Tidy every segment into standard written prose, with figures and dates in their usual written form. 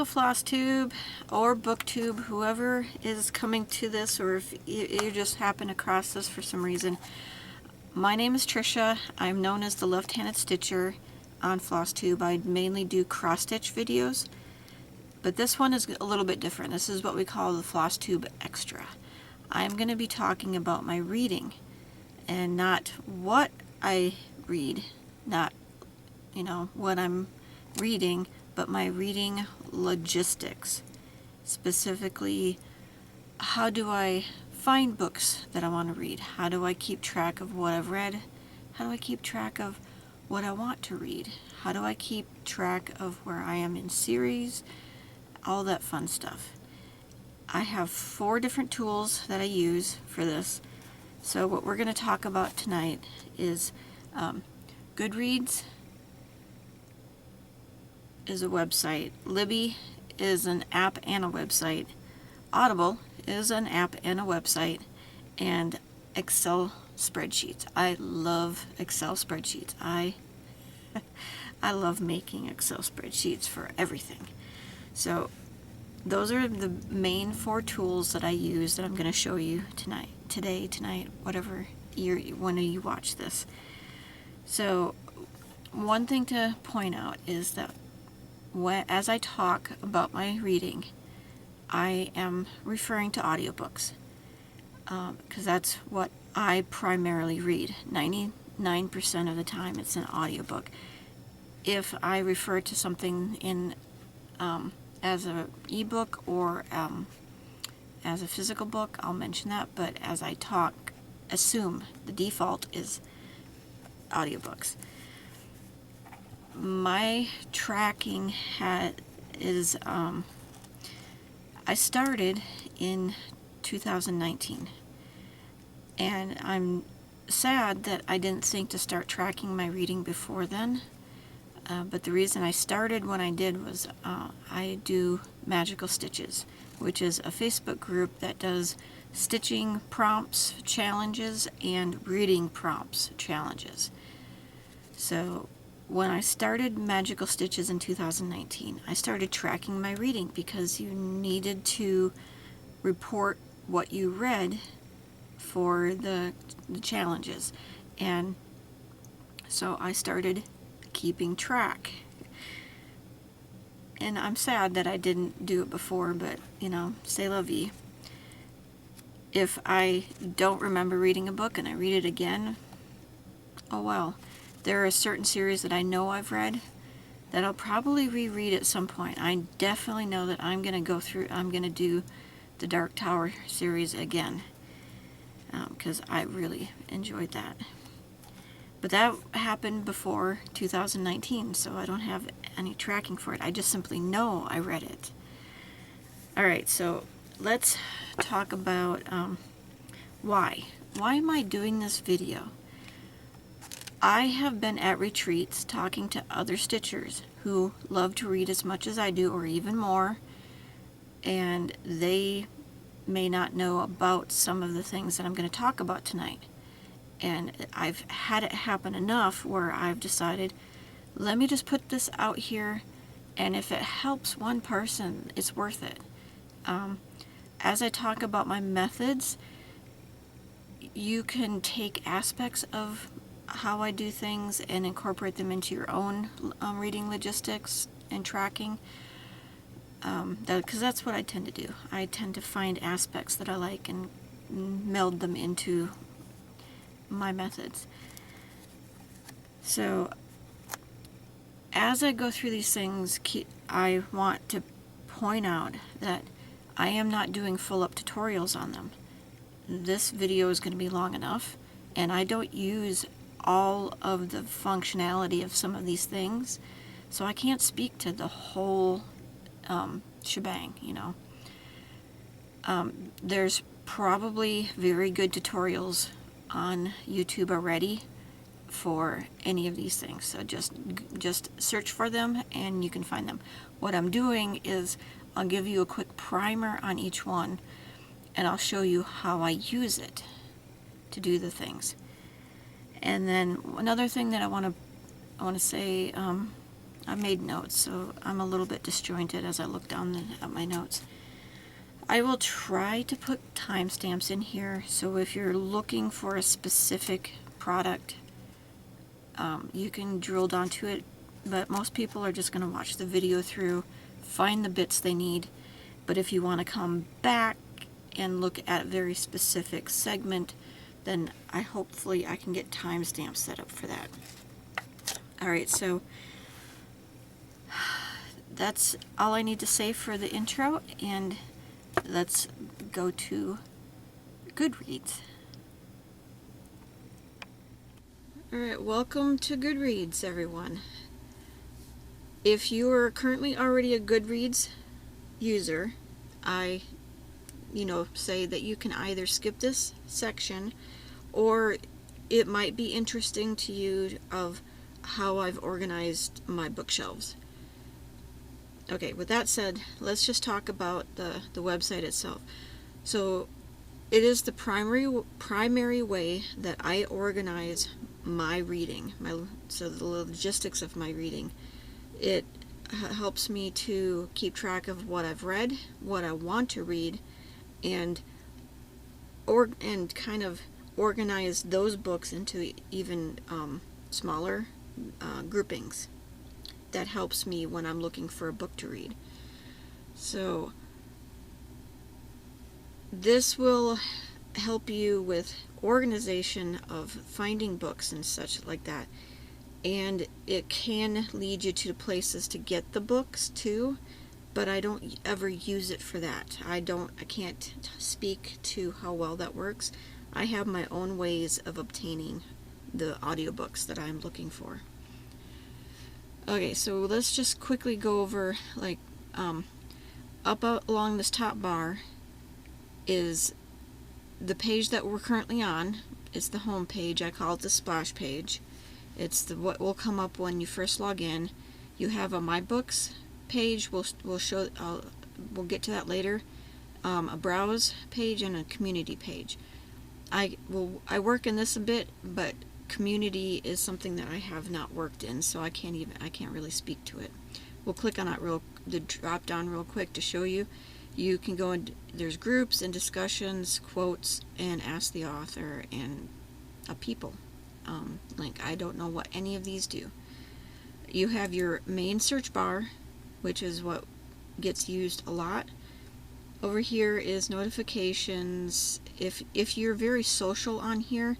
Hello Flosstube or Booktube, whoever is coming to this, or if you just happen across this for some reason. My name is Trisha. I'm known as the Left-Handed Stitcher on Flosstube. I mainly do cross-stitch videos, but this one is a little bit different. This is what we call the Flosstube Extra. I'm going to be talking about my reading, and not what I read, not, what I'm reading, but my reading logistics. Specifically, how do I find books that I want to read? How do I keep track of what I've read? How do I keep track of what I want to read? How do I keep track of where I am in series? All that fun stuff. I have 4 different tools that I use for this. So what we're going to talk about tonight is Goodreads is a website. Libby is an app and a website. Audible is an app and a website. And Excel spreadsheets. I love Excel spreadsheets. I love making Excel spreadsheets for everything. So those are the main 4 tools that I use that I'm going to show you tonight, whatever when you watch this. So one thing to point out is that as I talk about my reading, I am referring to audiobooks, because that's what I primarily read. 99% of the time it's an audiobook. If I refer to something in as an ebook or as a physical book, I'll mention that, but as I talk, assume the default is audiobooks. My tracking is I started in 2019, and I'm sad that I didn't think to start tracking my reading before then. But the reason I started when I did was I do Magical Stitches, which is a Facebook group that does stitching prompts challenges and reading prompts challenges. So when I started Magical Stitches in 2019, I started tracking my reading because you needed to report what you read for the challenges. And so I started keeping track. And I'm sad that I didn't do it before, but, c'est la vie. If I don't remember reading a book and I read it again, oh well. There are a certain series that I know I've read that I'll probably reread at some point. I definitely know that I'm going to do the Dark Tower series again, because I really enjoyed that. But that happened before 2019, so I don't have any tracking for it. I just simply know I read it. Alright, so let's talk about why. Why am I doing this video? I have been at retreats talking to other stitchers who love to read as much as I do, or even more, and they may not know about some of the things that I'm going to talk about tonight. And I've had it happen enough where I've decided, let me just put this out here, and if it helps one person, it's worth it. As I talk about my methods, you can take aspects of how I do things and incorporate them into your own reading logistics and tracking, because that's what I tend to do. I tend to find aspects that I like and meld them into my methods. So as I go through these things, I want to point out that I am not doing full-up tutorials on them. This video is going to be long enough, and I don't use all of the functionality of some of these things, so I can't speak to the whole shebang, There's probably very good tutorials on YouTube already for any of these things, so just search for them and you can find them. What I'm doing is I'll give you a quick primer on each one, and I'll show you how I use it to do the things. And then another thing that I want to say, I made notes, so I'm a little bit disjointed as I look down at my notes. I will try to put timestamps in here, so if you're looking for a specific product, you can drill down to it, but most people are just going to watch the video through, find the bits they need, but if you want to come back and look at a very specific segment, then hopefully I can get timestamps set up for that. Alright, so that's all I need to say for the intro, and let's go to Goodreads. Alright, welcome to Goodreads, everyone. If you are currently already a Goodreads user, I say that you can either skip this section, or it might be interesting to you of how I've organized my bookshelves. Okay, with that said, let's just talk about the website itself. So it is the primary way that I organize my reading, so the logistics of my reading. It helps me to keep track of what I've read, what I want to read, and kind of organize those books into even smaller groupings. That helps me when I'm looking for a book to read. So this will help you with organization of finding books and such like that. And it can lead you to places to get the books too, but I don't ever use it for that. I can't speak to how well that works. I have my own ways of obtaining the audiobooks that I'm looking for. Okay, so let's just quickly go over, up along this top bar is the page that we're currently on. It's the home page. I call it the splash page. It's what will come up when you first log in. You have a My Books page. We'll get to that later. A browse page and a community page. I work in this a bit, but community is something that I have not worked in, so I can't really speak to it. We'll click on the drop down real quick to show you. You can go and there's groups and discussions, quotes, and ask the author, and a people link. I don't know what any of these do. You have your main search bar, which is what gets used a lot. Over here is notifications. If you're very social on here,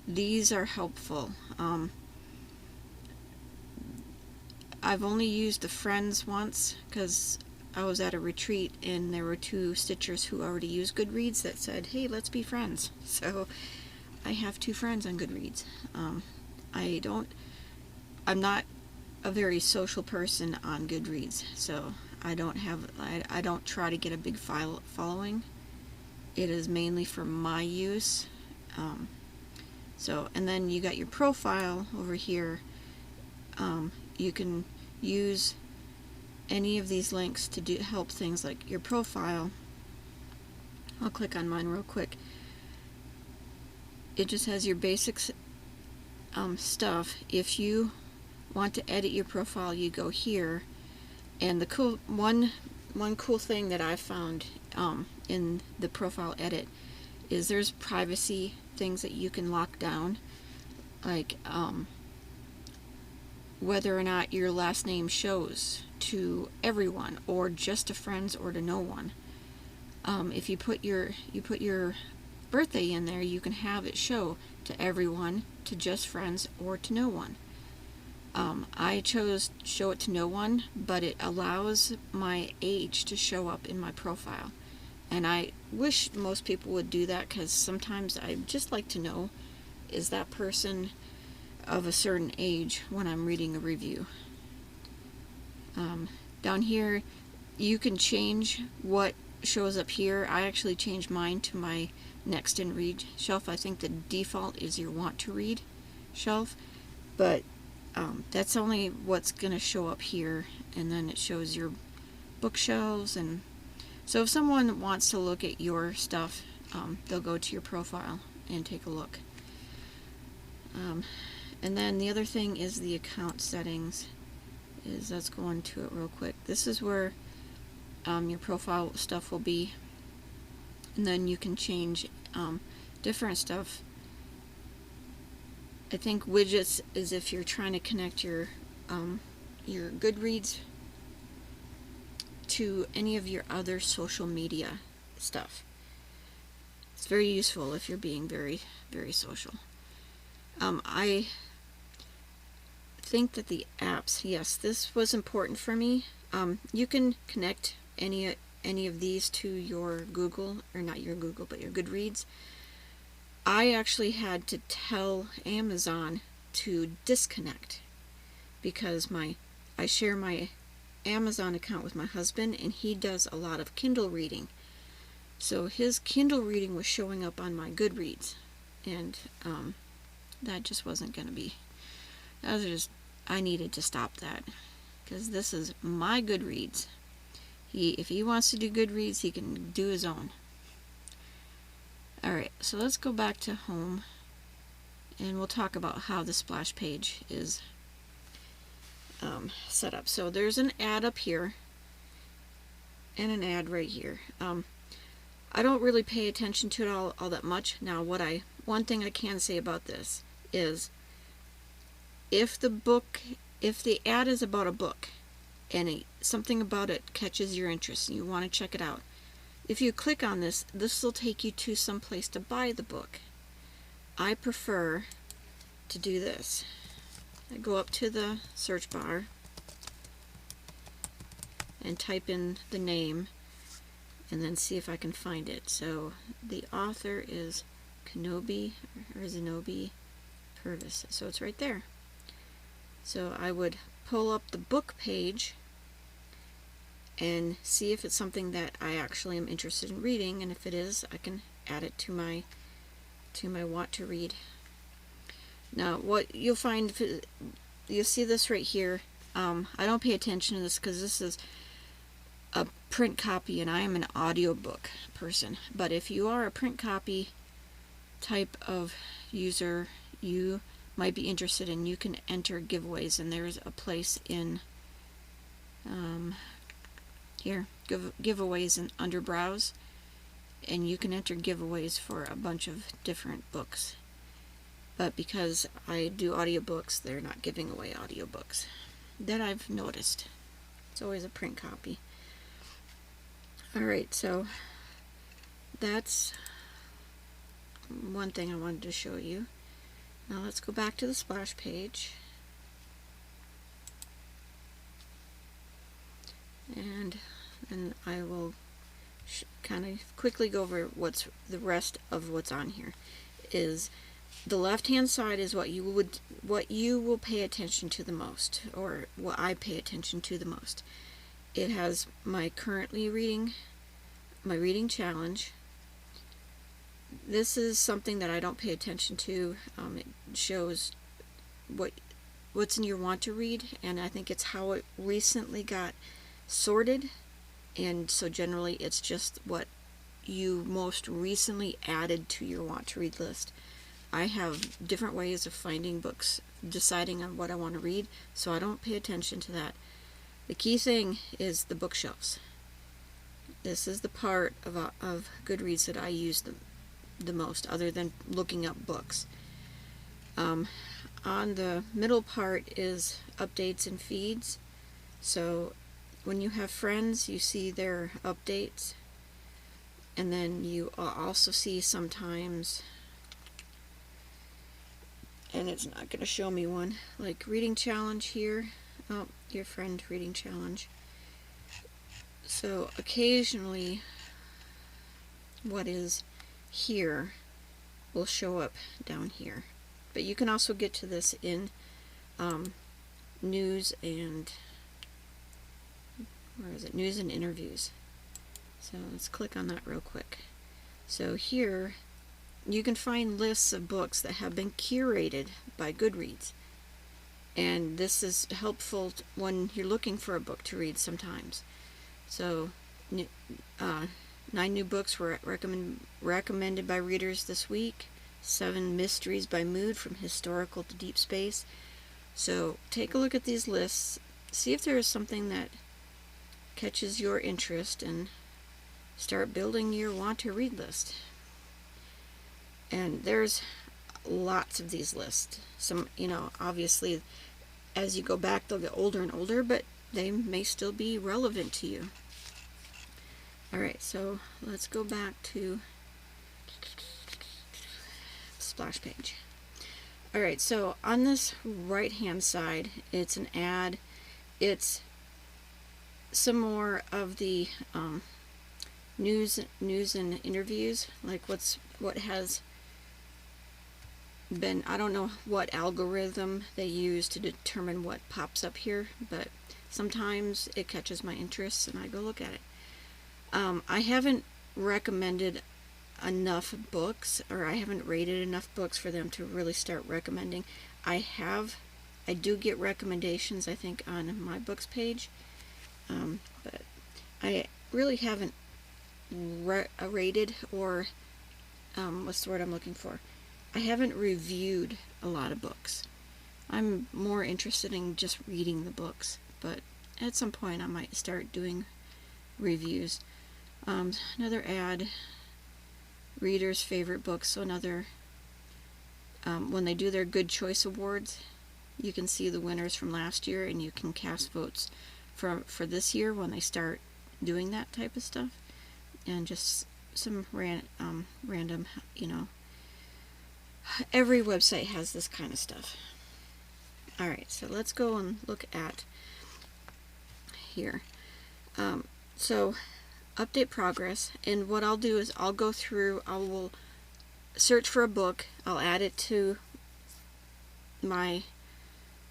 these are helpful. I've only used the friends once because I was at a retreat and there were 2 Stitchers who already use Goodreads that said, hey, let's be friends. So I have 2 friends on Goodreads. I'm not a very social person on Goodreads, so I don't try to get a big following. It is mainly for my use. And then you got your profile over here. You can use any of these links to help things like your profile. I'll click on mine real quick. It just has your basics stuff. If you want to edit your profile, you go here. And the one cool thing that I found in the profile edit is there's privacy things that you can lock down, like whether or not your last name shows to everyone or just to friends or to no one. If you put your birthday in there, you can have it show to everyone, to just friends, or to no one. I chose show it to no one, but it allows my age to show up in my profile. And I wish most people would do that, because sometimes I just like to know, is that person of a certain age when I'm reading a review. Down here, you can change what shows up here. I actually changed mine to my next in read shelf. I think the default is your want to read shelf, but that's only what's going to show up here, and then it shows your bookshelves. And so if someone wants to look at your stuff, they'll go to your profile and take a look. And then the other thing is the account settings. is, let's go into it real quick. This is where your profile stuff will be, and then you can change different stuff. I think widgets is if you're trying to connect your Goodreads to any of your other social media stuff. It's very useful if you're being very, very social. I think that the apps, yes, this was important for me. You can connect any of these to your Google, or not your Google, but your Goodreads. I actually had to tell Amazon to disconnect because I share my Amazon account with my husband, and he does a lot of Kindle reading. So his Kindle reading was showing up on my Goodreads, and that just wasn't going to be. I needed to stop that because this is my Goodreads. If he wants to do Goodreads, he can do his own. Alright, so let's go back to home, and we'll talk about how the splash page is set up. So there's an ad up here and an ad right here. I don't really pay attention to it all that much. Now, one thing I can say about this is if the ad is about a book and something about it catches your interest and you want to check it out, if you click on this will take you to some place to buy the book. I prefer to do this. I go up to the search bar and type in the name and then see if I can find it. So the author is Zenobi Purvis. So it's right there. So I would pull up the book page and see if it's something that I actually am interested in reading, and if it is, I can add it to my want to read. Now, what you'll find, you'll see this right here. I don't pay attention to this because this is a print copy and I am an audiobook person. But if you are a print copy type of user, you might be interested in, you can enter giveaways, and there's a place in here, giveaways under browse, and you can enter giveaways for a bunch of different books. But because I do audiobooks, they're not giving away audiobooks. That I've noticed. It's always a print copy. Alright, so that's one thing I wanted to show you. Now let's go back to the splash page. And I will kind of quickly go over what's the rest of what's on here. Is the left hand side is what you will pay attention to the most, or what I pay attention to the most. It has my reading challenge. This is something that I don't pay attention to. It shows what's in your want to read, and I think it's how it recently got sorted, and so generally it's just what you most recently added to your want to read list. I have different ways of finding books, deciding on what I want to read, so I don't pay attention to that. The key thing is the bookshelves. This is the part of Goodreads that I use the most, other than looking up books. On the middle part is updates and feeds. So when you have friends, you see their updates, and then you also see sometimes, and it's not going to show me one, like reading challenge here. Oh, your friend reading challenge. So occasionally what is here will show up down here. But you can also get to this in news and news and interviews. So let's click on that real quick. So here you can find lists of books that have been curated by Goodreads, and this is helpful when you're looking for a book to read sometimes. So 9 new books were recommended by readers this week. 7 mysteries by mood, from historical to deep space. So take a look at these lists see if there is something that catches your interest and start building your want to read list. And there's lots of these lists. Some, obviously as you go back they'll get older and older, but they may still be relevant to you. Alright, so let's go back to splash page. Alright, so on this right hand side, it's an ad. It's some more of the news and interviews, like what has been, I don't know what algorithm they use to determine what pops up here, but sometimes it catches my interest and I go look at it. I haven't recommended enough books, or I haven't rated enough books for them to really start recommending. I do get recommendations, I think, on my books page, but I really haven't rated, or what's the word I'm looking for? I haven't reviewed a lot of books. I'm more interested in just reading the books, but at some point I might start doing reviews. Another ad, readers' favorite books. So another, when they do their Good Choice Awards, you can see the winners from last year, and you can cast votes for this year when they start doing that type of stuff. And just some random, every website has this kind of stuff. Alright, so let's go and look at here. So update progress, and what I'll do is I'll go through, I will search for a book, I'll add it to my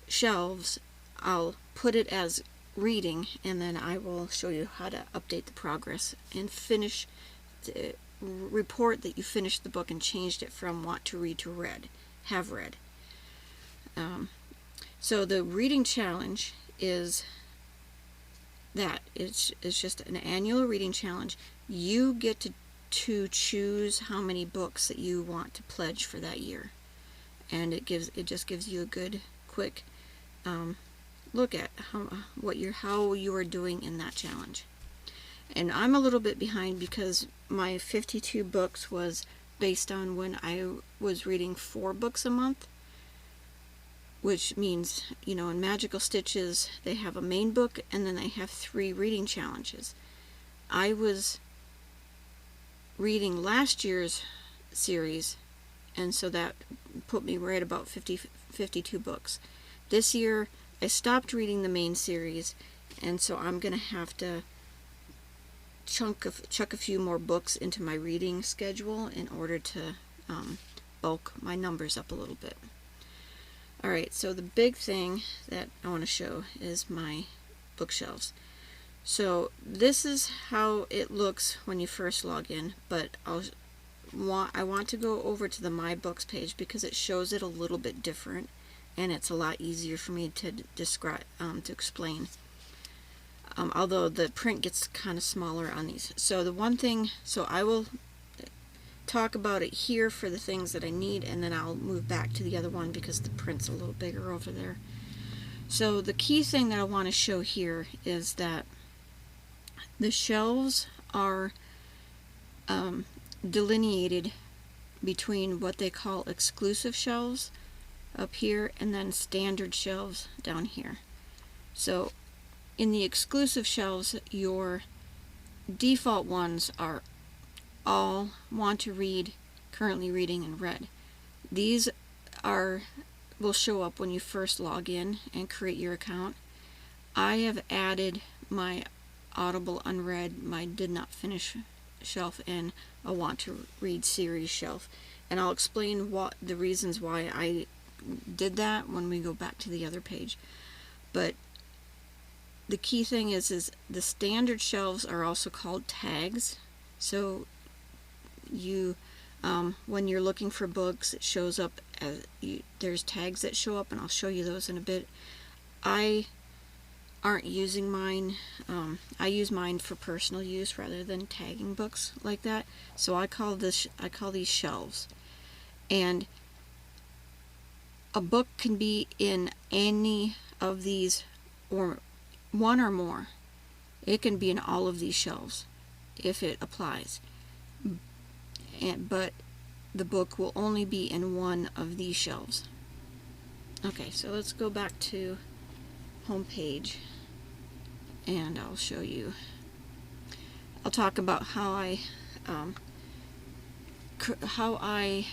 shelves, I'll put it as reading, and then I will show you how to update the progress and finish the report that you finished the book and changed it from want to read to have read. So the reading challenge is that it's just an annual reading challenge. You get to choose how many books that you want to pledge for that year, and it just gives you a good quick look at how you are doing in that challenge. And I'm a little bit behind because my 52 books was based on when I was reading 4 books a month, which means, in Magical Stitches they have a main book and then they have 3 reading challenges. I was reading last year's series, and so that put me right about 52 books. This year I stopped reading the main series, and so I'm going to have to chuck a few more books into my reading schedule in order to bulk my numbers up a little bit. Alright, so the big thing that I want to show is my bookshelves. So this is how it looks when you first log in, but I want to go over to the My Books page because it shows it a little bit different, and it's a lot easier for me to describe, to explain. Although the print gets kind of smaller on these. So the one thing, so I will talk about it here for the things that I need, and then I'll move back to the other one because the print's a little bigger over there. So the key thing that I want to show here is that the shelves are delineated between what they call exclusive shelves up here and then standard shelves down here. So in the exclusive shelves, your default ones are all want to read, currently reading, and read. These will show up when you first log in and create your account. I have added my Audible unread, my did not finish shelf, and a want to read series shelf, and I'll explain what the reasons why I did that when we go back to the other page. But the key thing is the standard shelves are also called tags. So you when you're looking for books, it shows up as there's tags that show up, and I'll show you those in a bit. I aren't using mine. I use mine for personal use rather than tagging books like that. So I call these shelves. And a book can be in any of these or one or more. It can be in all of these shelves if it applies. But the book will only be in one of these shelves. Okay, so let's go back to homepage, and I'll show you. I'll talk about how I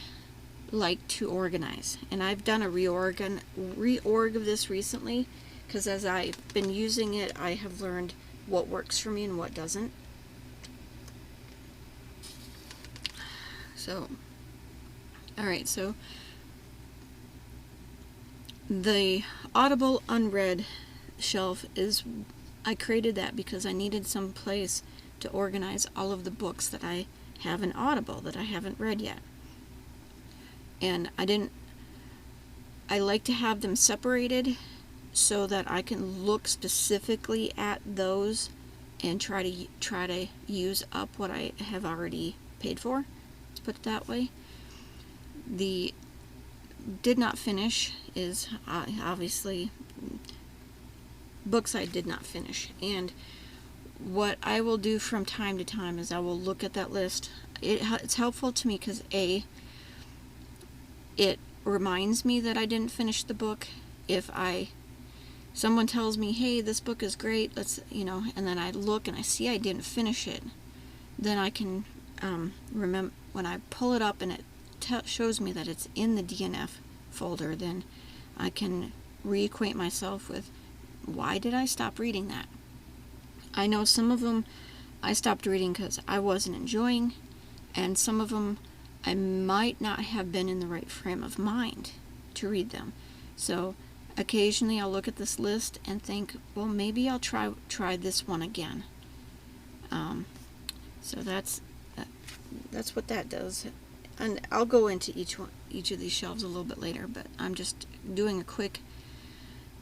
like to organize, and I've done a reorg of this recently, because as I've been using it, I have learned what works for me and what doesn't. So, alright, so the Audible unread shelf I created that because I needed some place to organize all of the books that I have in Audible that I haven't read yet. And I like to have them separated so that I can look specifically at those and try to use up what I have already paid for. Let's put it that way. The did not finish is obviously books I did not finish. And what I will do from time to time is I will look at that list. It's helpful to me because it reminds me that I didn't finish the book. If someone tells me, hey, this book is great, and then I look and I see I didn't finish it, then I can remember when I pull it up and it shows me that it's in the DNF folder, then I can reacquaint myself with why did I stop reading that. I know some of them I stopped reading because I wasn't enjoying, and some of them I might not have been in the right frame of mind to read them. So occasionally I'll look at this list and think, well, maybe I'll try this one again. So that's what that does. And I'll go into each of these shelves a little bit later, but I'm just doing a quick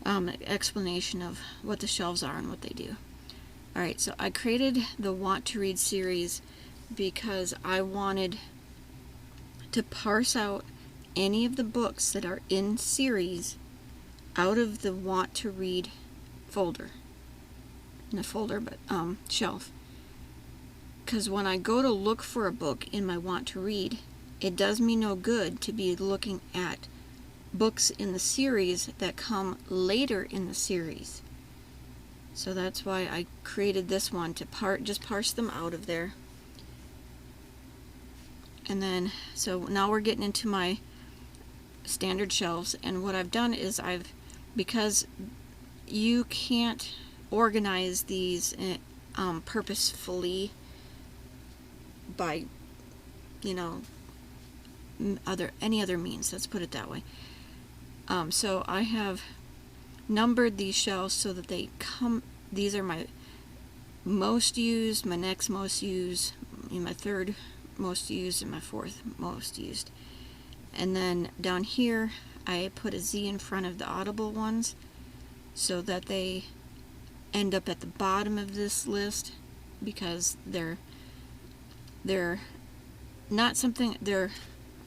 explanation of what the shelves are and what they do. Alright, so I created the Want to Read series because I wanted to parse out any of the books that are in series out of the Want to Read folder. Not folder, but shelf. Because when I go to look for a book in my Want to Read, it does me no good to be looking at books in the series that come later in the series. So that's why I created this one, to just parse them out of there. And then, so now we're getting into my standard shelves, and what I've done is because you can't organize these purposefully by, any other means, let's put it that way. So I have numbered these shelves so that these are my most used, my next most used, my third most used, and my fourth most used. And then down here I put a Z in front of the Audible ones so that they end up at the bottom of this list, because they're not something,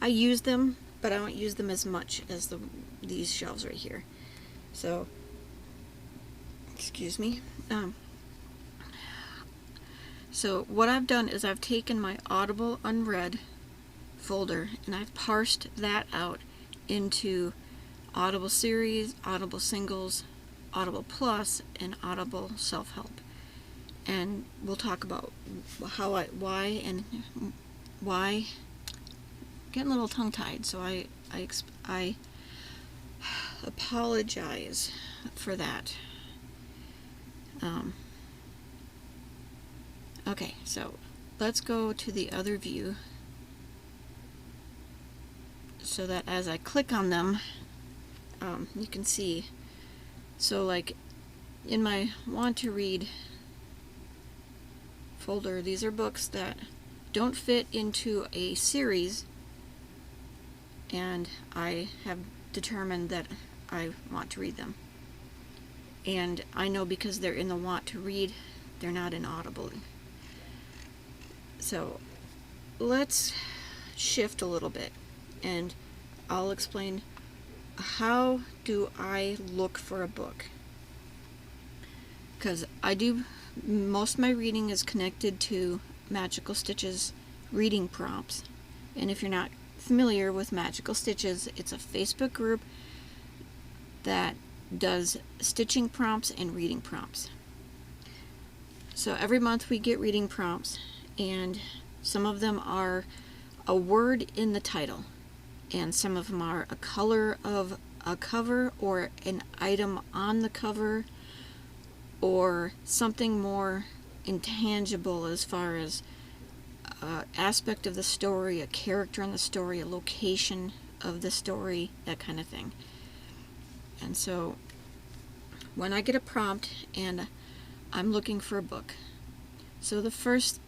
I use them, but I don't use them as much as these shelves right here. So, excuse me. So what I've done is I've taken my Audible unread folder and I've parsed that out into Audible series, Audible singles, Audible Plus, and Audible self-help. And we'll talk about why. Getting a little tongue-tied, so I apologize for that. Okay, so let's go to the other view so that as I click on them, you can see. So like in my Want to Read folder, these are books that don't fit into a series, and I have determined that I want to read them. And I know because they're in the Want to Read, they're not in Audible. So let's shift a little bit and I'll explain how do I look for a book. because most of my reading is connected to Magical Stitches reading prompts. And if you're not familiar with Magical Stitches, it's a Facebook group that does stitching prompts and reading prompts. So every month we get reading prompts, and some of them are a word in the title, and some of them are a color of a cover or an item on the cover, or something more intangible as far as aspect of the story, a character in the story, a location of the story, that kind of thing. And so when I get a prompt and I'm looking for a book, so the first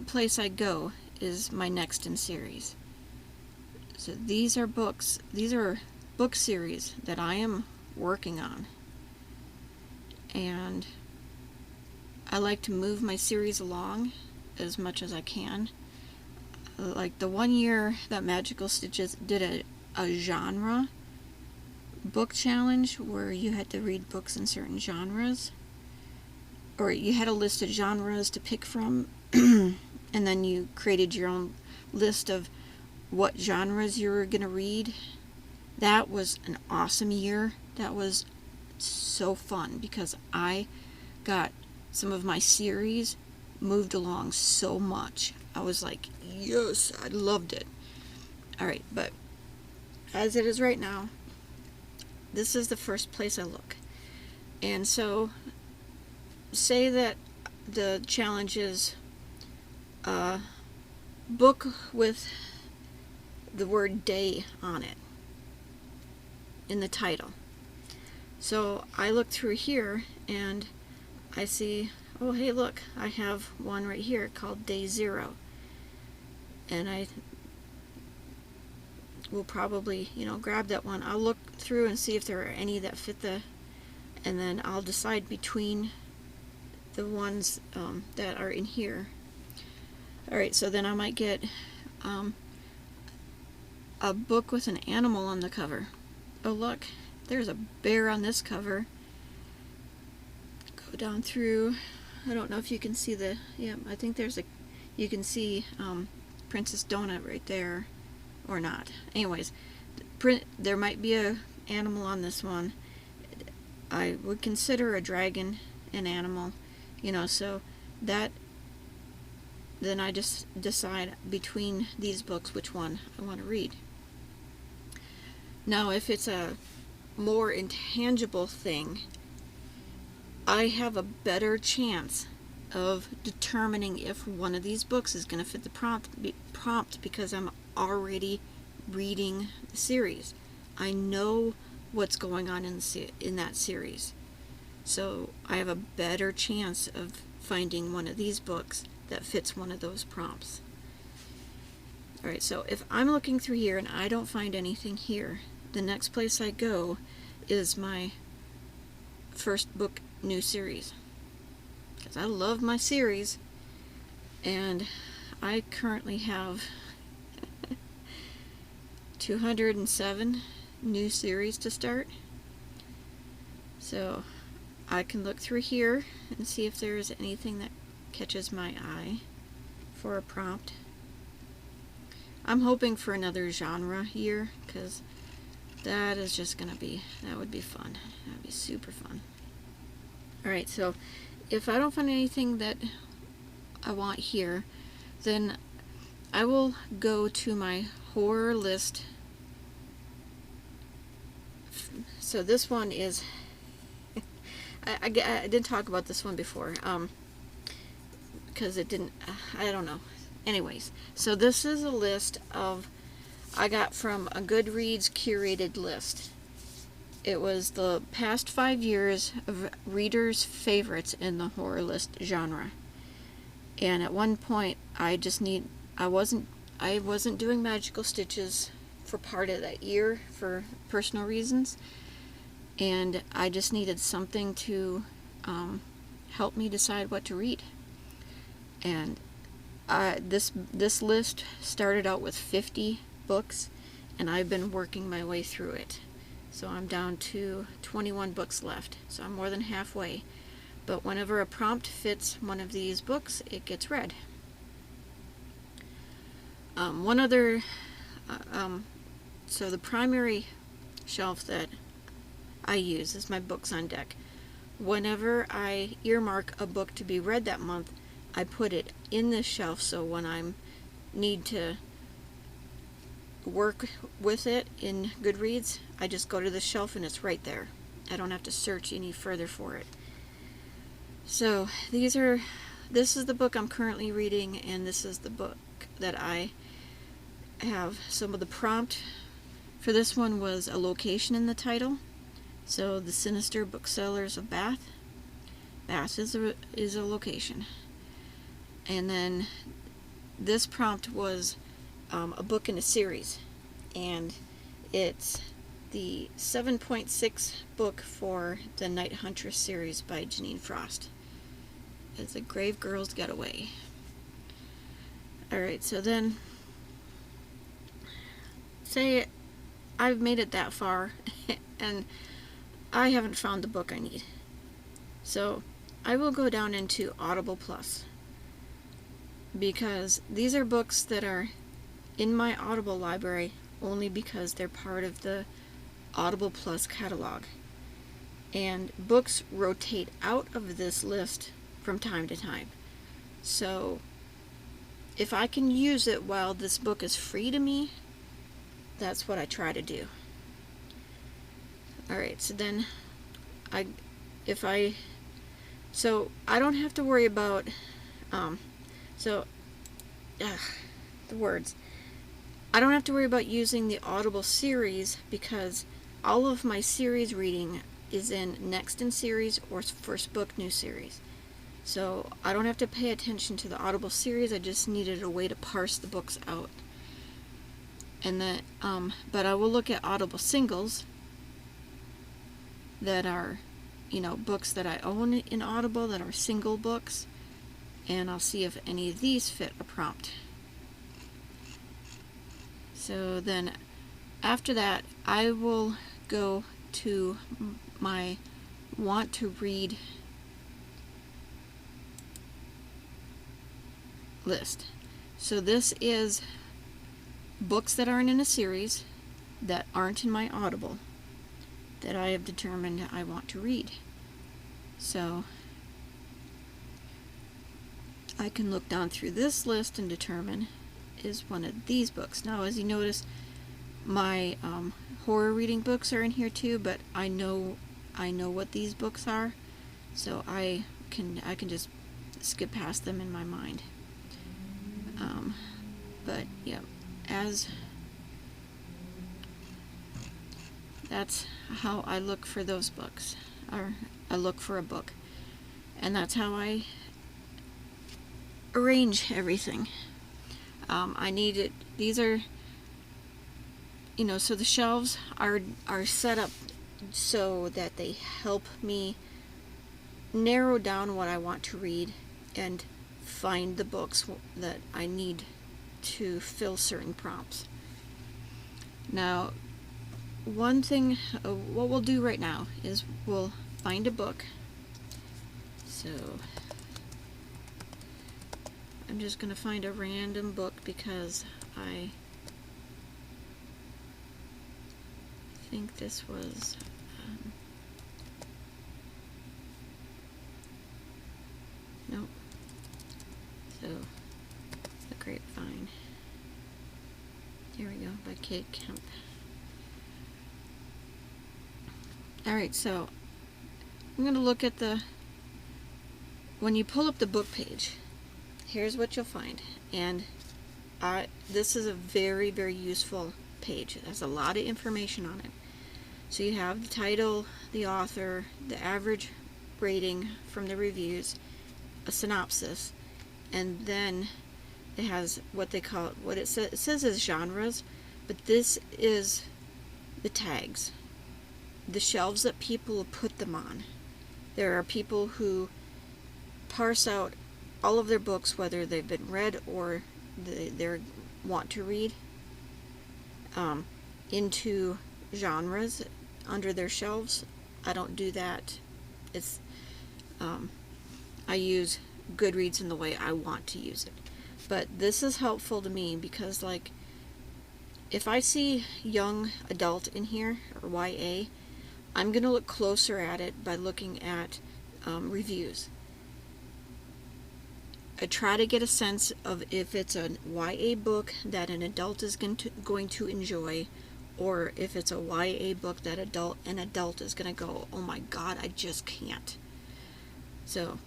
place I go is my next in series. So these are book series that I am working on, and I like to move my series along as much as I can. Like the one year that Magical Stitches did a genre book challenge where you had to read books in certain genres, or you had a list of genres to pick from, and then you created your own list of what genres you were going to read. That was an awesome year. That was so fun because I got some of my series moved along so much. I was like, yes, I loved it. Alright, but as it is right now, this is the first place I look. And so, say that the challenge is a book with the word day on it in the title. So I look through here and I see, oh hey look, I have one right here called Day Zero. And I will probably, grab that one. I'll look through and see if there are any that fit and then I'll decide between the ones that are in here. Alright, so then I might get a book with an animal on the cover. Oh look, there's a bear on this cover. Go down through. I don't know if you can see I think you can see Princess Donut right there, or not. Anyways, there might be a animal on this one. I would consider a dragon an animal, so that then I just decide between these books which one I want to read. Now, if it's a more intangible thing, I have a better chance of determining if one of these books is going to fit the prompt because I'm already reading the series. I know what's going on in that series. So I have a better chance of finding one of these books that fits one of those prompts. Alright, so if I'm looking through here and I don't find anything here, the next place I go is my first book new series. Because I love my series, and I currently have 207 new series to start. So I can look through here and see if there's anything that catches my eye for a prompt. I'm hoping for another genre year, because that is just gonna be, that would be fun. That would be super fun. Alright, so if I don't find anything that I want here, then I will go to my horror list. So this one is, I didn't talk about this one before, because it didn't, I don't know. Anyways, so this is a list I got from a Goodreads curated list. It was the past 5 years of readers' favorites in the horror list genre. And at one point, I wasn't doing Magical Stitches for part of that year for personal reasons, and I just needed something to help me decide what to read. And this list started out with 50 books, and I've been working my way through it. So I'm down to 21 books left, so I'm more than halfway. but whenever a prompt fits one of these books, it gets read. One other, so the primary shelf that I use is my books on deck. Whenever I earmark a book to be read that month, I put it in this shelf, so when I need to work with it in Goodreads, I just go to the shelf and it's right there. I don't have to search any further for it. So this is the book I'm currently reading, and this is the book that I have. Some of the prompt for this one was a location in the title. So the Sinister Booksellers of Bath. Bath is a location. And then this prompt was a book in a series, and it's the 7.6 book for the Night Huntress series by Janine Frost. It's a Grave Girls Getaway. Alright, so then say I've made it that far and I haven't found the book I need. So I will go down into Audible Plus, because these are books that are in my Audible library only because they're part of the Audible Plus catalog. And books rotate out of this list from time to time. So if I can use it while this book is free to me, that's what I try to do. Alright, so then I don't have to worry about the words. I don't have to worry about using the Audible series, because all of my series reading is in Next in Series or First Book New Series. So I don't have to pay attention to the Audible series, I just needed a way to parse the books out. And that, but I will look at Audible singles that are, books that I own in Audible that are single books, and I'll see if any of these fit a prompt. So then after that, I will go to my want to read list. So this is books that aren't in a series, that aren't in my Audible, that I have determined I want to read. So I can look down through this list and determine, is one of these books. Now, as you notice, my horror reading books are in here too, but I know what these books are, so I can just skip past them in my mind. But yeah, that's how I look for those books, or I look for a book, and that's how I arrange everything. I need it. These are, so the shelves are set up so that they help me narrow down what I want to read and find the books that I need to fill certain prompts. Now, one thing, what we'll do right now is we'll find a book. So I'm just going to find a random book because I think this was nope. So The Grapevine. Here we go, by Kate Kemp. Alright, so I'm going to look at when you pull up the book page, here's what you'll find. And this is a very, very useful page. It has a lot of information on it. So you have the title, the author, the average rating from the reviews, a synopsis, and then it has what it says is genres, but this is the tags, the shelves that people put them on. There are people who parse out all of their books, whether they've been read or they want to read, into genres under their shelves. I don't do that. I use Goodreads in the way I want to use it. But this is helpful to me because, like, if I see young adult in here, or YA, I'm going to look closer at it by looking at reviews. I try to get a sense of if it's a YA book that an adult is going to enjoy, or if it's a YA book that an adult is going to go, oh my god, I just can't. So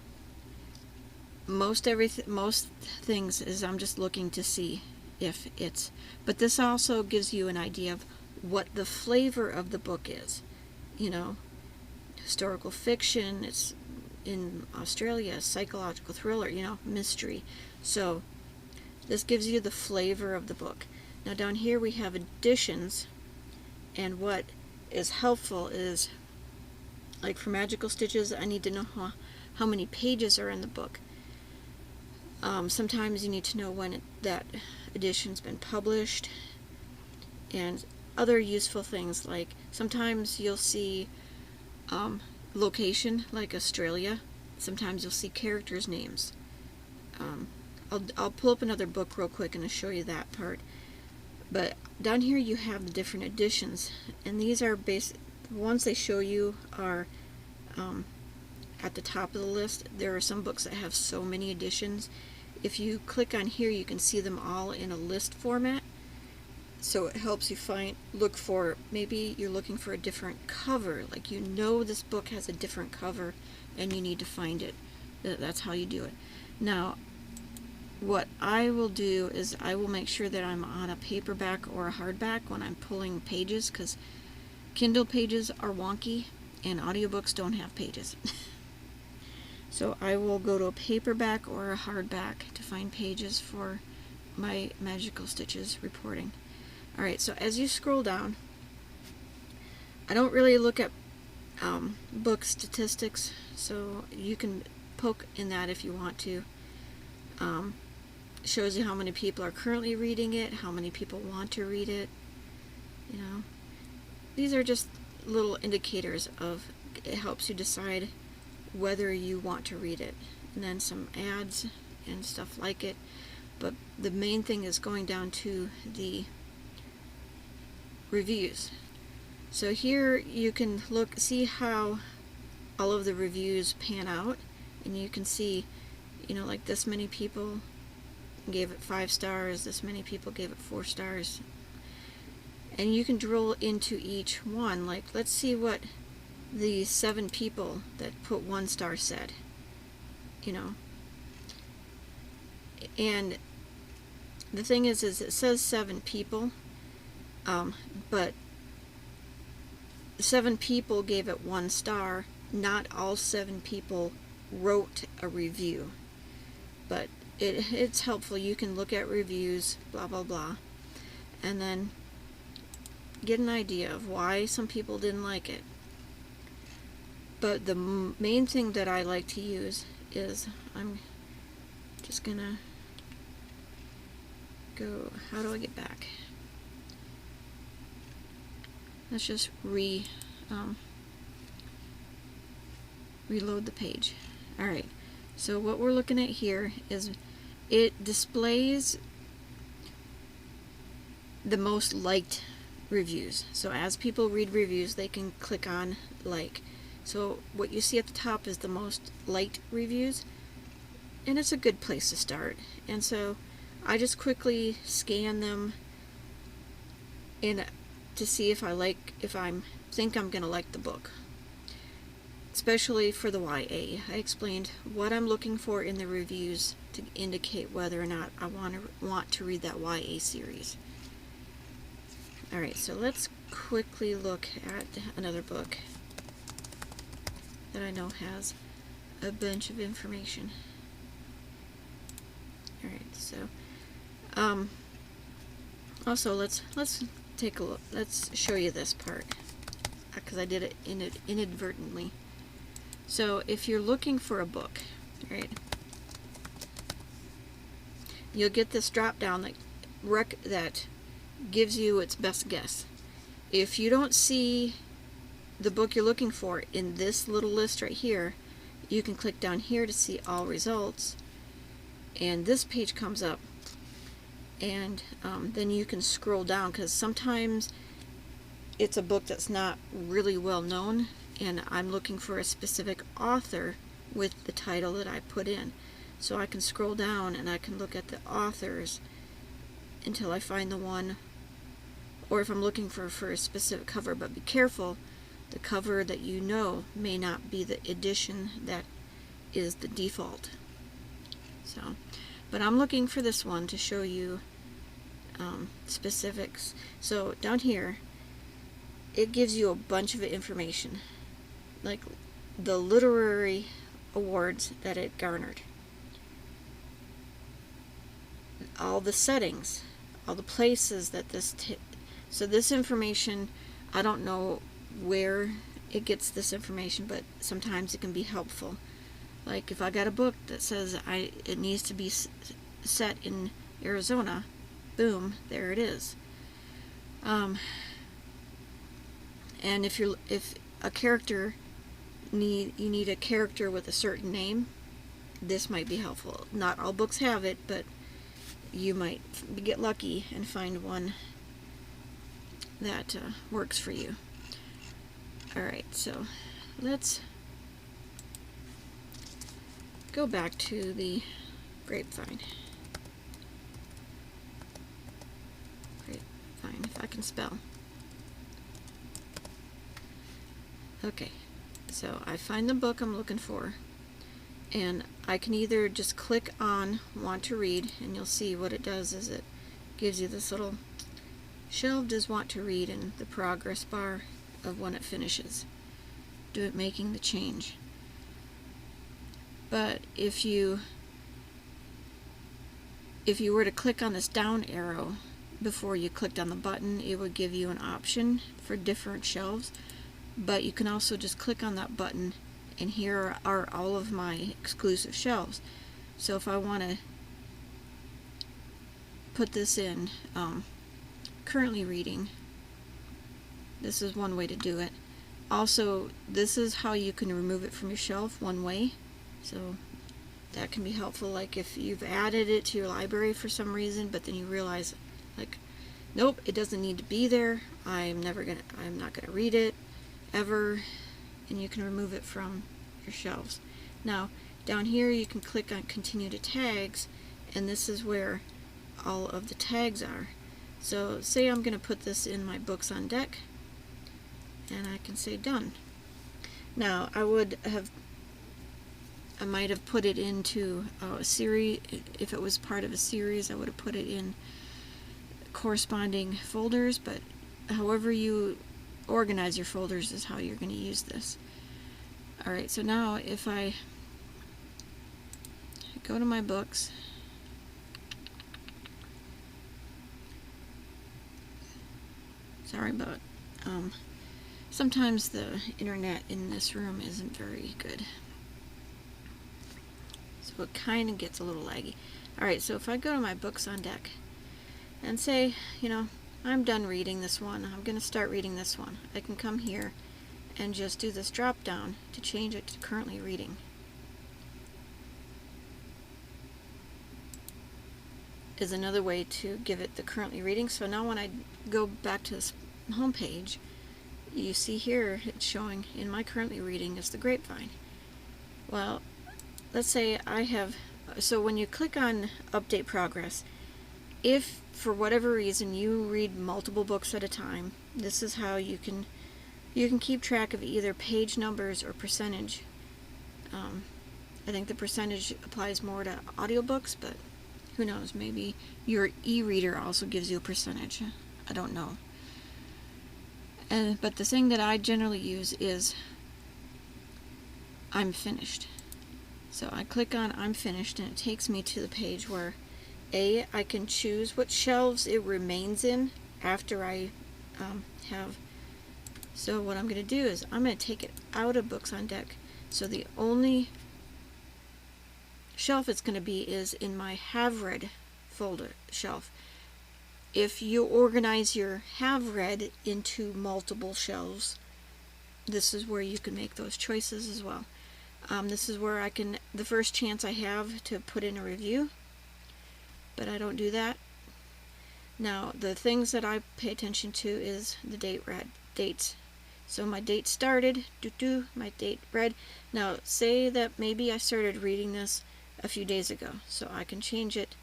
most things is I'm just looking to see if it's, but this also gives you an idea of what the flavor of the book is. You know, historical fiction, it's in Australia, psychological thriller, you know, mystery. So this gives you the flavor of the book. Now down here we have editions, and what is helpful is, like for Magical Stitches, I need to know how many pages are in the book. Sometimes you need to know when that edition's been published, and other useful things, like sometimes you'll see location, like Australia. Sometimes you'll see characters' names. I'll pull up another book real quick and I'll show you that part. But down here you have the different editions, and these are the ones they show you are at the top of the list. There are some books that have so many editions. If you click on here, you can see them all in a list format. So it helps you look for, maybe you're looking for a different cover, like you know this book has a different cover and you need to find it. That's how you do it. Now, what I will do is I will make sure that I'm on a paperback or a hardback when I'm pulling pages, because Kindle pages are wonky and audiobooks don't have pages. So I will go to a paperback or a hardback to find pages for my Magical Stitches reporting. Alright, so as you scroll down, I don't really look at book statistics, so you can poke in that if you want to. It shows you how many people are currently reading it, how many people want to read it. You know, these are just little indicators of, it helps you decide whether you want to read it. And then some ads and stuff like it. But the main thing is going down to the reviews. So here you can see how all of the reviews pan out, and you can see, you know, like this many people gave it 5 stars, this many people gave it 4 stars, and you can drill into each one. Like, let's see what the 7 people that put 1 star said, you know. And the thing is it says 7 people, but 7 people gave it 1 star. Not all 7 people wrote a review, but it's helpful. You can look at reviews, blah blah blah, and then get an idea of why some people didn't like it. But the main thing that I like to use is, I'm just gonna go, how do I get back? Let's just reload the page. Alright, so what we're looking at here is it displays the most liked reviews. So as people read reviews, they can click on like. So what you see at the top is the most liked reviews, and it's a good place to start. And so I just quickly scan them and to see if I think I'm gonna like the book. Especially for the YA. I explained what I'm looking for in the reviews to indicate whether or not I want to read that YA series. Alright, so let's quickly look at another book that I know has a bunch of information. Alright, so also let's take a look. Let's show you this part, because I did it inadvertently. So if you're looking for a book, right, you'll get this drop down that gives you its best guess. If you don't see the book you're looking for in this little list right here, you can click down here to see all results, and this page comes up, and then you can scroll down, because sometimes it's a book that's not really well known and I'm looking for a specific author with the title that I put in. So I can scroll down and I can look at the authors until I find the one, or if I'm looking for a specific cover. But be careful, the cover that you know may not be the edition that is the default. So, but I'm looking for this one to show you specifics. So down here, it gives you a bunch of information, like the literary awards that it garnered, all the settings, all the places that this so this information, I don't know where it gets this information, but sometimes it can be helpful. Like if I got a book that says it needs to be set in Arizona, boom, there it is. And if a character you need a character with a certain name, this might be helpful. Not all books have it, but you might get lucky and find one that works for you. Alright, so let's go back to the grapevine. Grapevine, if I can spell. Okay, so I find the book I'm looking for, and I can either just click on want to read, and you'll see what it does is it gives you this little shelved as want to read and the progress bar of when it finishes, making the change. But if you were to click on this down arrow before you clicked on the button, it would give you an option for different shelves. But you can also just click on that button, and here are all of my exclusive shelves. So if I want to put this in currently reading, this is one way to do it. Also, this is how you can remove it from your shelf one way, so that can be helpful. Like if you've added it to your library for some reason, but then you realize, like, nope, it doesn't need to be there, I'm not gonna read it ever, and you can remove it from your shelves. Now down here you can click on continue to tags, and this is where all of the tags are. So say I'm going to put this in my books on deck, and I can say done. Now I might have put it into a series. If it was part of a series, I would have put it in corresponding folders, but however you organize your folders is how you're going to use this. Alright, so now if I go to my books, sorry about sometimes the internet in this room isn't very good, so it kind of gets a little laggy. Alright, so if I go to my books on deck and say, I'm done reading this one, I'm going to start reading this one, I can come here and just do this drop down to change it to currently reading. Is another way to give it the currently reading. So now when I go back to this home page, you see here it's showing in my currently reading is the grapevine. Well, let's say so when you click on update progress, if for whatever reason you read multiple books at a time, this is how you can keep track of either page numbers or percentage. I think the percentage applies more to audiobooks, but who knows, maybe your e-reader also gives you a percentage. I don't know. But the thing that I generally use is I'm finished. So I click on I'm finished, and it takes me to the page where I can choose what shelves it remains in after I have. So what I'm going to do is I'm going to take it out of books on deck. So the only shelf it's going to be is in my have read folder shelf. If you organize your have read into multiple shelves, this is where you can make those choices as well. This is where I can, the first chance I have to put in a review, but I don't do that. Now, the things that I pay attention to is the dates. So my date started, my date read. Now, say that maybe I started reading this a few days ago, so I can change it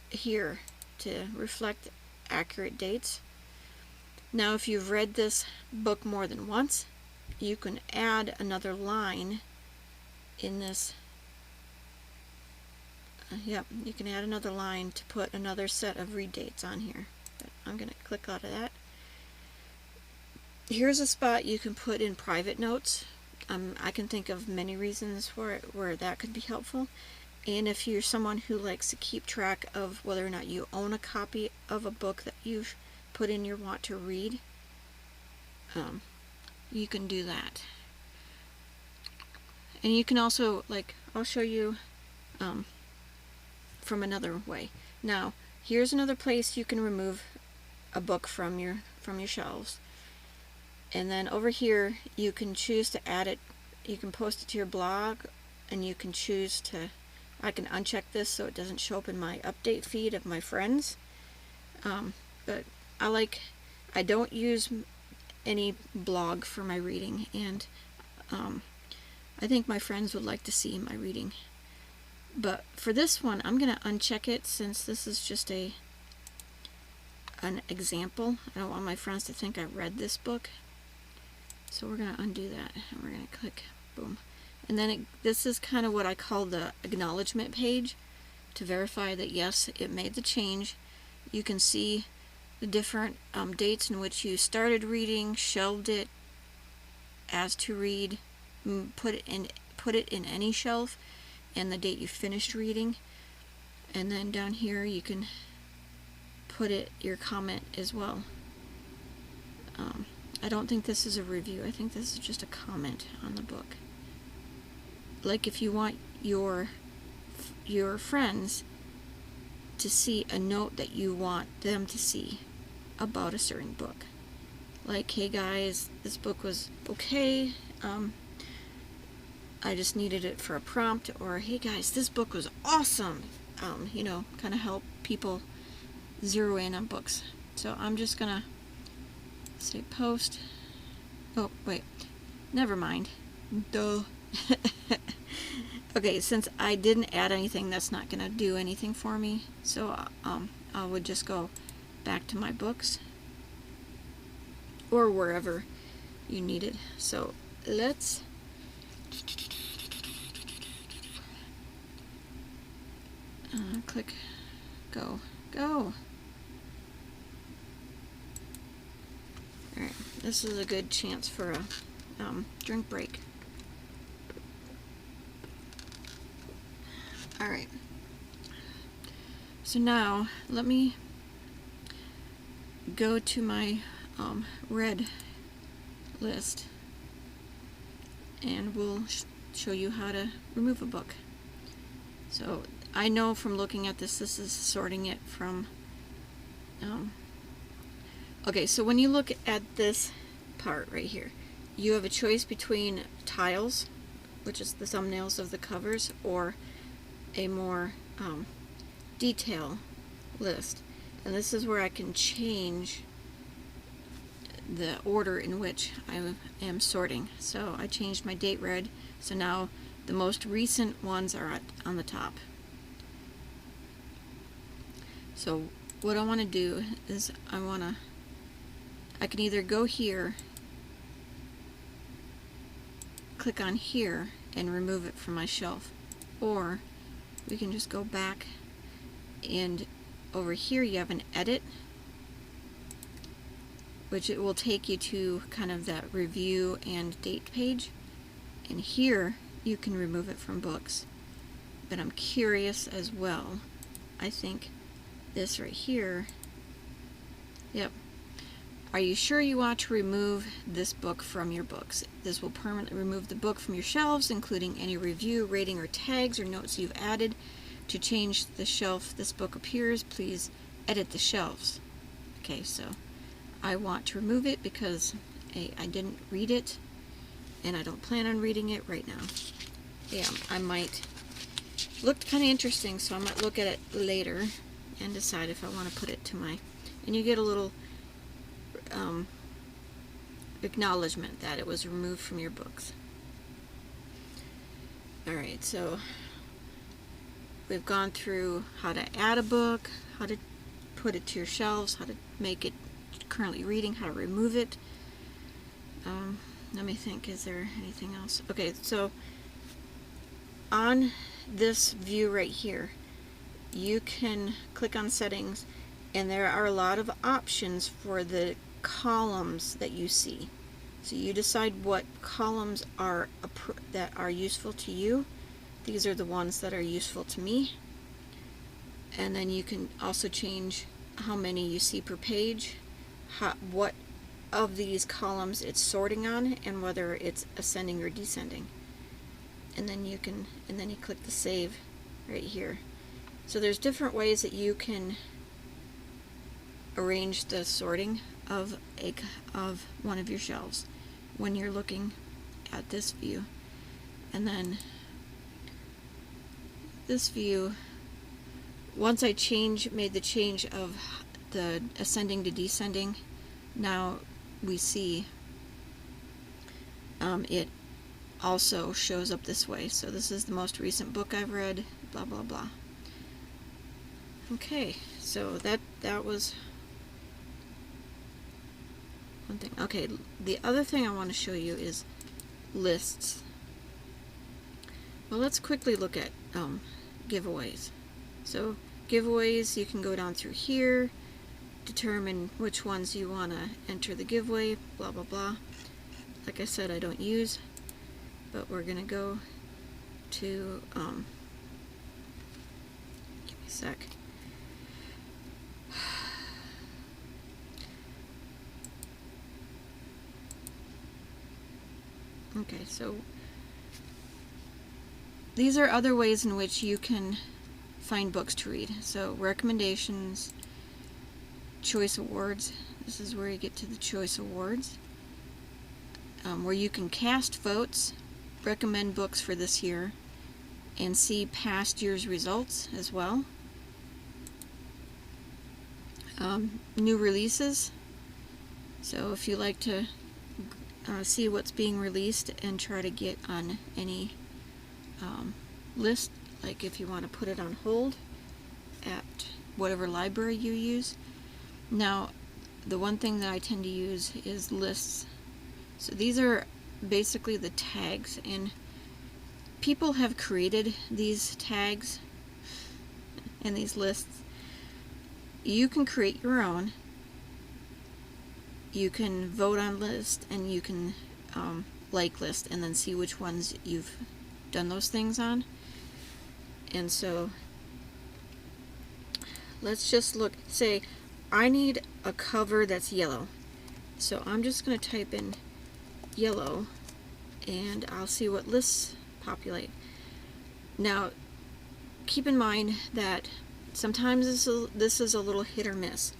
here to reflect accurate dates. Now, if you've read this book more than once, you can add another line in this. Yep, you can add another line to put another set of read dates on here. But I'm going to click out of that. Here's a spot you can put in private notes. I can think of many reasons for it where that could be helpful. And if you're someone who likes to keep track of whether or not you own a copy of a book that you've put in your want to read, you can do that. And you can also, like, I'll show you from another way. Now, here's another place you can remove a book from your shelves. And then over here, you can choose to add it. You can post it to your blog, and you can choose to, I can uncheck this so it doesn't show up in my update feed of my friends. But I don't use any blog for my reading, and I think my friends would like to see my reading. But for this one, I'm going to uncheck it since this is just an example. I don't want my friends to think I read this book. So we're going to undo that, and we're going to click boom. And then this is kind of what I call the acknowledgement page to verify that yes, it made the change. You can see the different dates in which you started reading, shelved it, as to read, put it in any shelf, and the date you finished reading. And then down here you can put your comment as well. I don't think this is a review. I think this is just a comment on the book. Like if you want your friends to see a note that you want them to see about a certain book. Like, hey guys, this book was okay. I just needed it for a prompt. Or, hey guys, this book was awesome. You know, kind of help people zero in on books. So I'm just gonna say post. Oh, wait. Never mind. Duh. Okay, since I didn't add anything, that's not going to do anything for me. So I would just go back to my books or wherever you need it. So let's click go. Alright, this is a good chance for a drink break. Alright, so now let me go to my read list, and we'll show you how to remove a book. So I know from looking at this is sorting it from okay, so when you look at this part right here, you have a choice between tiles, which is the thumbnails of the covers, or a more detail list. And this is where I can change the order in which I am sorting. So I changed my date read, so now the most recent ones are on the top. So what I want to do is I can either go here, click on here, and remove it from my shelf, or we can just go back, and over here you have an edit, which it will take you to kind of that review and date page, and here you can remove it from books. But I'm curious as well, I think this right here, yep. Are you sure you want to remove this book from your books? This will permanently remove the book from your shelves, including any review, rating, or tags or notes you've added. To change the shelf this book appears, please edit the shelves. Okay, so I want to remove it because I didn't read it, and I don't plan on reading it right now. yeah, I might, looked kind of interesting, so I might look at it later and decide if I want to put it to my, and you get a little acknowledgement that it was removed from your books. Alright, so we've gone through how to add a book, how to put it to your shelves, how to make it currently reading, how to remove it. Let me think, is there anything else? Okay, so on this view right here, you can click on settings, and there are a lot of options for the columns that you see. So you decide what columns are that are useful to you. These are the ones that are useful to me. And then you can also change how many you see per page, what of these columns it's sorting on, and whether it's ascending or descending. And then you click the save right here. So there's different ways that you can arrange the sorting of one of your shelves when you're looking at this view. And then this view, once I made the change of the ascending to descending, now we see it also shows up this way. So this is the most recent book I've read, blah blah blah. Okay, so that was one thing. Okay, the other thing I want to show you is lists. Well, let's quickly look at giveaways. So giveaways, you can go down through here, determine which ones you want to enter the giveaway, blah blah blah. Like I said, I don't use, but we're gonna go to give me a sec. Okay, so these are other ways in which you can find books to read. So recommendations, choice awards. This is where you get to the choice awards, where you can cast votes, recommend books for this year, and see past year's results as well. New releases. So if you like to see what's being released and try to get on any list, like if you want to put it on hold at whatever library you use. Now, the one thing that I tend to use is lists. So these are basically the tags, and people have created these tags and these lists. You can create your own. You can vote on list, and you can like list, and then see which ones you've done those things on. And so let's just look, say I need a cover that's yellow. So I'm just going to type in yellow, and I'll see what lists populate. Now, keep in mind that sometimes this is a little hit or miss.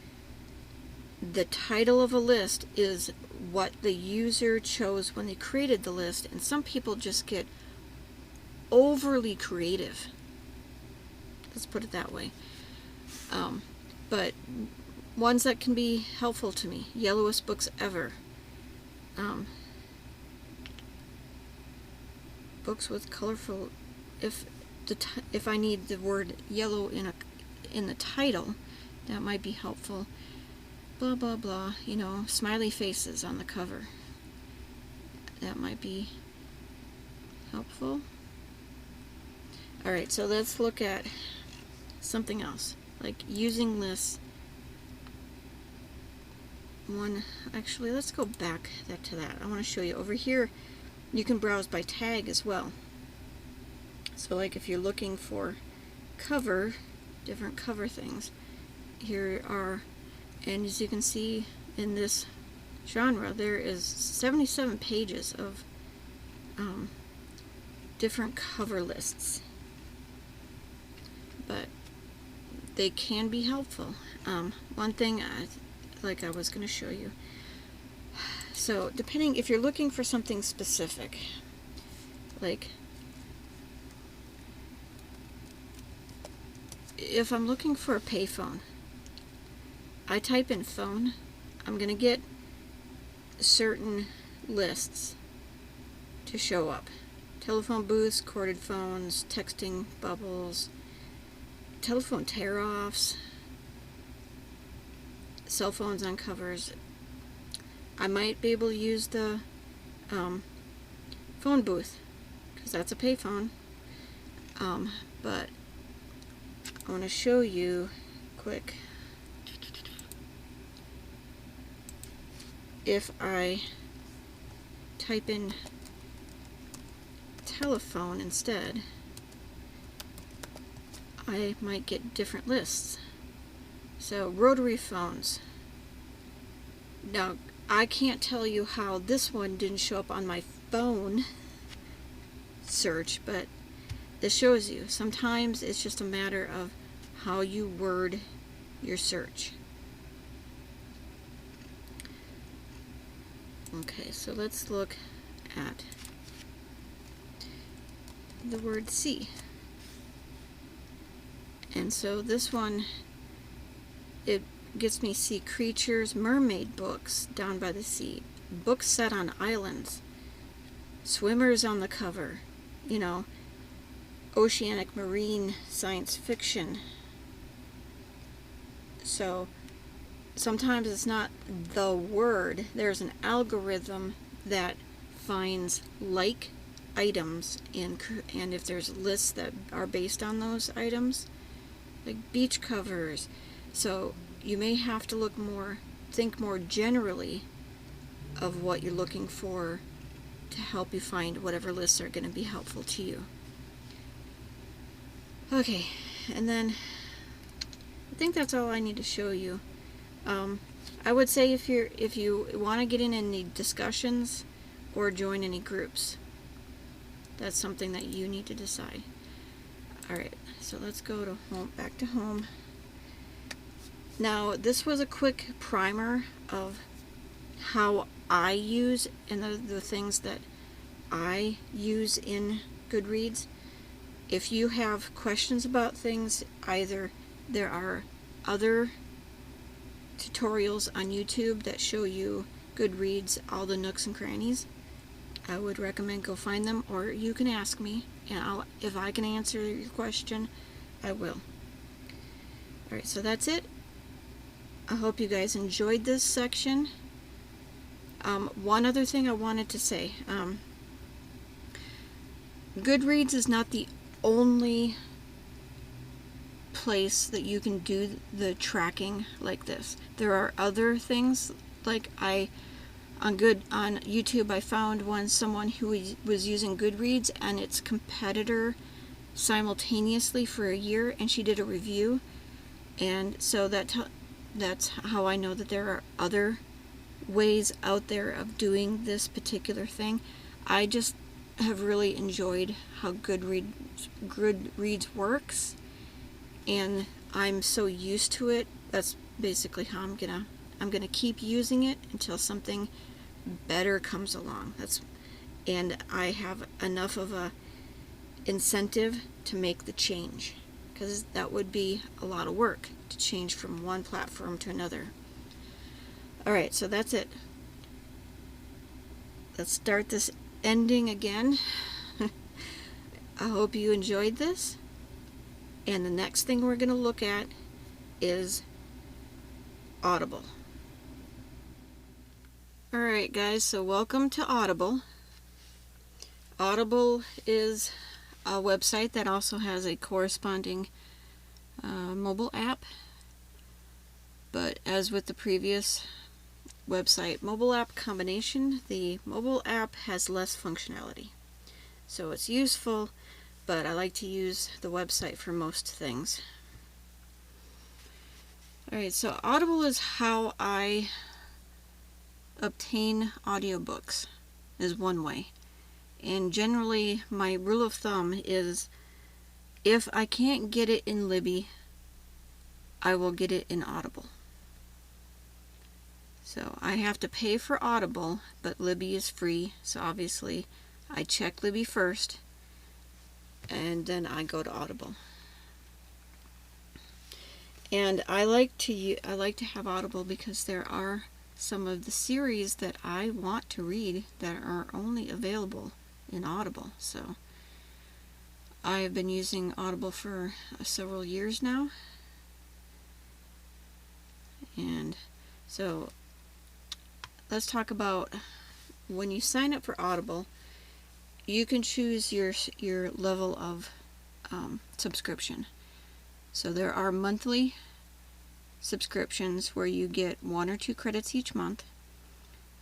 The title of a list is what the user chose when they created the list, and some people just get overly creative. Let's put it that way. But ones that can be helpful to me: yellowest books ever. Books with colorful. If I need the word yellow in the title, that might be helpful. Blah blah blah. You know, smiley faces on the cover. That might be helpful. All right, so let's look at something else, like using lists. Actually, let's go back to that. I want to show you over here. You can browse by tag as well. So, like if you're looking for cover, different cover things, here are, and as you can see in this genre, there is 77 pages of different cover lists. But they can be helpful. One thing I was going to show you. So depending, if you're looking for something specific, like if I'm looking for a payphone, I type in phone, I'm going to get certain lists to show up. Telephone booths, corded phones, texting bubbles, telephone tear-offs, cell phones on covers. I might be able to use the phone booth, because that's a payphone. But I want to show you quick. If I type in telephone instead, I might get different lists. So rotary phones. Now I can't tell you how this one didn't show up on my phone search, but this shows you. Sometimes it's just a matter of how you word your search. Okay, so let's look at the word sea. And so this one, it gets me sea creatures, mermaid books down by the sea, books set on islands, swimmers on the cover, you know, oceanic marine science fiction. So sometimes it's not the word, there's an algorithm that finds like items, and if there's lists that are based on those items, like beach covers. So you may have to think more generally of what you're looking for to help you find whatever lists are going to be helpful to you. Okay, and then I think that's all I need to show you. I would say if you want to get in any discussions or join any groups, that's something that you need to decide. Alright, so let's go to home, back to home. Now, this was a quick primer of how I use and the things that I use in Goodreads. If you have questions about things, either there are other tutorials on YouTube that show you Goodreads, all the nooks and crannies. I would recommend go find them, or you can ask me, and if I can answer your question, I will. Alright, so that's it. I hope you guys enjoyed this section. One other thing I wanted to say. Goodreads is not the only place that you can do the tracking like this. There are other things, like on YouTube I found someone who was using Goodreads and its competitor simultaneously for a year, and she did a review, and so that's how I know that there are other ways out there of doing this particular thing. I just have really enjoyed how Goodreads works, and I'm so used to it. That's basically how I'm gonna keep using it until something better comes along. And I have enough of a incentive to make the change, because that would be a lot of work to change from one platform to another. Alright, so that's it. Let's start this ending again. I hope you enjoyed this. And the next thing we're going to look at is Audible. Alright guys, so welcome to Audible. Audible is a website that also has a corresponding mobile app. But as with the previous website mobile app combination, the mobile app has less functionality. So it's useful, but I like to use the website for most things. Alright, so Audible is how I obtain audiobooks, is one way. And generally my rule of thumb is if I can't get it in Libby, I will get it in Audible. So I have to pay for Audible, but Libby is free, so obviously I check Libby first and then I go to Audible. And I like to have Audible because there are some of the series that I want to read that are only available in Audible. So I have been using Audible for several years now. And so let's talk about when you sign up for Audible, you can choose your level of subscription. So there are monthly subscriptions where you get 1 or 2 credits each month.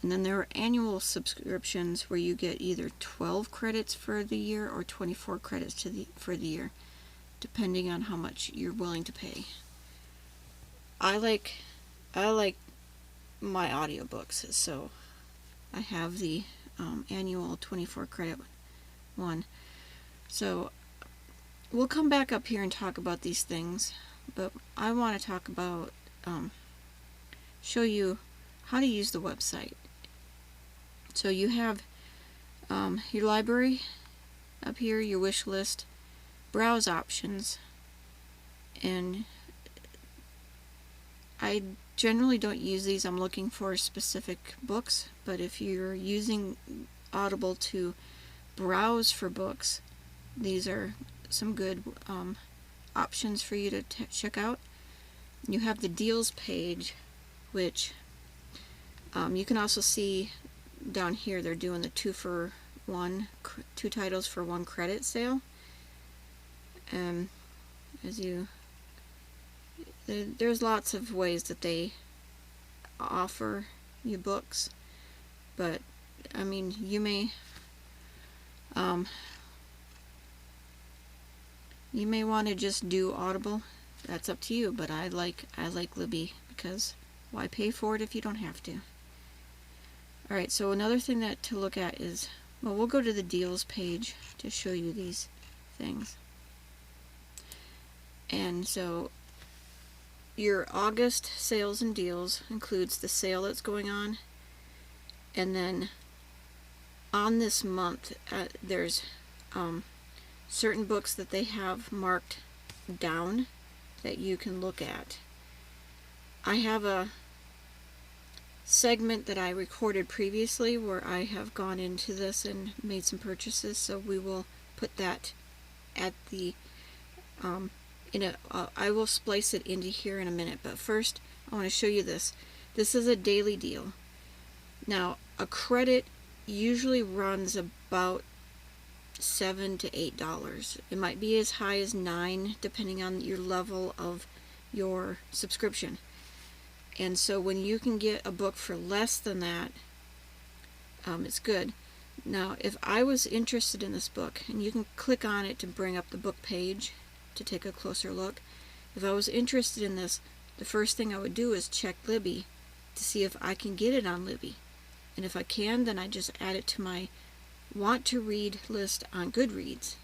And then there are annual subscriptions where you get either 12 credits for the year or 24 credits for the year, depending on how much you're willing to pay. I like my audiobooks, so I have the annual 24 credit one. So we'll come back up here and talk about these things, but I want to talk about show you how to use the website. So you have your library up here, your wish list, browse options, and I generally don't use these. I'm looking for specific books, but if you're using Audible to browse for books, these are some good options for you to check out. You have the deals page, which you can also see down here they're doing the 2 titles for 1 credit sale. There's lots of ways that they offer you books, but I mean, you may want to just do Audible. That's up to you, but I like Libby because why pay for it if you don't have to? Alright, so another thing to look at is, well, we'll go to the deals page to show you these things. And so your August sales and deals includes the sale that's going on, and then on this month there's certain books that they have marked down that you can look at. I have a segment that I recorded previously where I have gone into this and made some purchases, so we will put that at the I will splice it into here in a minute, but first I want to show you this. This is a daily deal. Now, a credit usually runs about $7 to $8. It might be as high as $9 depending on your level of your subscription. And so when you can get a book for less than that, it's good. Now, if I was interested in this book, and you can click on it to bring up the book page to take a closer look. If I was interested in this, the first thing I would do is check Libby to see if I can get it on Libby. And if I can, then I just add it to my want to read list on Goodreads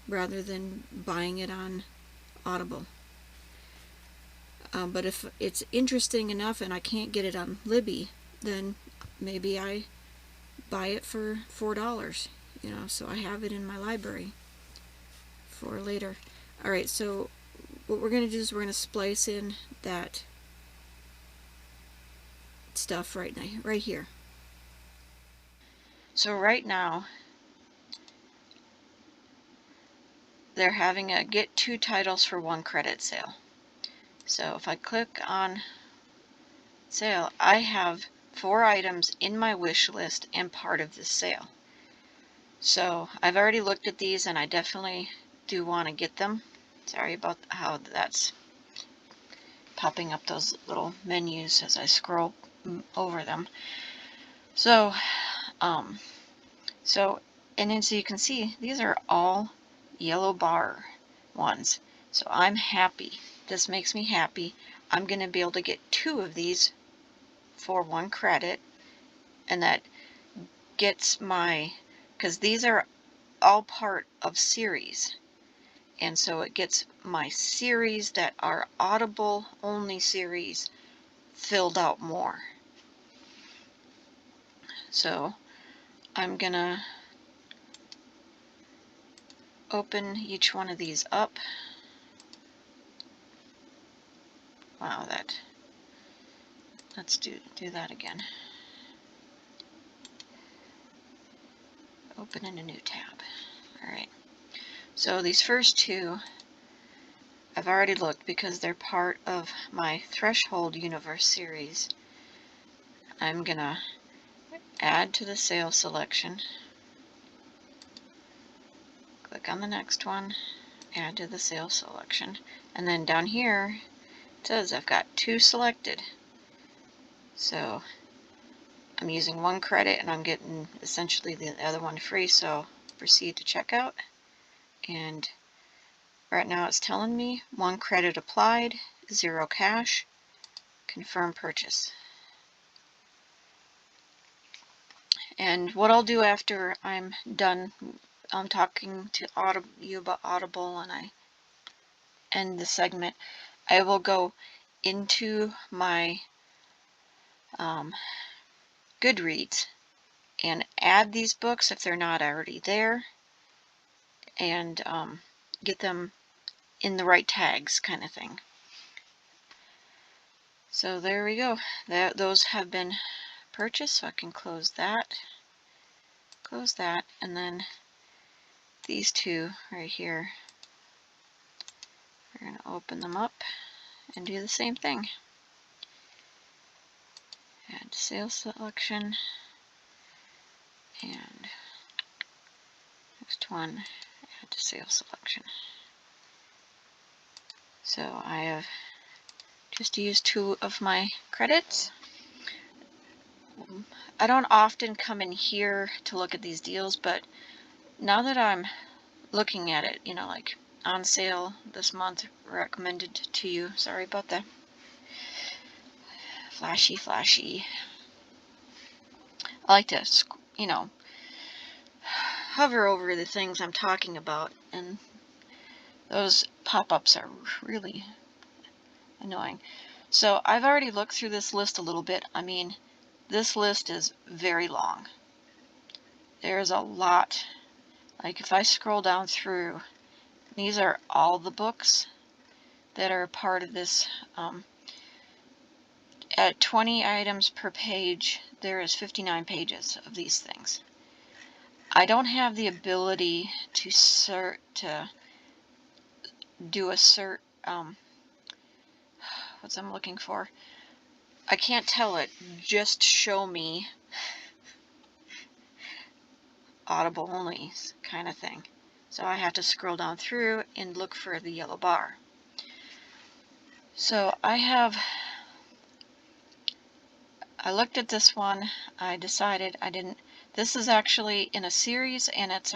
rather than buying it on Audible. But if it's interesting enough and I can't get it on Libby, then maybe I buy it for $4, so I have it in my library for later. Alright, so what we're going to do is we're going to splice in that stuff right here. So right now, they're having a get 2 titles for 1 credit sale. So if I click on sale, I have 4 items in my wish list and part of this sale. So I've already looked at these and I definitely do want to get them. Sorry about how that's popping up those little menus as I scroll over them. So, and then so you can see these are all yellow bar ones. So I'm happy. This makes me happy. I'm going to be able to get 2 of these for 1 credit, and that gets because these are all part of series, and so it gets my series that are Audible only series filled out more. So I'm gonna open each one of these up. wow, let's do that again. Open in a new tab. Alright, so these first two I've already looked because they're part of my Threshold Universe series. I'm gonna add to the sale selection. Click on the next one, add to the sale selection, and then down here it says I've got 2 selected. So I'm using 1 credit and I'm getting essentially the other one free, so proceed to checkout. And right now it's telling me 1 credit applied, 0 cash, confirm purchase. And what I'll do after I'm done talking to you about Audible and I end the segment, I will go into my Goodreads and add these books if they're not already there, and get them in the right tags, kind of thing. So there we go. Those have been purchased, so I can close that, and then these 2 right here, we're going to open them up and do the same thing. Add to sales selection, and next one, add to sales selection. So I have just used 2 of my credits. I don't often come in here to look at these deals, but now that I'm looking at it, you know, like on sale this month, recommended to you. Sorry about that. Flashy. I like to, you know, hover over the things I'm talking about, and those pop-ups are really annoying. So I've already looked through this list a little bit. I mean, this list is very long. There's a lot. Like if I scroll down through, these are all the books that are a part of this. At 20 items per page, there is 59 pages of these things. I don't have the ability to do a what's I'm looking for. I can't tell it, just show me Audible only kind of thing. So I have to scroll down through and look for the yellow bar. So I looked at this one. I decided this is actually in a series, and it's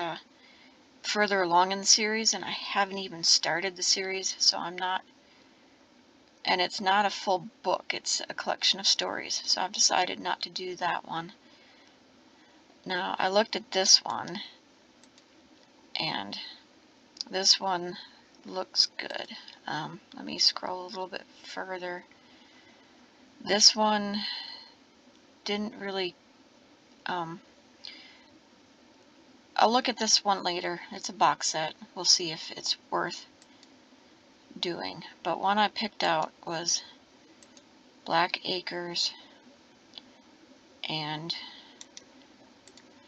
further along in the series, and I haven't even started the series, so and it's not a full book, it's a collection of stories, so I've decided not to do that one. Now I looked at this one, and this one looks good. Let me scroll a little bit further. This one didn't really, I'll look at this one later. It's a box set. We'll see if it's worth doing. But one I picked out was Black Acres and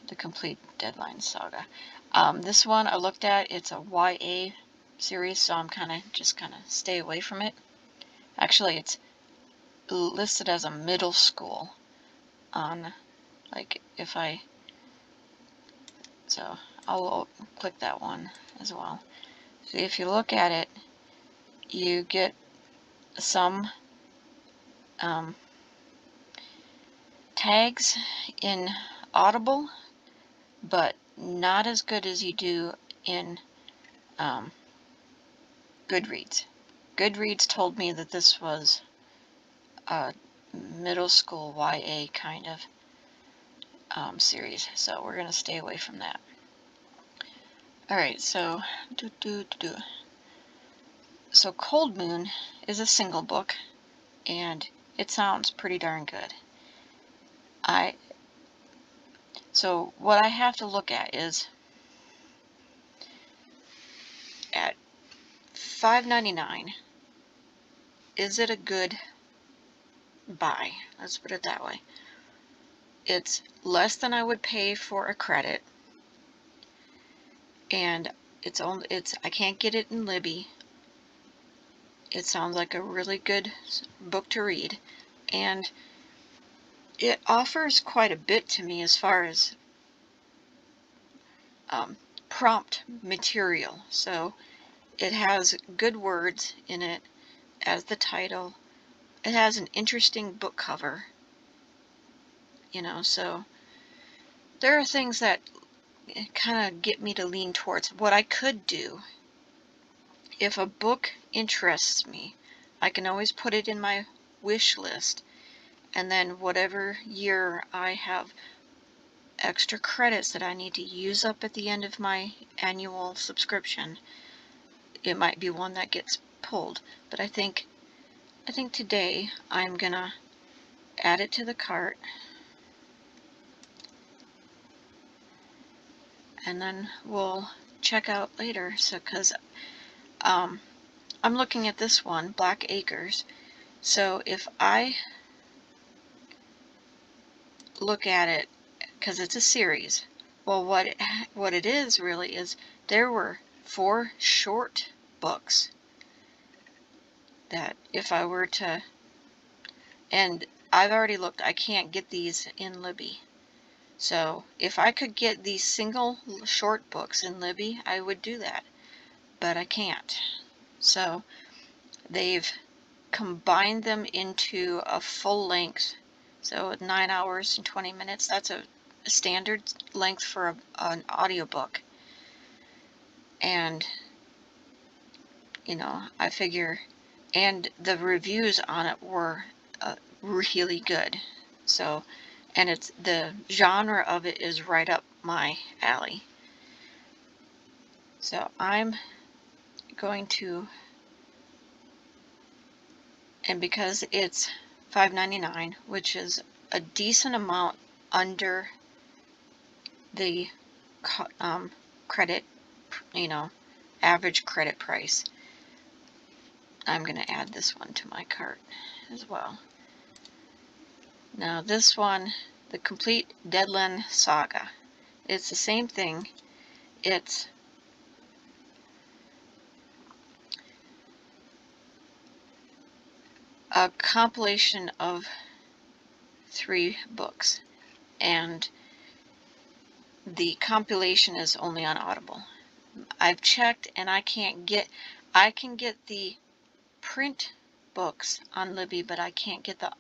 the Complete Deadline Saga. This one I looked at, it's a YA series, so I'm just stay away from it. Actually, it's listed as a middle school on, like, so I'll click that one as well. So if you look at it, you get some tags in Audible, but not as good as you do in Goodreads. Goodreads told me that this was a middle school YA kind of series, so we're going to stay away from that. Alright, so so Cold Moon is a single book, and it sounds pretty darn good. So what I have to look at is at $5.99, is it a good buy? Let's put it that way. It's less than I would pay for a credit, and I can't get it in Libby. It sounds like a really good book to read, and it offers quite a bit to me as far as prompt material. So it has good words in it as the title. It has an interesting book cover, so there are things that kind of get me to lean towards what I could do. If a book interests me, I can always put it in my wish list, and then whatever year I have extra credits that I need to use up at the end of my annual subscription, it might be one that gets pulled. But I think today I'm gonna add it to the cart, and then we'll check out later. So because I'm looking at this one, Black Acres. So if I look at it, because it's a series, well, what it is really is there were 4 short books that if I were to, and I've already looked, I can't get these in Libby. So if I could get these single short books in Libby, I would do that, but I can't. So they've combined them into a full length. So 9 hours and 20 minutes, that's a standard length for an audiobook. And, I figure, and the reviews on it were really good. So, and the genre of it is right up my alley. So I'm going to, and because it's $5.99, which is a decent amount under the credit, average credit price, I'm going to add this one to my cart as well. Now this one, The Complete Deadland Saga. It's the same thing. It's a compilation of 3 books, and the compilation is only on Audible. I've checked, and I can get the print books on Libby, but I can't get the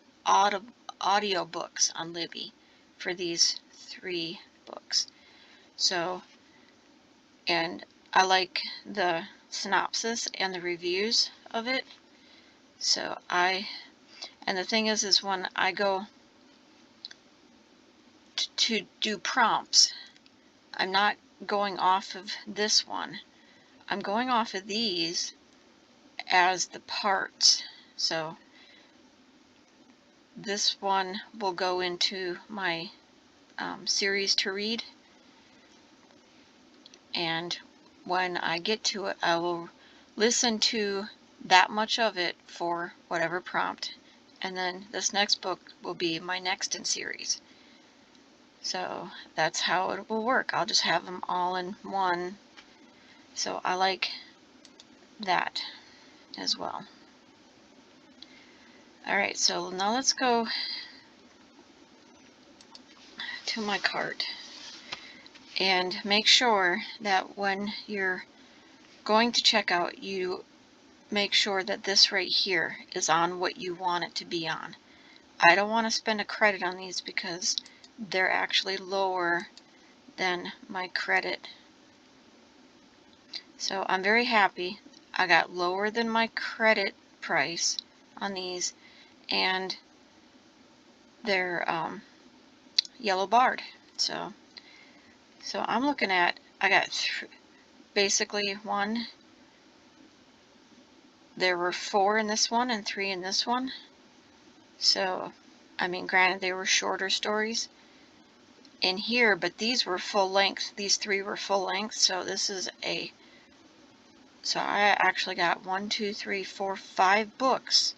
audio books on Libby for these 3 books. So, and I like the synopsis and the reviews of it. So and the thing is when I go to do prompts, I'm not going off of this one. I'm going off of these as the parts. So this one will go into my series to read, and when I get to it, I will listen to that much of it for whatever prompt, and then this next book will be my next in series. So that's how it will work. I'll just have them all in one. So I like that as well. Alright, so now let's go to my cart and make sure that when you're going to check out, you make sure that this right here is on what you want it to be on. I don't want to spend a credit on these because they're actually lower than my credit. So I'm very happy I got lower than my credit price on these, and they're yellow barred. So I'm looking at, I got basically there were 4 in this one and 3 in this one. So I mean, granted they were shorter stories in here, but these were full length. These 3 were full length. So this is so I actually got 1, 2, 3, 4, 5 books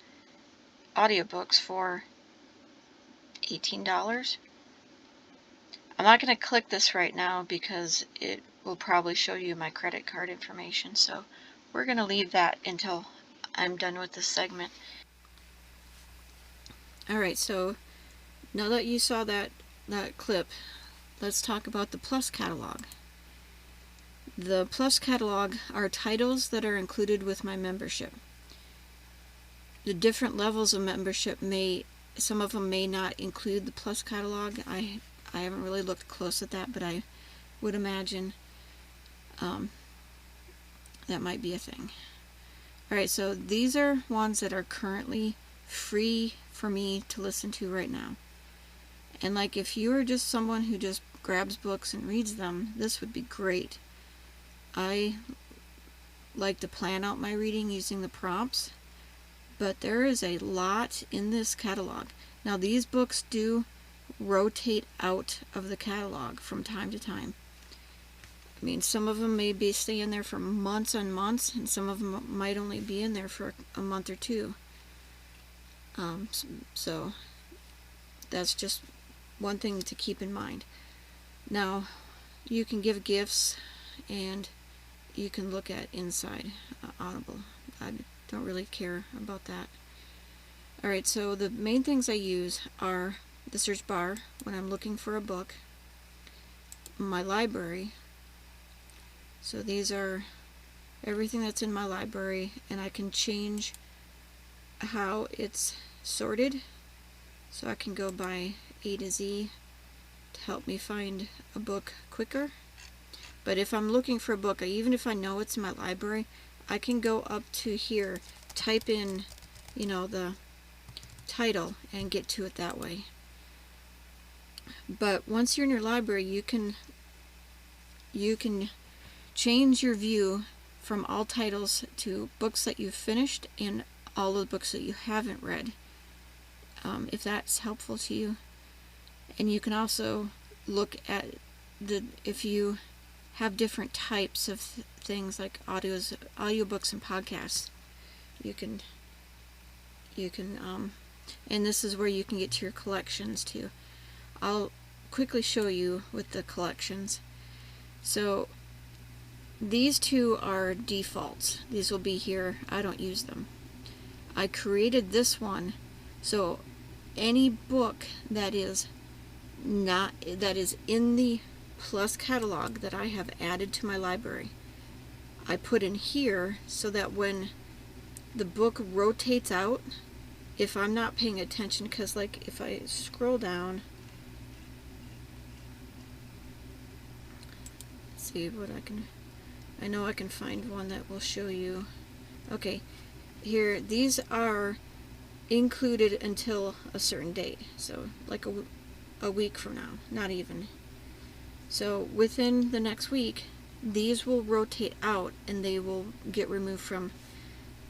audiobooks for $18. I'm not going to click this right now because it will probably show you my credit card information, so we're going to leave that until I'm done with this segment. Alright, so now that you saw that clip, let's talk about the Plus catalog. The Plus catalog are titles that are included with my membership. The different levels of membership some of them may not include the Plus catalog. I haven't really looked close at that, but I would imagine that might be a thing. Alright, so these are ones that are currently free for me to listen to right now. And like if you are just someone who just grabs books and reads them, this would be great. I like to plan out my reading using the prompts, but there is a lot in this catalog. Now these books do rotate out of the catalog from time to time. I mean, some of them may be staying there for months and months, and some of them might only be in there for a month or two. So that's just one thing to keep in mind. Now, you can give gifts, and you can look at inside Audible. I don't really care about that. Alright, so the main things I use are the search bar when I'm looking for a book, my library. So these are everything that's in my library, and I can change how it's sorted. So I can go by A to Z to help me find a book quicker. But if I'm looking for a book, even if I know it's in my library, I can go up to here, type in, the title, and get to it that way. But once you're in your library, you can change your view from all titles to books that you've finished and all the books that you haven't read, if that's helpful to you. And you can also look at if you have different types of things like audiobooks and podcasts. You can and this is where you can get to your collections too. I'll quickly show you with the collections. So these two are defaults. These will be here. I don't use them. I created this one so any book that is in the Plus catalog that I have added to my library, I put in here so that when the book rotates out, if I'm not paying attention, because like if I scroll down, let's see what I know I can find one that will show you. Okay, here, these are included until a certain date, so like a week from now, not even. So within the next week, these will rotate out and they will get removed from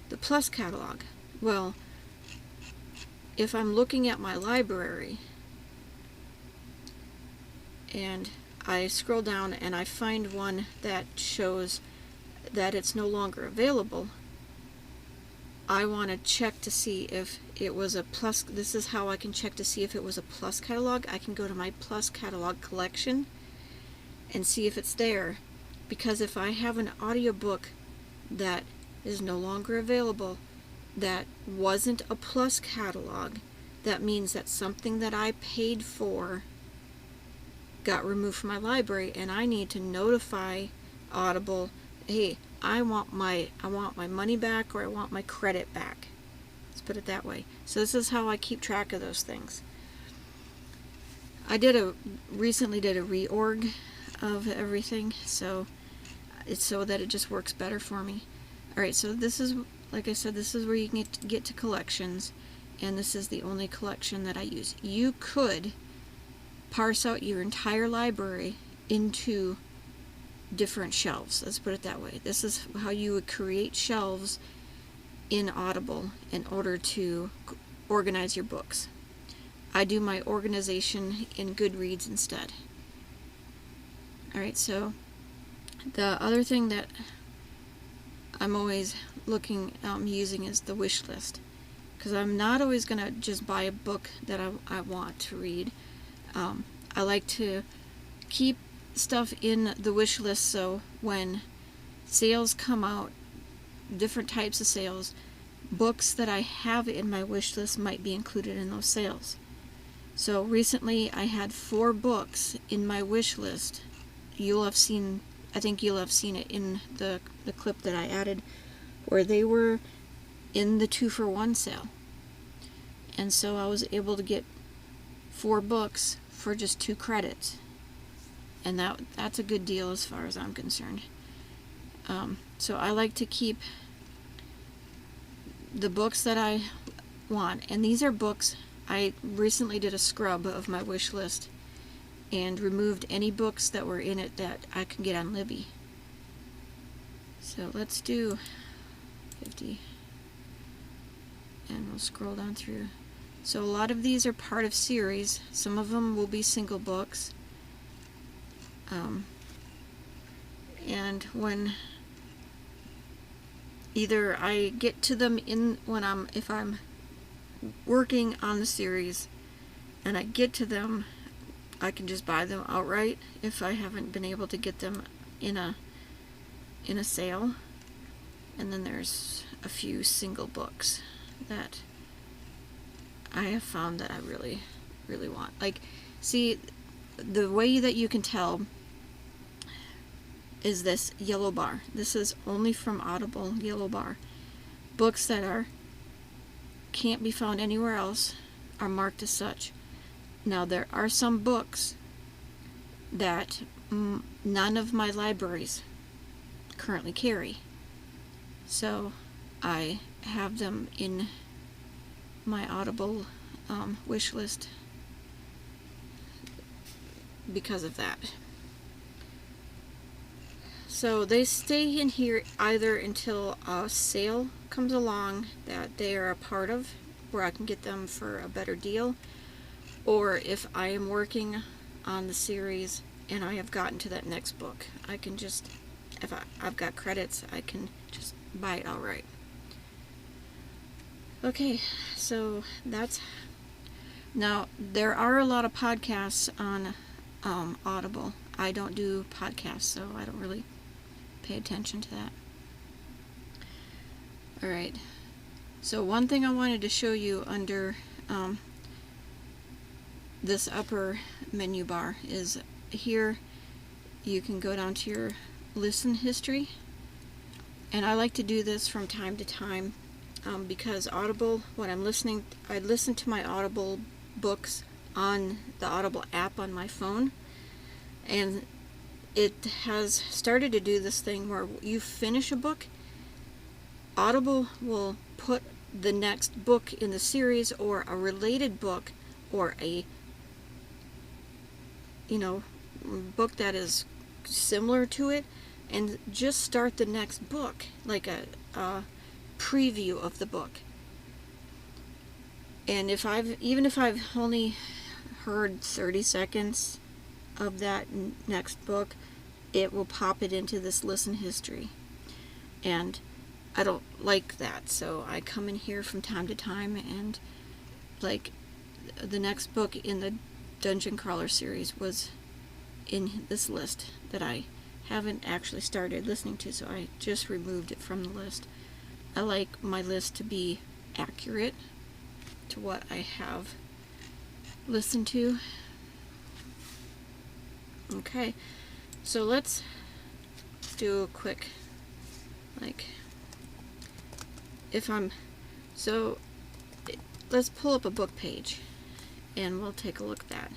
the Plus catalog. Well, if I'm looking at my library and I scroll down and I find one that shows that it's no longer available, I want to check to see if it was a Plus. This is how I can check to see if it was a Plus catalog. I can go to my Plus catalog collection and see if it's there, because if I have an audiobook that is no longer available that wasn't a Plus catalog, that means that something that I paid for got removed from my library, and I need to notify Audible, hey, I want my money back, or I want my credit back. Let's put it that way. So this is how I keep track of those things. I recently did a reorg of everything, so it's so that it just works better for me. Alright, so this is, like I said, this is where you can get to collections, and this is the only collection that I use. You could parse out your entire library into different shelves. Let's put it that way. This is how you would create shelves in Audible in order to organize your books. I do my organization in Goodreads instead. Alright, so the other thing that I'm always using is the wish list, because I'm not always going to just buy a book that I want to read. I like to keep stuff in the wish list, so when sales come out, different types of sales, books that I have in my wish list might be included in those sales. So recently I had 4 books in my wish list. I think you'll have seen it in the clip that I added, where they were in the 2-for-1 sale. And so I was able to get 4 books for just 2 credits. And that's a good deal as far as I'm concerned. So I like to keep the books that I want. And these are books, I recently did a scrub of my wish list and removed any books that were in it that I can get on Libby. So let's do 50. And we'll scroll down through. So a lot of these are part of series. Some of them will be single books. And when either I get to them if I'm working on the series and I get to them, I can just buy them outright if I haven't been able to get them in a sale. And then there's a few single books that I have found that I really, really want. Like, see, the way that you can tell is this yellow bar. This is only from Audible, yellow bar. Books that can't be found anywhere else are marked as such. Now, there are some books that none of my libraries currently carry. So I have them in my Audible wish list because of that. So they stay in here either until a sale comes along that they are a part of, where I can get them for a better deal, or if I am working on the series and I have gotten to that next book, I can just, if I've got credits, I can just buy it outright. Okay, so now there are a lot of podcasts on Audible. I don't do podcasts, so I don't really pay attention to that. Alright, so one thing I wanted to show you under this upper menu bar is here you can go down to your listen history, and I like to do this from time to time because Audible, when I listen to my Audible books on the Audible app on my phone, and it has started to do this thing where you finish a book, Audible will put the next book in the series or a related book or a book that is similar to it, and just start the next book, like a preview of the book. And even if I've only heard 30 seconds of that next book, it will pop it into this listen history. And I don't like that, so I come in here from time to time, and like the next book in the Dungeon Crawler series was in this list that I haven't actually started listening to, so I just removed it from the list. I like my list to be accurate to what I have listened to. Okay, so let's do a quick, let's pull up a book page and we'll take a look at that.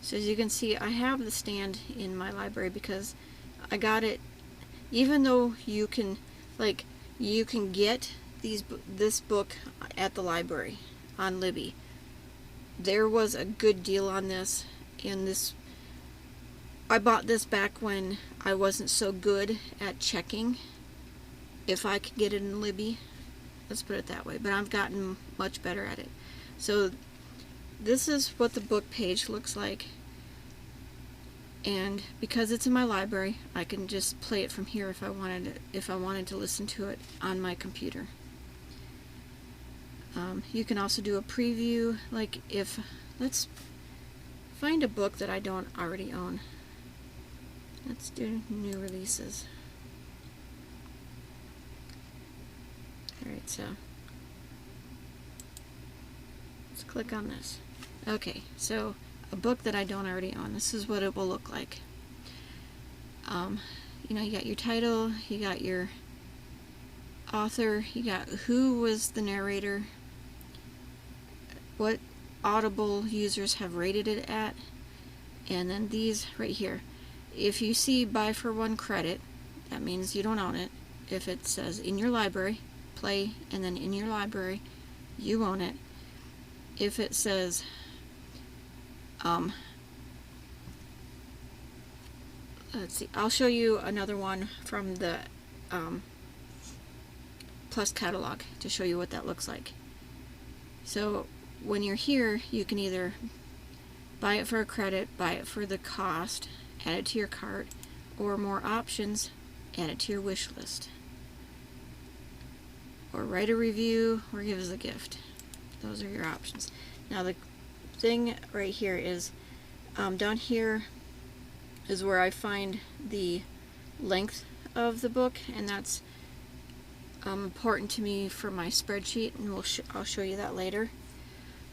So as you can see, I have the stand in my library because I got it, even though you can get this book at the library on Libby. There was a good deal on this, and I bought this back when I wasn't so good at checking if I could get it in Libby. Let's put it that way. But I've gotten much better at it. So this is what the book page looks like. And because it's in my library, I can just play it from here if I wanted to listen to it on my computer. You can also do a preview, like if, let's find a book that I don't already own. Let's do new releases. Alright, so let's click on this. Okay, so a book that I don't already own. This is what it will look like. You know, you got your title, you got your author, you got who was the narrator, what Audible users have rated it at, and then these right here. If you see buy for 1 credit, that means you don't own it. If it says in your library, play, and then in your library, you own it. If it says let's see, I'll show you another one from the Plus catalog to show you what that looks like. So when you're here, you can either buy it for a credit, buy it for the cost, add it to your cart, or more options, add it to your wish list. Or write a review, or give as a gift. Those are your options. Now the thing right here is, down here is where I find the length of the book, and that's important to me for my spreadsheet, and I'll show you that later.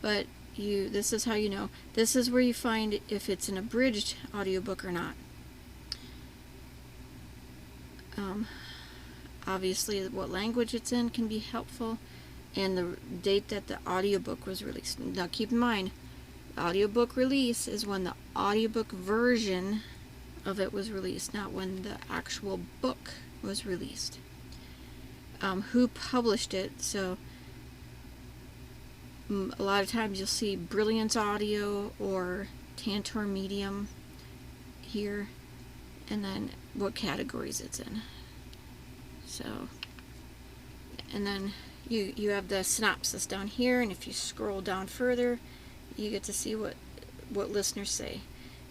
But this is how you know. This is where you find if it's an abridged audiobook or not. Obviously, what language it's in can be helpful, and the date that the audiobook was released. Now keep in mind, the audiobook release is when the audiobook version of it was released, not when the actual book was released. Who published it? So a lot of times you'll see Brilliance Audio or Tantor Medium here, and then what categories it's in. So, and then you have the synopsis down here, and if you scroll down further, you get to see what listeners say.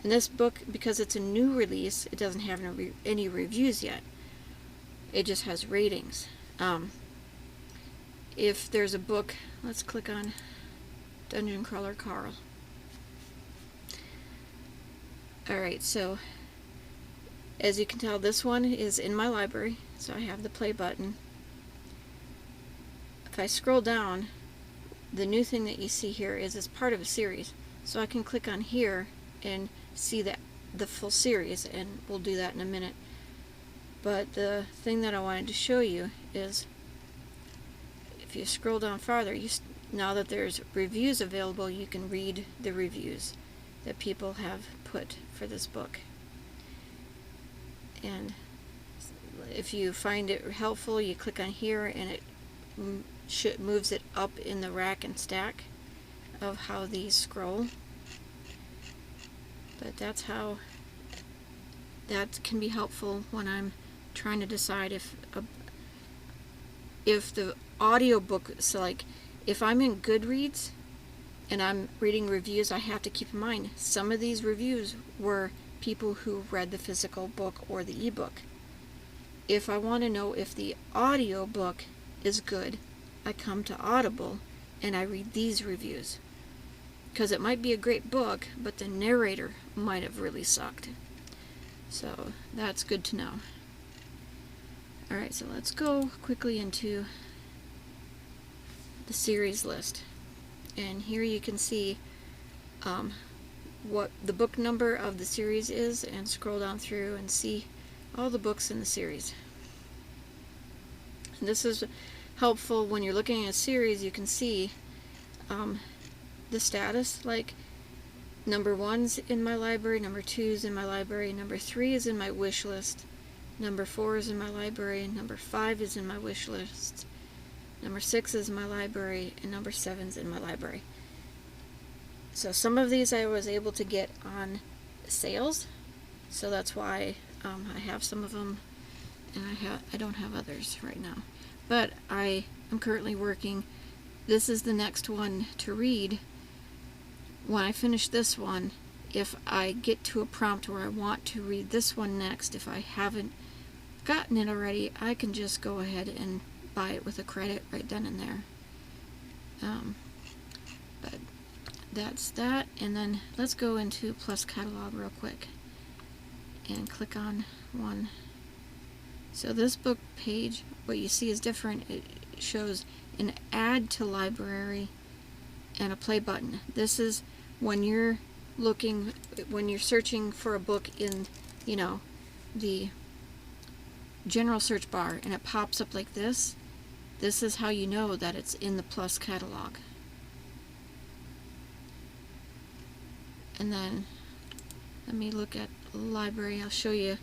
And this book, because it's a new release, it doesn't have any reviews yet. It just has ratings. If there's a book, let's click on Dungeon Crawler Carl. Alright, so as you can tell, this one is in my library, so I have the play button. If I scroll down, the new thing that you see here is it's part of a series. So I can click on here and see the full series, and we'll do that in a minute. But the thing that I wanted to show you is, if you scroll down farther, now that there's reviews available, you can read the reviews that people have put for this book. And if you find it helpful, you click on here, and it moves it up in the rack and stack of how these scroll. But that's how that can be helpful when I'm trying to decide if the audiobook, so like if I'm in Goodreads and I'm reading reviews, I have to keep in mind some of these reviews were people who read the physical book or the ebook. If I want to know if the audiobook is good, I come to Audible and I read these reviews, because it might be a great book, but the narrator might have really sucked. So that's good to know. Alright, so let's go quickly into the series list. And here you can see what the book number of the series is, and scroll down through and see all the books in the series. And this is helpful when you're looking at a series. You can see the status, like number 1's in my library, number 2's in my library, number 3 is in my wish list, number 4 is in my library, number 5 is in my wish list, number 6 is in my library, and number 7's in my library. So some of these I was able to get on sales, so that's why I have some of them, and I don't have others right now. But I am currently working. This is the next one to read. When I finish this one, if I get to a prompt where I want to read this one next, if I haven't gotten it already, I can just go ahead and buy it with a credit right then and there. But that's that. And then let's go into Plus Catalog real quick and click on one. So this book page, what you see is different. It shows an add to library and a play button. This is when you're searching for a book in, the general search bar and it pops up like this. This is how you know that it's in the Plus catalog. And then let me look at library. I'll show you.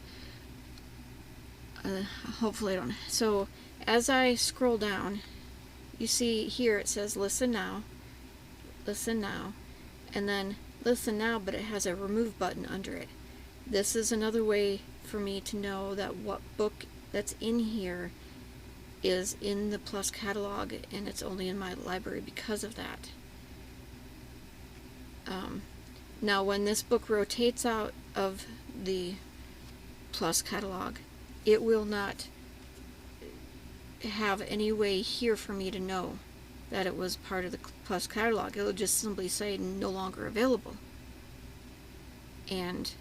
Hopefully I don't. So as I scroll down, you see here it says listen now, and then listen now, but it has a remove button under it. This is another way for me to know that what book that's in here is in the Plus catalog, and it's only in my library because of that. Now when this book rotates out of the Plus catalog, it will not have any way here for me to know that it was part of the Plus catalog. It'll just simply say no longer available. And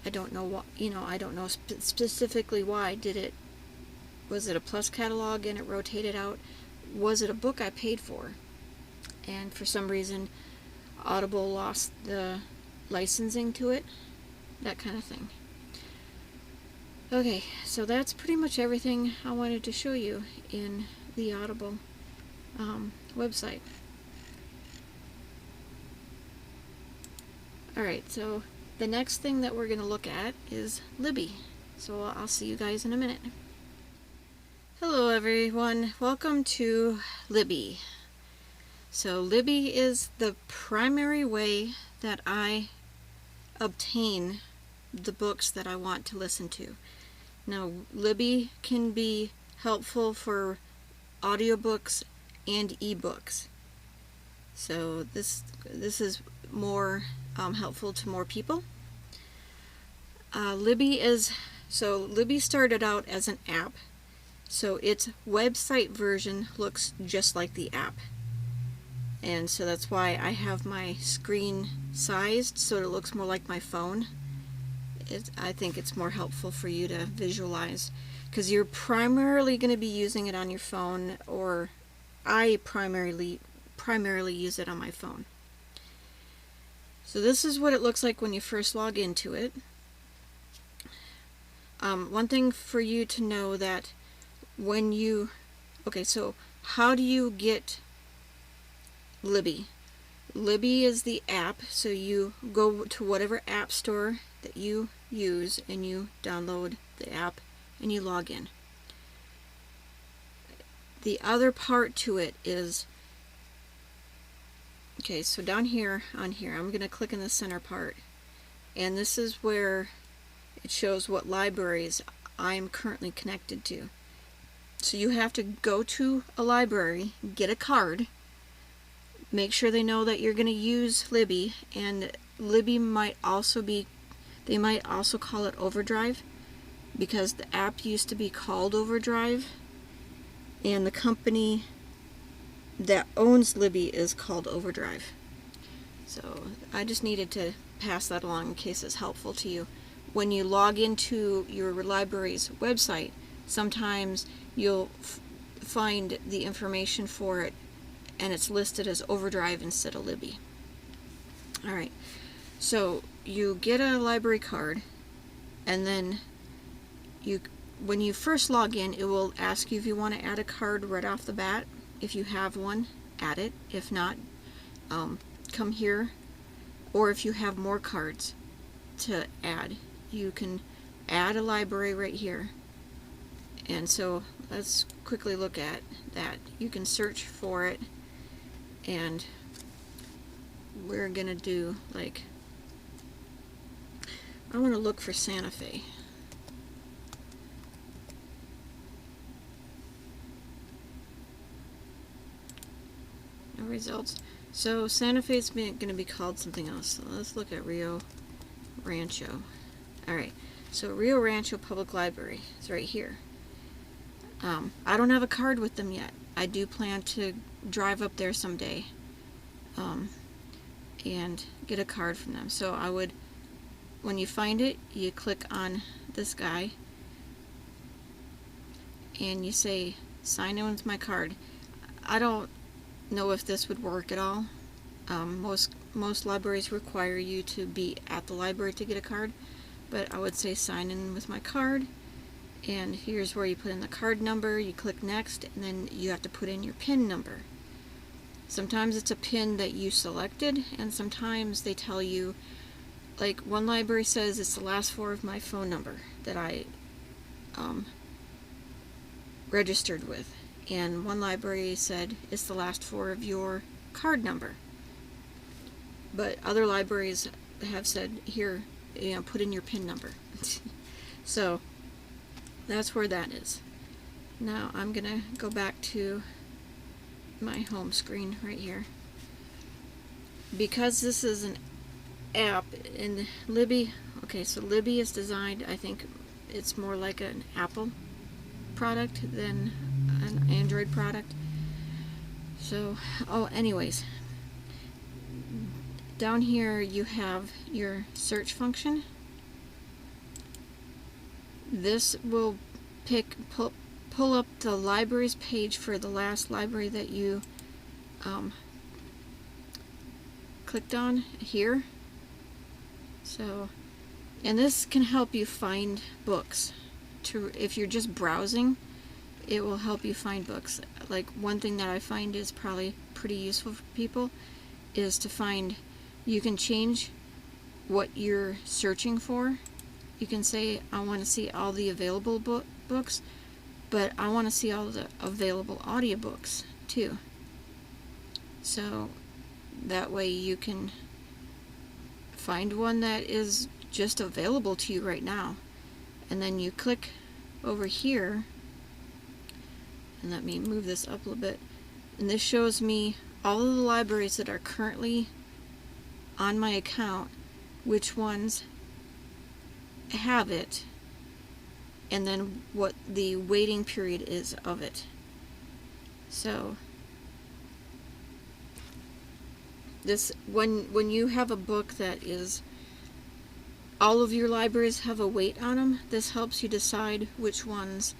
I don't know what, I don't know specifically why. Was it a Plus catalog and it rotated out? Was it a book I paid for? And for some reason, Audible lost the licensing to it, that kind of thing. Okay, so that's pretty much everything I wanted to show you in the Audible website. Alright, so the next thing that we're going to look at is Libby. So I'll see you guys in a minute. Hello everyone, welcome to Libby. So Libby is the primary way that I obtain the books that I want to listen to. Now, Libby can be helpful for audiobooks and ebooks. So this is more helpful to more people. Libby started out as an app, so its website version looks just like the app. And so that's why I have my screen sized so it looks more like my phone. I think it's more helpful for you to visualize, because you're primarily going to be using it on your phone, or I primarily use it on my phone. So this is what it looks like when you first log into it. One thing for you to know that so how do you get Libby? Libby is the app, so you go to whatever app store that you use and you download the app and you log in. The other part to it is, so down here on here, I'm going to click in the center part, and this is where it shows what libraries I'm currently connected to. So you have to go to a library, get a card, make sure they know that you're going to use Libby, and Libby might also call it Overdrive, because the app used to be called Overdrive, and the company that owns Libby is called Overdrive. So I just needed to pass that along in case it's helpful to you. When you log into your library's website, sometimes you'll find the information for it and it's listed as Overdrive instead of Libby. Alright, so you get a library card, and then when you first log in, it will ask you if you want to add a card right off the bat. If you have one, add it. If not, come here. Or if you have more cards to add, you can add a library right here. And so let's quickly look at that. You can search for it, and we're gonna do, like, I want to look for Santa Fe. No results. So Santa Fe is going to be called something else. So let's look at Rio Rancho. Alright, so Rio Rancho Public Library is right here. I don't have a card with them yet. I do plan to drive up there someday and get a card from them. So I would, when you find it, you click on this guy and you say, sign in with my card. I don't know if this would work at all. Most libraries require you to be at the library to get a card, but I would say sign in with my card, and here's where you put in the card number. You click next, and then you have to put in your PIN number. Sometimes it's a PIN that you selected, and sometimes they tell you, like one library says it's the last four of my phone number that I registered with, and one library said it's the last four of your card number. But other libraries have said, here, put in your PIN number. So that's where that is. Now I'm gonna go back to my home screen right here. Because this is an app in Libby, okay, so Libby is designed, I think it's more like an Apple product than an Android product. So, anyways, down here you have your search function. This will pull up the libraries page for the last library that you clicked on here. So, and this can help you find books. If you're just browsing, it will help you find books. Like one thing that I find is probably pretty useful for people is to find, you can change what you're searching for. You can say, I want to see all the available books, but I want to see all the available audiobooks too. So that way you can find one that is just available to you right now. And then you click over here, and let me move this up a little bit, and this shows me all of the libraries that are currently on my account, which ones have it, and then what the waiting period is of it. So this, when you have a book that is, all of your libraries have a wait on them, this helps you decide which one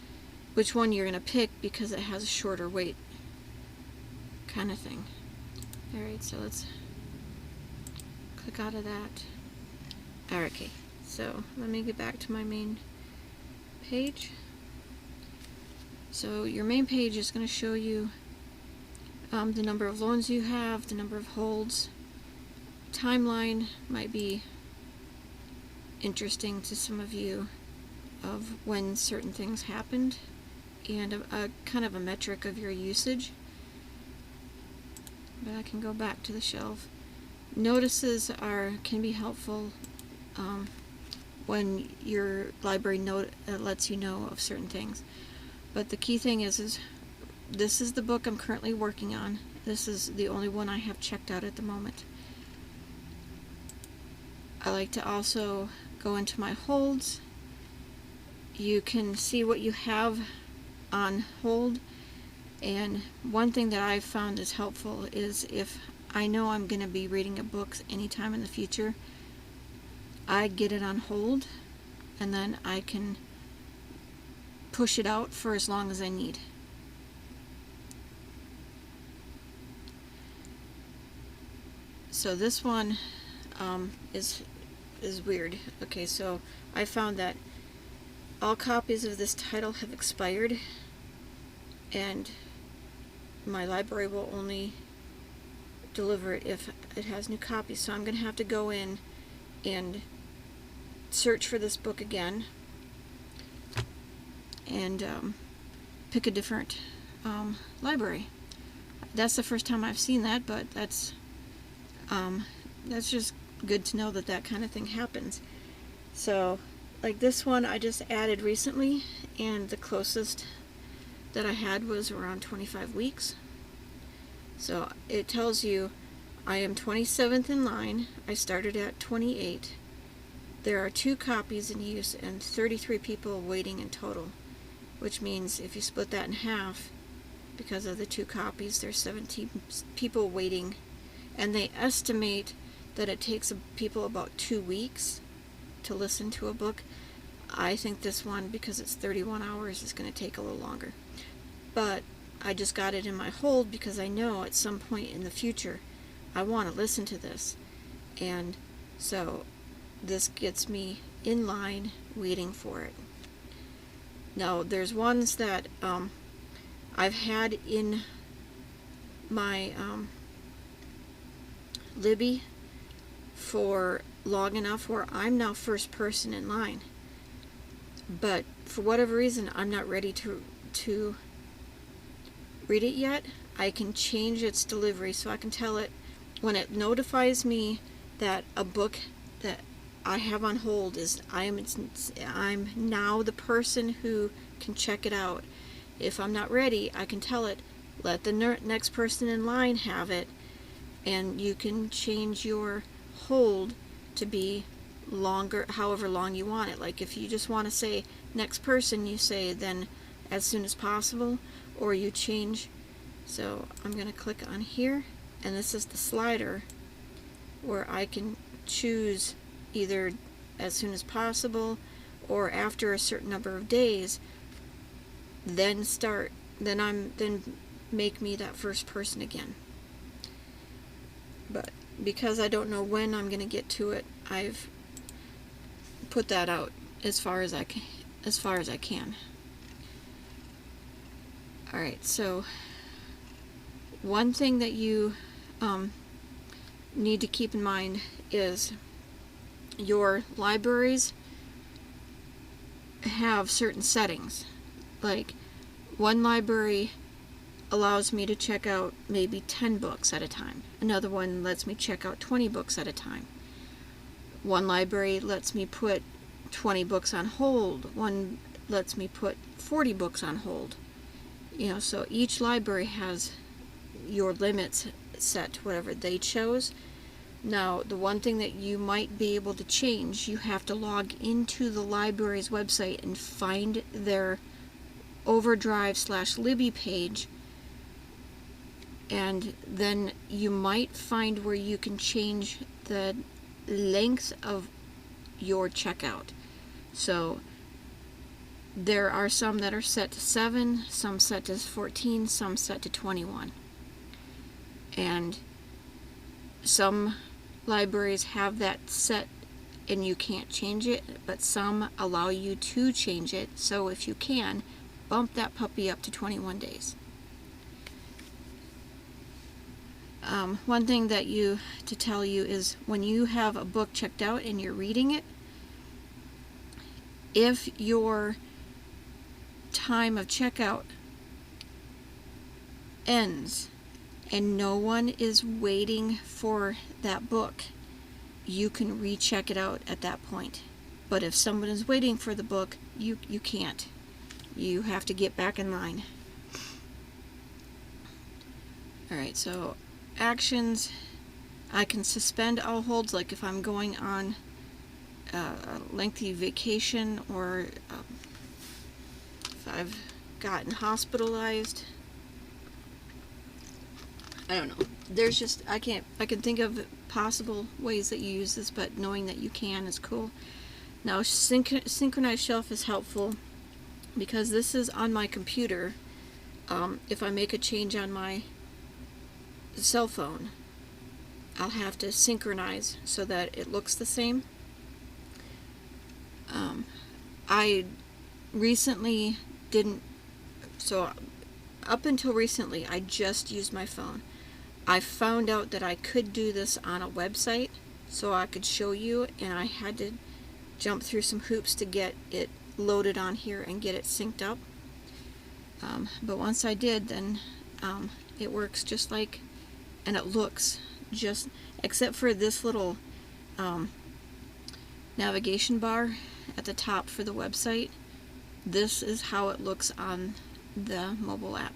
you're going to pick because it has a shorter wait kind of thing. Alright, so let's click out of that. Alright, okay, so let me get back to my main page. So your main page is going to show you the number of loans you have, the number of holds. Timeline might be interesting to some of you of when certain things happened, and a kind of a metric of your usage. But I can go back to the shelf. Notices can be helpful when your library lets you know of certain things. But the key thing is this is the book I'm currently working on. This is the only one I have checked out at the moment. I like to also go into my holds. You can see what you have on hold, and one thing that I've found is helpful is if I know I'm going to be reading a book anytime in the future, I get it on hold, and then I can push it out for as long as I need. So this one is weird. Okay, so I found that all copies of this title have expired, and my library will only deliver it if it has new copies. So I'm going to have to go in and search for this book again and pick a different library. That's the first time I've seen that, but that's just good to know that that kind of thing happens. So like this one I just added recently, and the closest that I had was around 25 weeks. So it tells you I am 27th in line. I started at 28. There are 2 copies in use and 33 people waiting in total. which means if you split that in half, because of the 2 copies, there's 17 people waiting, and they estimate that it takes people about 2 weeks to listen to a book. I think this one, because it's 31 hours, is going to take a little longer. But I just got it in my hold because I know at some point in the future I want to listen to this. And so this gets me in line waiting for it. Now, there's ones that I've had in my Libby for long enough where I'm now first person in line. But for whatever reason, I'm not ready to read it yet. I can change its delivery, so I can tell it when it notifies me that a book that I have on hold is I'm now the person who can check it out. If I'm not ready, I can tell it, let the next person in line have it, and you can change your hold to be longer, however long you want it. Like if you just want to say next person, you say then as soon as possible, or you change. So I'm going to click on here, and this is the slider where I can choose either as soon as possible or after a certain number of days, then make me that first person again. But because I don't know when I'm going to get to it, I've put that out as far as I can. All right, so one thing that you need to keep in mind is your libraries have certain settings. Like one library allows me to check out maybe 10 books at a time. Another one lets me check out 20 books at a time. One library lets me put 20 books on hold. One lets me put 40 books on hold. You know, so each library has your limits set to whatever they chose. Now, the one thing that you might be able to change, you have to log into the library's website and find their Overdrive/Libby page, and then you might find where you can change the length of your checkout. So there are some that are set to 7, some set to 14, some set to 21. And some libraries have that set and you can't change it, but some allow you to change it. So if you can, bump that puppy up to 21 days. One thing to tell you is when you have a book checked out and you're reading it, if your time of checkout ends and no one is waiting for that book, you can recheck it out at that point. But if someone is waiting for the book, you can't. You have to get back in line. Alright, so actions. I can suspend all holds, like if I'm going on a lengthy vacation, or if I've gotten hospitalized. I don't know. There's just, I can think of possible ways that you use this, but knowing that you can is cool. Now, synchronized shelf is helpful because this is on my computer. If I make a change on my cell phone, I'll have to synchronize so that it looks the same. I recently didn't, so up until recently I just used my phone. I found out that I could do this on a website, so I could show you, and I had to jump through some hoops to get it loaded on here and get it synced up. But once I did, then it works just like, and it looks just, except for this little navigation bar at the top for the website. This is how it looks on the mobile app.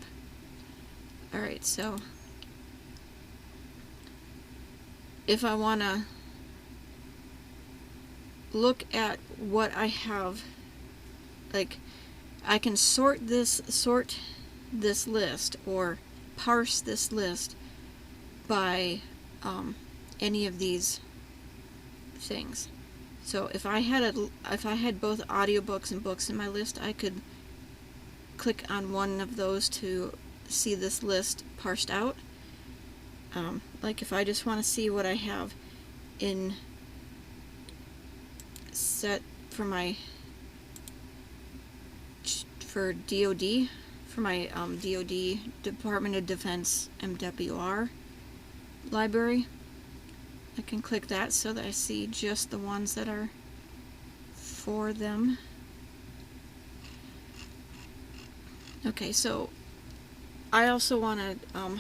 Alright, so if I want to look at what I have, like I can sort this list or parse this list by any of these things. So if I had both audiobooks and books in my list, I could click on one of those to see this list parsed out. Like if I just want to see what I have in set for my DoD, for my DoD, Department of Defense MWR library, I can click that so that I see just the ones that are for them. Okay, so I also want to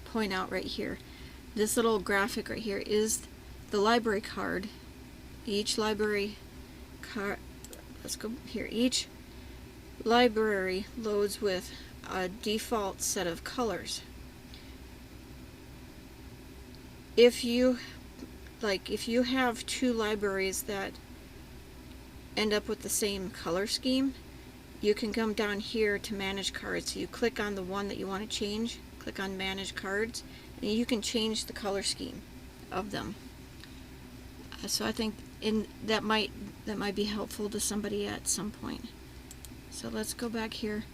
point out right here, this little graphic right here is the library card. Each library card, let's go here, each library loads with a default set of colors. If you have two libraries that end up with the same color scheme, you can come down here to manage cards. So you click on the one that you want to change, click on manage cards, and you can change the color scheme of them. So I think that might be helpful to somebody at some point. So let's go back here.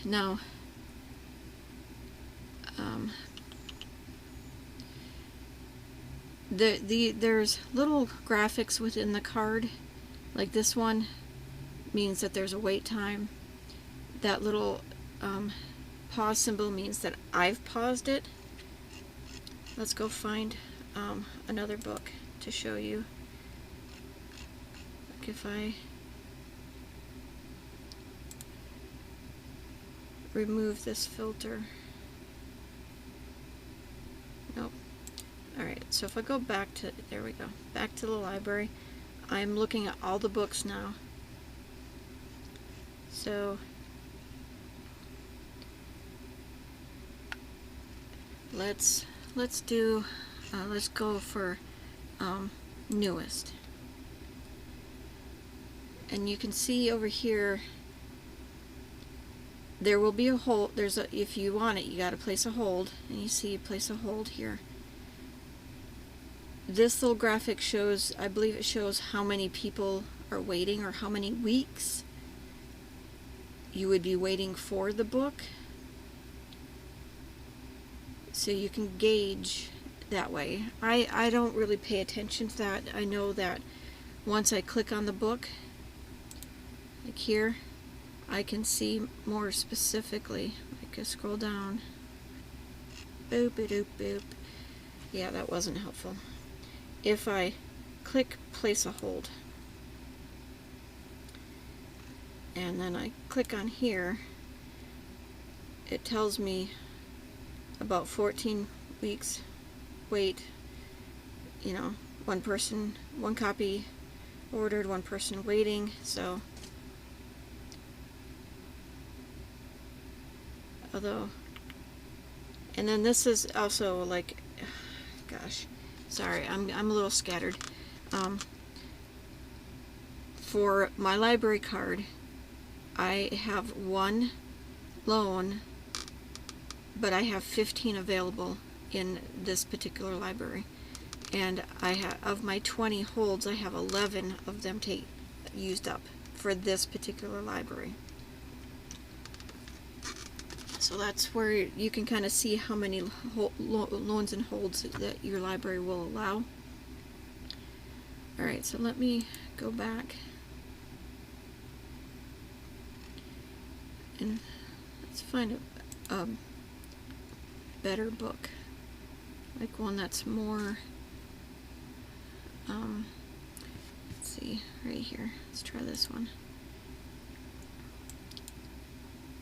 Now, there's little graphics within the card, like this one means that there's a wait time. That little pause symbol means that I've paused it. Let's go find another book to show you. Like if I remove this filter. Nope. Alright, so if I go back to, there we go, back to the library, I'm looking at all the books now. So let's go for newest. And you can see over here there will be a hold. If you want it, you got to place a hold, and you see place a hold here. This little graphic shows, I believe it shows how many people are waiting, or how many weeks you would be waiting for the book. So you can gauge that way. I don't really pay attention to that. I know that once I click on the book, like here, I can see more specifically. I can scroll down. Boop, boop, boop. Yeah, that wasn't helpful. If I click place a hold, and then I click on here, it tells me about 14 weeks wait. You know, one person, one copy ordered, one person waiting. So although, and then this is also like, gosh, sorry, I'm a little scattered. For my library card, I have one loan, but I have 15 available in this particular library, and I have, of my 20 holds, I have 11 of them used up for this particular library. So that's where you can kind of see how many loans and holds that your library will allow. Alright, so let me go back and let's find a better book, like one that's more, let's see, right here, let's try this one.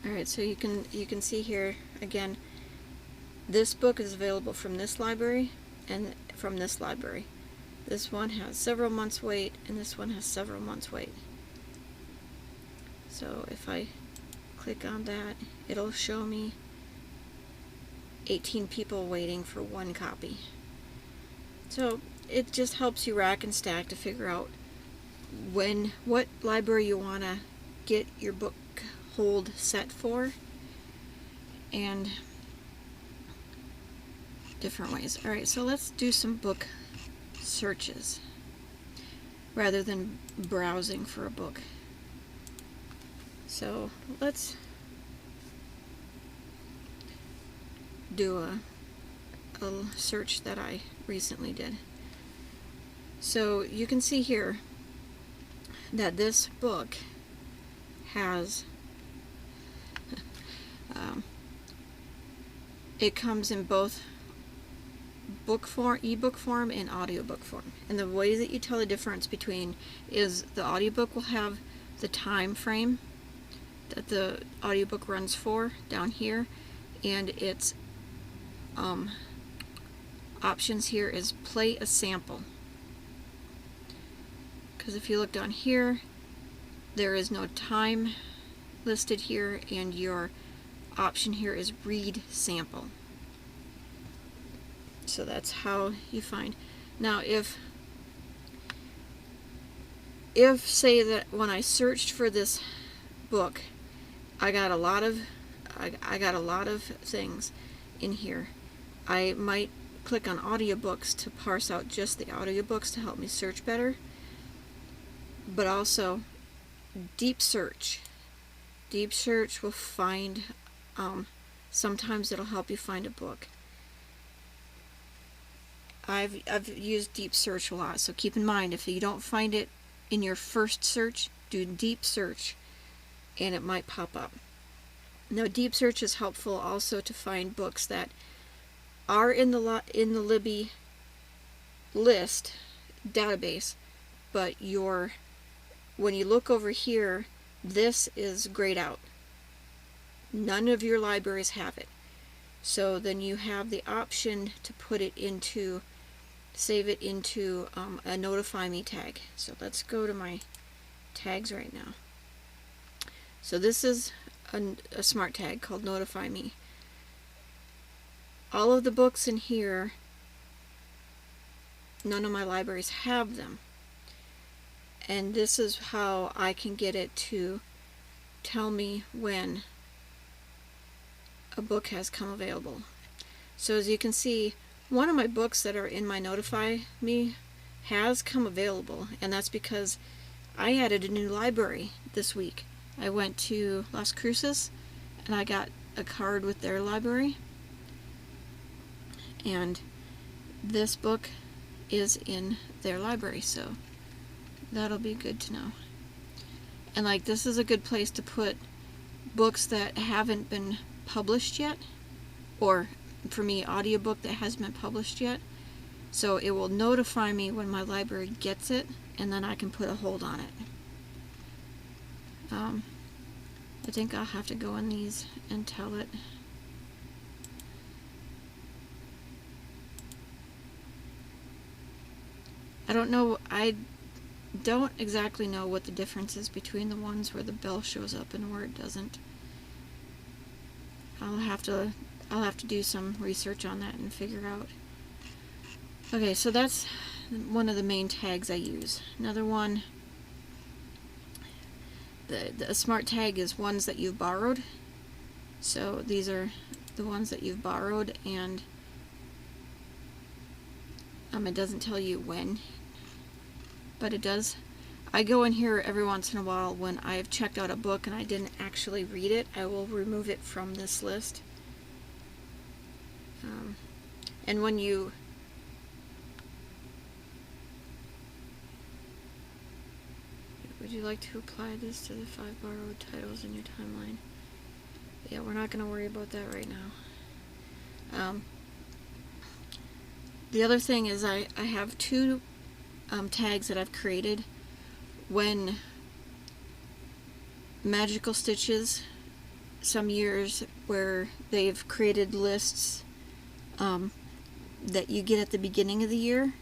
Alright, so you can see here again, this book is available from this library and from this library. This one has several months wait, and this one has several months wait. So if I click on that, it'll show me 18 people waiting for one copy. So it just helps you rack and stack to figure out what library you want to get your book hold set for, and different ways. Alright, so let's do some book searches rather than browsing for a book. So let's do a search that I recently did. So you can see here that this book has it comes in both book form, ebook form, and audiobook form. And the way that you tell the difference between is the audiobook will have the time frame that the audiobook runs for down here, and its options here is play a sample. Because if you look down here, there is no time listed here, and your option here is read sample. So that's how you find. Now if say that when I searched for this book, I got a lot of things in here. I might click on audiobooks to parse out just the audiobooks to help me search better. But also deep search. Deep search will find, sometimes it'll help you find a book. I've used deep search a lot, so keep in mind if you don't find it in your first search, do deep search and it might pop up. Now deep search is helpful also to find books that are in the Libby list database, but when you look over here, this is grayed out. None of your libraries have it. So then you have the option to put it into, save it into a notify me tag. So let's go to my tags right now. So this is a smart tag called notify me. All of the books in here, none of my libraries have them. And this is how I can get it to tell me when a book has come available. So as you can see, one of my books that are in my notify me has come available, and that's because I added a new library this week. I went to Las Cruces and I got a card with their library, and this book is in their library, so that'll be good to know. And like, this is a good place to put books that haven't been published yet, or for me, audiobook that hasn't been published yet, so it will notify me when my library gets it, and then I can put a hold on it. I think I'll have to go in these and tell it. I don't exactly know what the difference is between the ones where the bell shows up and where it doesn't. I'll have to do some research on that and figure out. Okay, so that's one of the main tags I use. Another one, the smart tag is ones that you've borrowed. So these are the ones that you've borrowed, and it doesn't tell you when, but it does. I go in here every once in a while when I've checked out a book and I didn't actually read it. I will remove it from this list. And when you would you like to apply this to the 5 borrowed titles in your timeline? Yeah, we're not going to worry about that right now. The other thing is I have 2 tags that I've created. When Magical Stitches, some years where they've created lists that you get at the beginning of the year,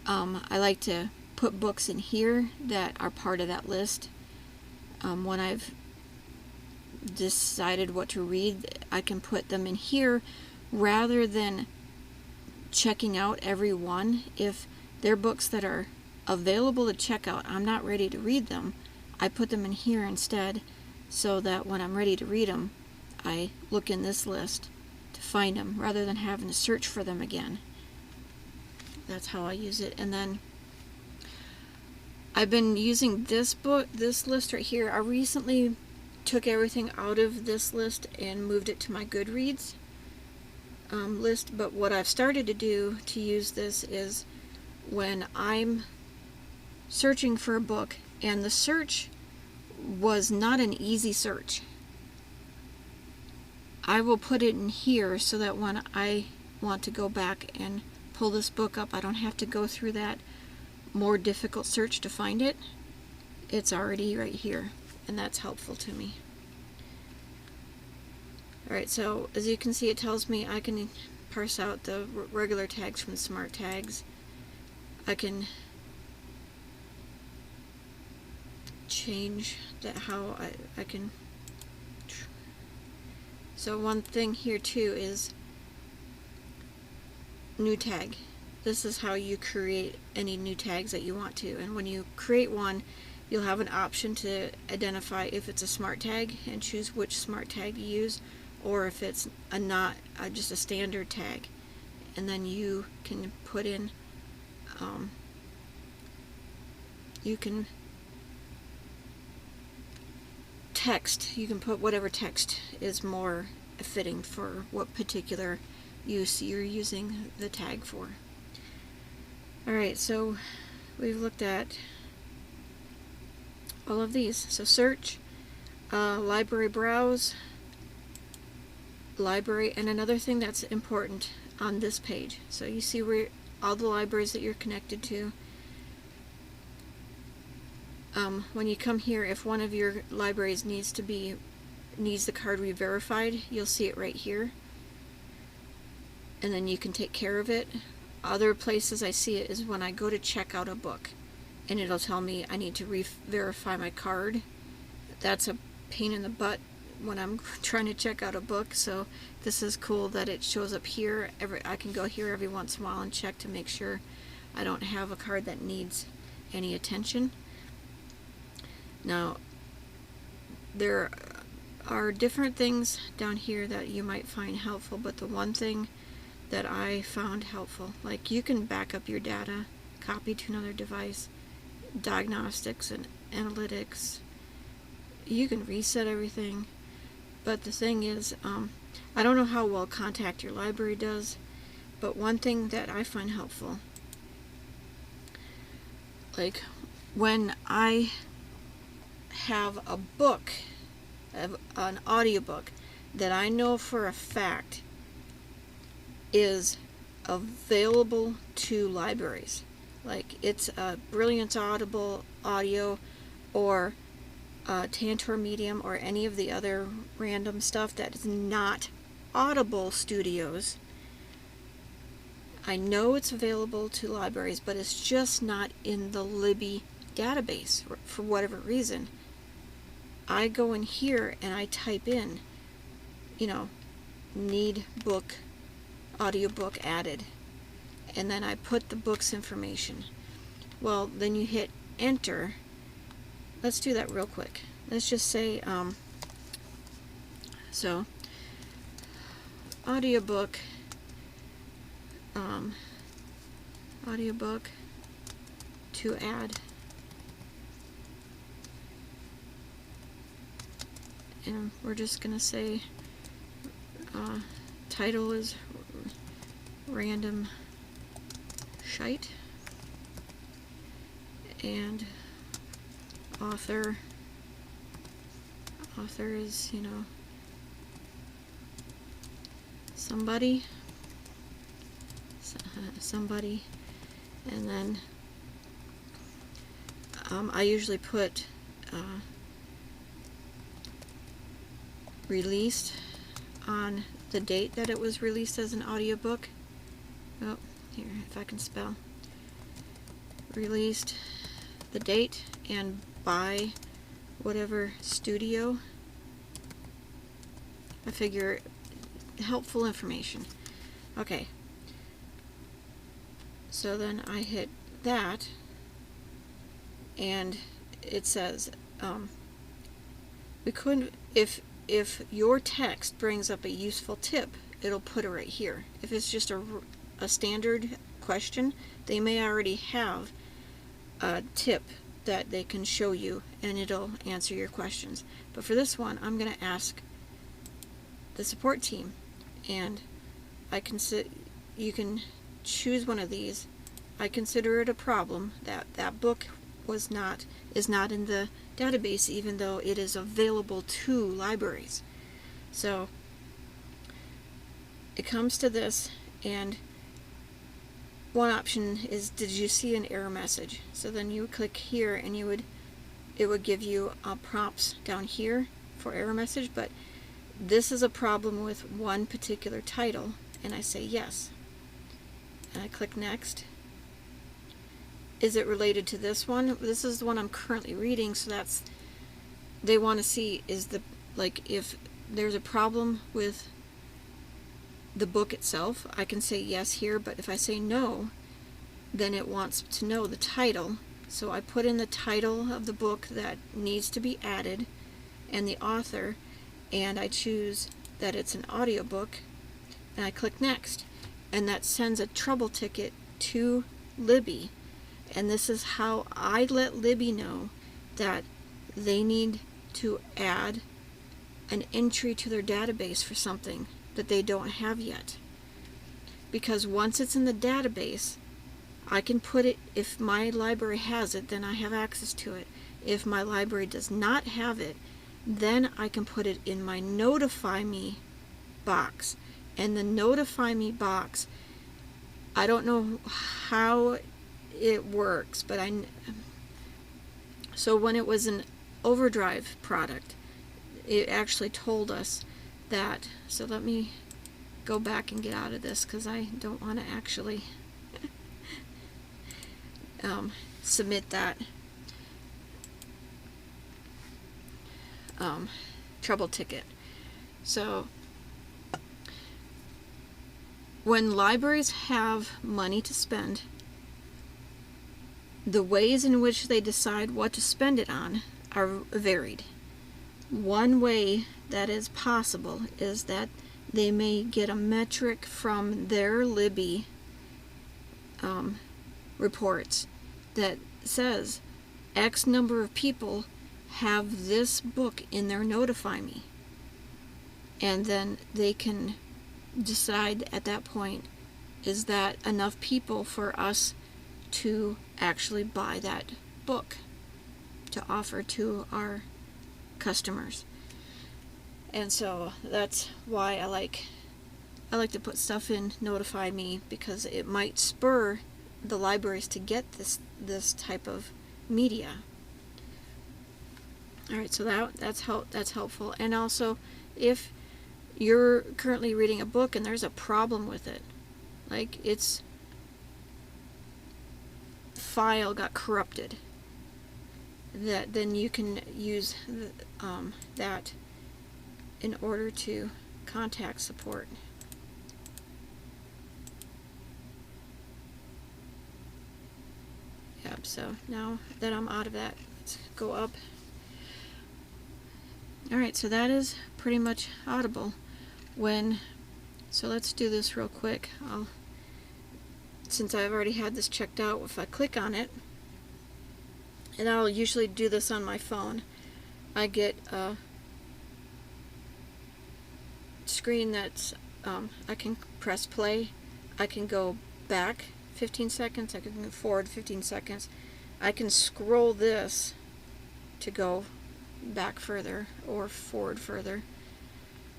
I like to put books in here that are part of that list. When I've decided what to read, I can put them in here rather than checking out every one. If they're books that are available to check out, I'm not ready to read them, I put them in here instead, so that when I'm ready to read them, I look in this list to find them rather than having to search for them again. That's how I use it. And then I've been using this list right here. I recently took everything out of this list and moved it to my Goodreads list, but what I've started to do to use this is when I'm searching for a book and the search was not an easy search, I will put it in here so that when I want to go back and pull this book up, I don't have to go through that more difficult search to find it. It's already right here, and that's helpful to me. Alright, so as you can see, it tells me I can parse out the regular tags from the smart tags. I can change that how I can. So one thing here too is new tag. This is how you create any new tags that you want to, and when you create one, you'll have an option to identify if it's a smart tag and choose which smart tag to use, or if it's just a standard tag, and then you can put in you can text. You can put whatever text is more fitting for what particular use you're using the tag for. Alright, so we've looked at all of these. So search, library browse, library, and another thing that's important on this page. So you see where all the libraries that you're connected to. When you come here, if one of your libraries needs the card re-verified, you'll see it right here, and then you can take care of it. Other places I see it is when I go to check out a book, and it'll tell me I need to re-verify my card. That's a pain in the butt when I'm trying to check out a book, so this is cool that it shows up here. I can go here every once in a while and check to make sure I don't have a card that needs any attention. Now, there are different things down here that you might find helpful, but the one thing that I found helpful, like you can back up your data, copy to another device, diagnostics and analytics, you can reset everything, but the thing is, I don't know how well Contact Your Library does, but one thing that I find helpful, like when I have a book, an audiobook that I know for a fact is available to libraries, like it's a Brilliance Audible audio or Tantor Medium or any of the other random stuff that is not Audible Studios. I know it's available to libraries, but it's just not in the Libby database for whatever reason. I go in here and I type in, need book, audiobook added, and then I put the book's information. Well, then you hit enter. Let's do that real quick. Let's just say, so, audiobook, audiobook to add. And we're just going to say title is random shite, and author is, somebody, and then I usually put released on the date that it was released as an audiobook. Oh, here, if I can spell. Released, the date, and by whatever studio. I figure helpful information. Okay. So then I hit that, and it says we couldn't, if your text brings up a useful tip, it'll put it right here. If it's just a standard question, they may already have a tip that they can show you and it'll answer your questions. But for this one, I'm going to ask the support team, and you can choose one of these. I consider it a problem that that book is not in the database, even though it is available to libraries. So it comes to this, and one option is, did you see an error message? So then you would click here, and it would give you prompts down here for error message, but this is a problem with one particular title, and I say yes. And I click next. Is it related to this one? This is the one I'm currently reading, so they want to see if there's a problem with the book itself. I can say yes here, but if I say no, then it wants to know the title. So I put in the title of the book that needs to be added and the author, and I choose that it's an audiobook, and I click next, and that sends a trouble ticket to Libby. And this is how I let Libby know that they need to add an entry to their database for something that they don't have yet. Because once it's in the database, I can put it, if my library has it, then I have access to it. If my library does not have it, then I can put it in my Notify Me box. And the Notify Me box, I don't know how it works, but so when it was an Overdrive product, it actually told us that. So let me go back and get out of this, because I don't want to actually submit that trouble ticket. So when libraries have money to spend, the ways in which they decide what to spend it on are varied. One way that is possible is that they may get a metric from their Libby reports that says X number of people have this book in their Notify Me. And then they can decide at that point, is that enough people for us to actually buy that book to offer to our customers. And so that's why I like to put stuff in Notify Me, because it might spur the libraries to get this type of media. All right, so that's helpful. And also, if you're currently reading a book and there's a problem with it, like its file got corrupted, then you can use that in order to contact support. Yep, so now that I'm out of that, let's go up. Alright, so that is pretty much Audible. So let's do this real quick. Since I've already had this checked out, if I click on it, and I'll usually do this on my phone, I get a screen that's, I can press play, I can go back 15 seconds, I can go forward 15 seconds, I can scroll this to go back further or forward further.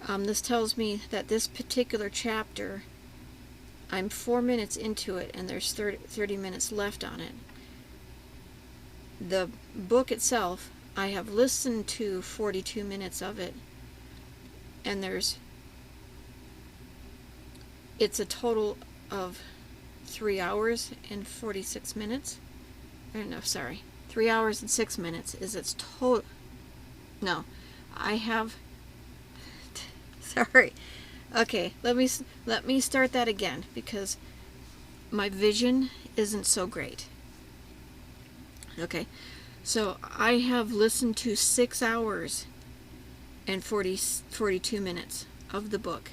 This tells me that this particular chapter, I'm 4 minutes into it and there's 30 minutes left on it. The book itself, I have listened to 42 minutes of it, and it's a total of 3 hours and 46 minutes. No, sorry, 3 hours and 6 minutes is its total. No, I have. Sorry. Okay, let me start that again, because my vision isn't so great. Okay, So I have listened to 6 hours and 42 minutes of the book,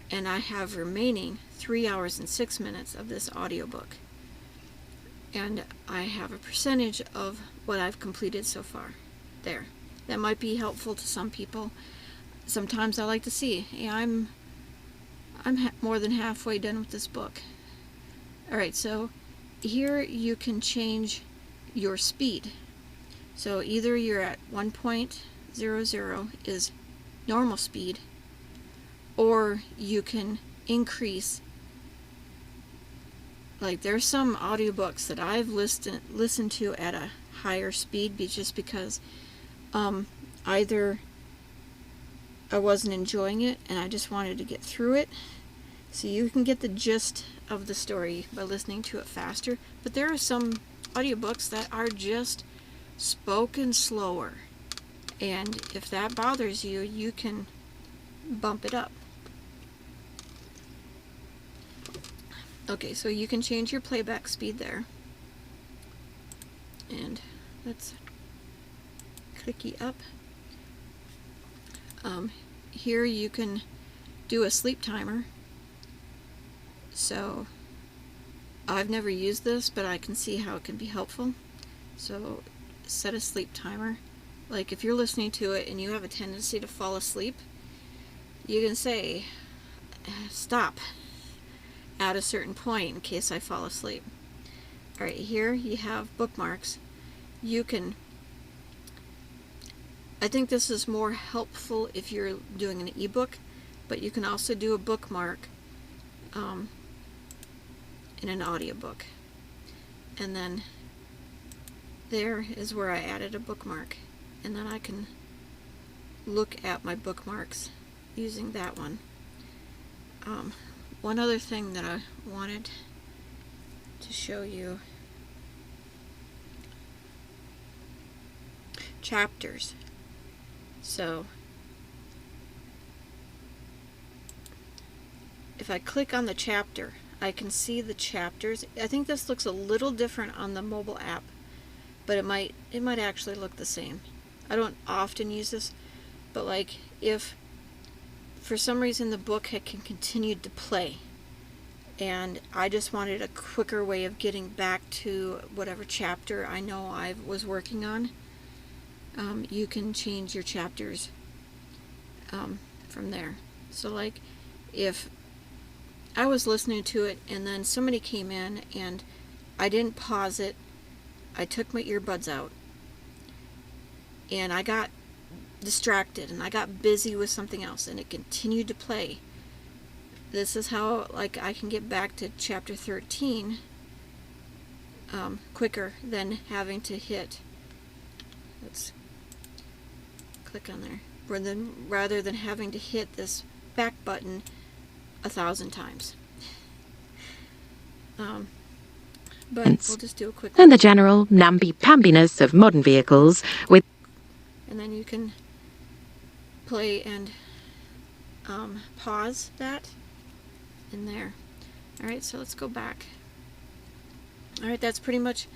and I have remaining 3 hours and 6 minutes of this audiobook, and I have a percentage of what I've completed so far there. That might be helpful to some people. Sometimes I like to see, hey, I'm more than halfway done with this book. Alright, so here you can change your speed. So either you're at 1.00 is normal speed, or you can increase. Like, there's some audiobooks that I've listened to at a higher speed just because either I wasn't enjoying it and I just wanted to get through it. So you can get the gist of the story by listening to it faster, but there are some audiobooks that are just spoken slower, and if that bothers you, you can bump it up. Okay, so you can change your playback speed there, and let's clicky up. Here you can do a sleep timer. So I've never used this, but I can see how it can be helpful. So set a sleep timer. Like, if you're listening to it and you have a tendency to fall asleep, you can say stop at a certain point in case I fall asleep. Alright, here you have bookmarks. You can, I think this is more helpful if you're doing an ebook, but you can also do a bookmark in an audiobook. And then there is where I added a bookmark, and then I can look at my bookmarks using that one. One other thing that I wanted to show you, chapters. So if I click on the chapter, I can see the chapters. I think this looks a little different on the mobile app, but it might actually look the same. I don't often use this, but like if for some reason the book had continued to play and I just wanted a quicker way of getting back to whatever chapter I know I was working on, you can change your chapters from there. So like if I was listening to it and then somebody came in and I didn't pause it, I took my earbuds out and I got distracted and I got busy with something else and it continued to play. This is how like I can get back to chapter 13 quicker than having to hit, let's click on there, rather than having to hit this back button 1,000 times. But we'll just do a quick and the general namby-pambiness of modern vehicles with, and then you can play and pause that in there. Alright, so let's go back. Alright, that's pretty much,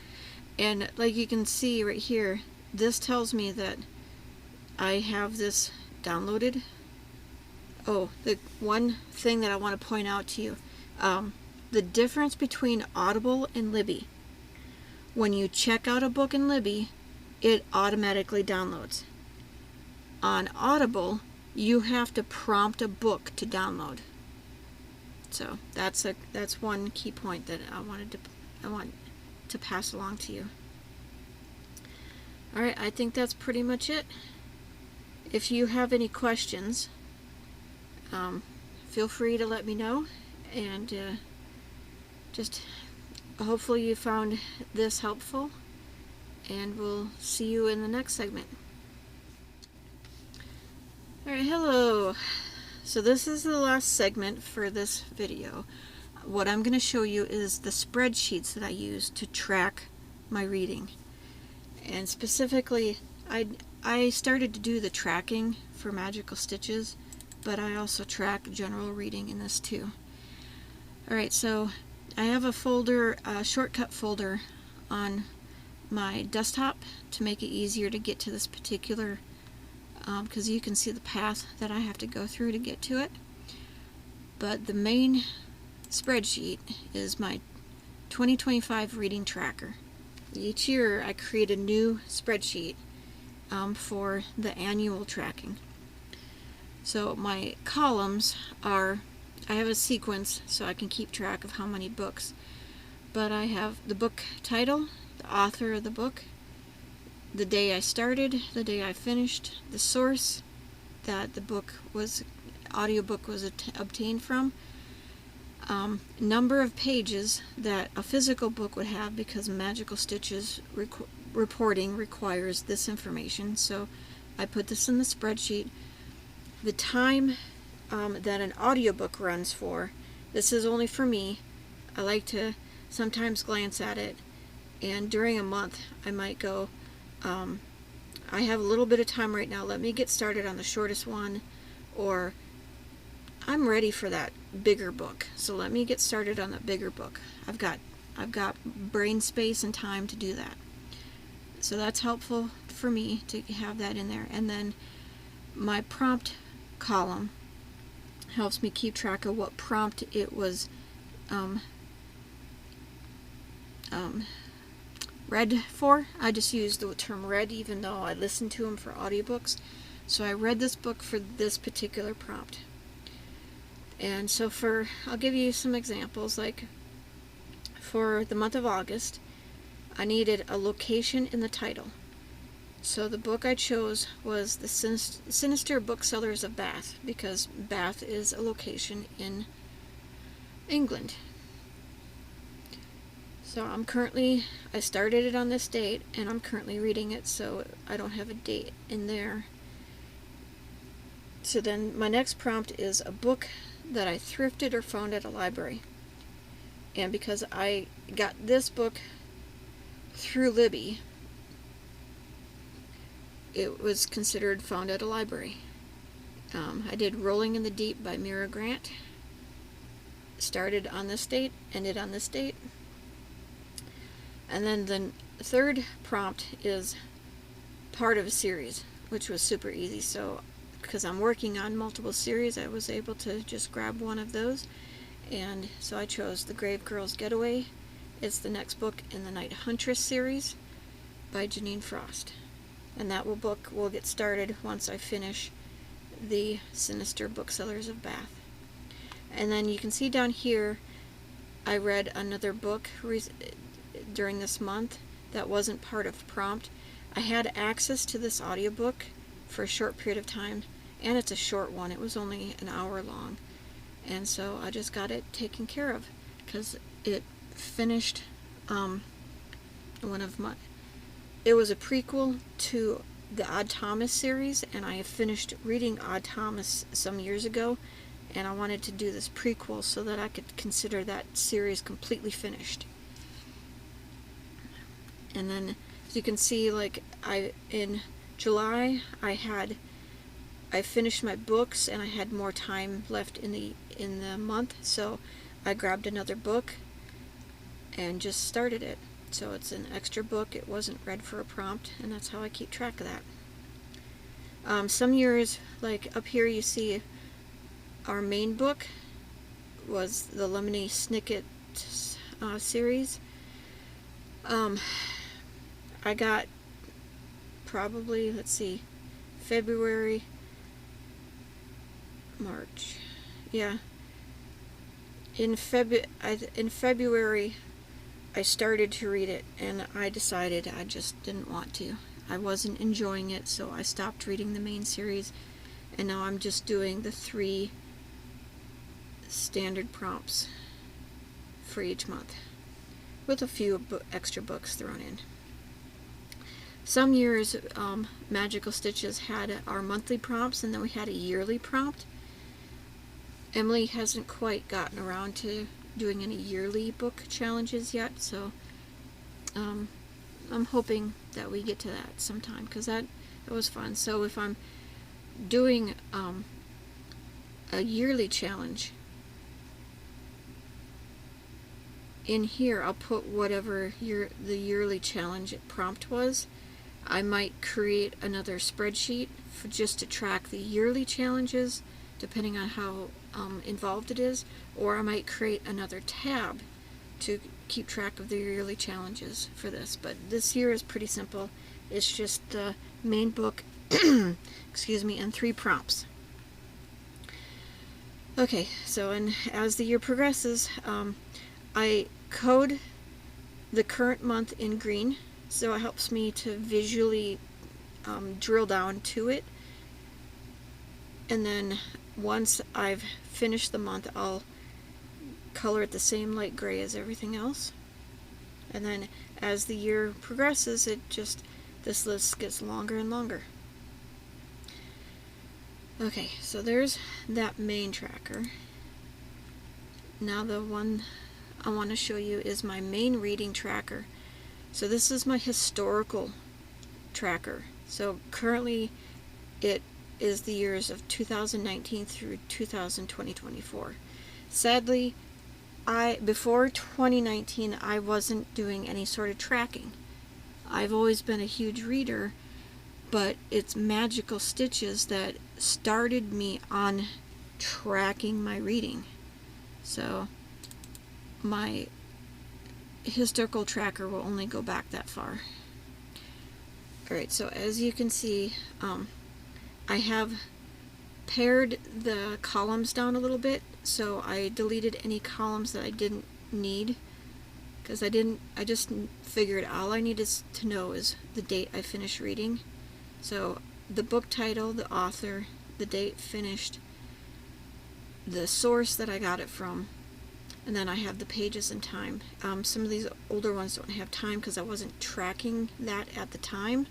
and like you can see right here, this tells me that I have this downloaded. Oh, the one thing that I want to point out to you, the difference between Audible and Libby. When you check out a book in Libby, it automatically downloads. On Audible, you have to prompt a book to download. So that's one key point that I want to pass along to you. All right, I think that's pretty much it. If you have any questions, feel free to let me know, and just hopefully you found this helpful, and we'll see you in the next segment. Alright, hello. So this is the last segment for this video. What I'm going to show you is the spreadsheets that I use to track my reading. And specifically, I started to do the tracking for Magical Stitches, but I also track general reading in this too. Alright, so I have a folder, a shortcut folder on my desktop to make it easier to get to this particular, because you can see the path that I have to go through to get to it. But the main spreadsheet is my 2025 reading tracker. Each year I create a new spreadsheet for the annual tracking. So my columns are, I have a sequence so I can keep track of how many books. But I have the book title, the author of the book, the day I started, the day I finished, the source that the audiobook was obtained from, number of pages that a physical book would have, because Magical Stitches reporting requires this information. So I put this in the spreadsheet. The time that an audiobook runs for. This is only for me. I like to sometimes glance at it, and during a month I might go, I have a little bit of time right now, let me get started on the shortest one, or I'm ready for that bigger book, so let me get started on the bigger book. I've got brain space and time to do that. So that's helpful for me to have that in there. And then my prompt column helps me keep track of what prompt it was read for. I just use the term read even though I listen to them for audiobooks. So I read this book for this particular prompt. And so I'll give you some examples. Like for the month of August, I needed a location in the title. So the book I chose was The Sinister Booksellers of Bath, because Bath is a location in England. So I started it on this date, and I'm currently reading it, so I don't have a date in there. So then my next prompt is a book that I thrifted or found at a library. And because I got this book through Libby, it was considered found at a library. I did Rolling in the Deep by Mira Grant. Started on this date, ended on this date. And then the third prompt is part of a series, which was super easy. So because I'm working on multiple series, I was able to just grab one of those. And so I chose The Grave Girl's Getaway. It's the next book in the Night Huntress series by Janine Frost. And that book will get started once I finish The Sinister Booksellers of Bath. And then you can see down here, I read another book during this month that wasn't part of prompt. I had access to this audiobook for a short period of time, and it's a short one. It was only an hour long. And so I just got it taken care of because it finished it was a prequel to the Odd Thomas series, and I have finished reading Odd Thomas some years ago, and I wanted to do this prequel so that I could consider that series completely finished. And then, as you can see, like in July, I finished my books, and I had more time left in the month, so I grabbed another book and just started it. So it's an extra book. It wasn't read for a prompt, and that's how I keep track of that. Some years, like up here, you see our main book was the Lemony Snicket series. I got probably, February, March. Yeah. In February, I started to read it, and I decided I just didn't want to. I wasn't enjoying it, so I stopped reading the main series, and now I'm just doing the 3 standard prompts for each month, with a few extra books thrown in. Some years, Magical Stitches had our monthly prompts, and then we had a yearly prompt. Emily hasn't quite gotten around to doing any yearly book challenges yet, so I'm hoping that we get to that sometime, because that was fun. So if I'm doing a yearly challenge, in here I'll put whatever the yearly challenge prompt was. I might create another spreadsheet just to track the yearly challenges, depending on how involved it is, or I might create another tab to keep track of the yearly challenges for this. But this year is pretty simple. It's just the main book, excuse me, and 3 prompts. Okay, so as the year progresses, I code the current month in green, so it helps me to visually drill down to it. And then once I've finished the month, I'll color it the same light gray as everything else. And then as the year progresses, this list gets longer and longer. Okay, so there's that main tracker. Now the one I want to show you is my main reading tracker. So this is my historical tracker. So currently it is the years of 2019 through 2024. Sadly, before 2019 I wasn't doing any sort of tracking. I've always been a huge reader, but it's Magical Stitches that started me on tracking my reading. So my historical tracker will only go back that far. Alright, so as you can see, I have pared the columns down a little bit, so I deleted any columns that I didn't need, because I just figured all I needed to know is the date I finished reading. So the book title, the author, the date finished, the source that I got it from, and then I have the pages and time. Some of these older ones don't have time because I wasn't tracking that at the time.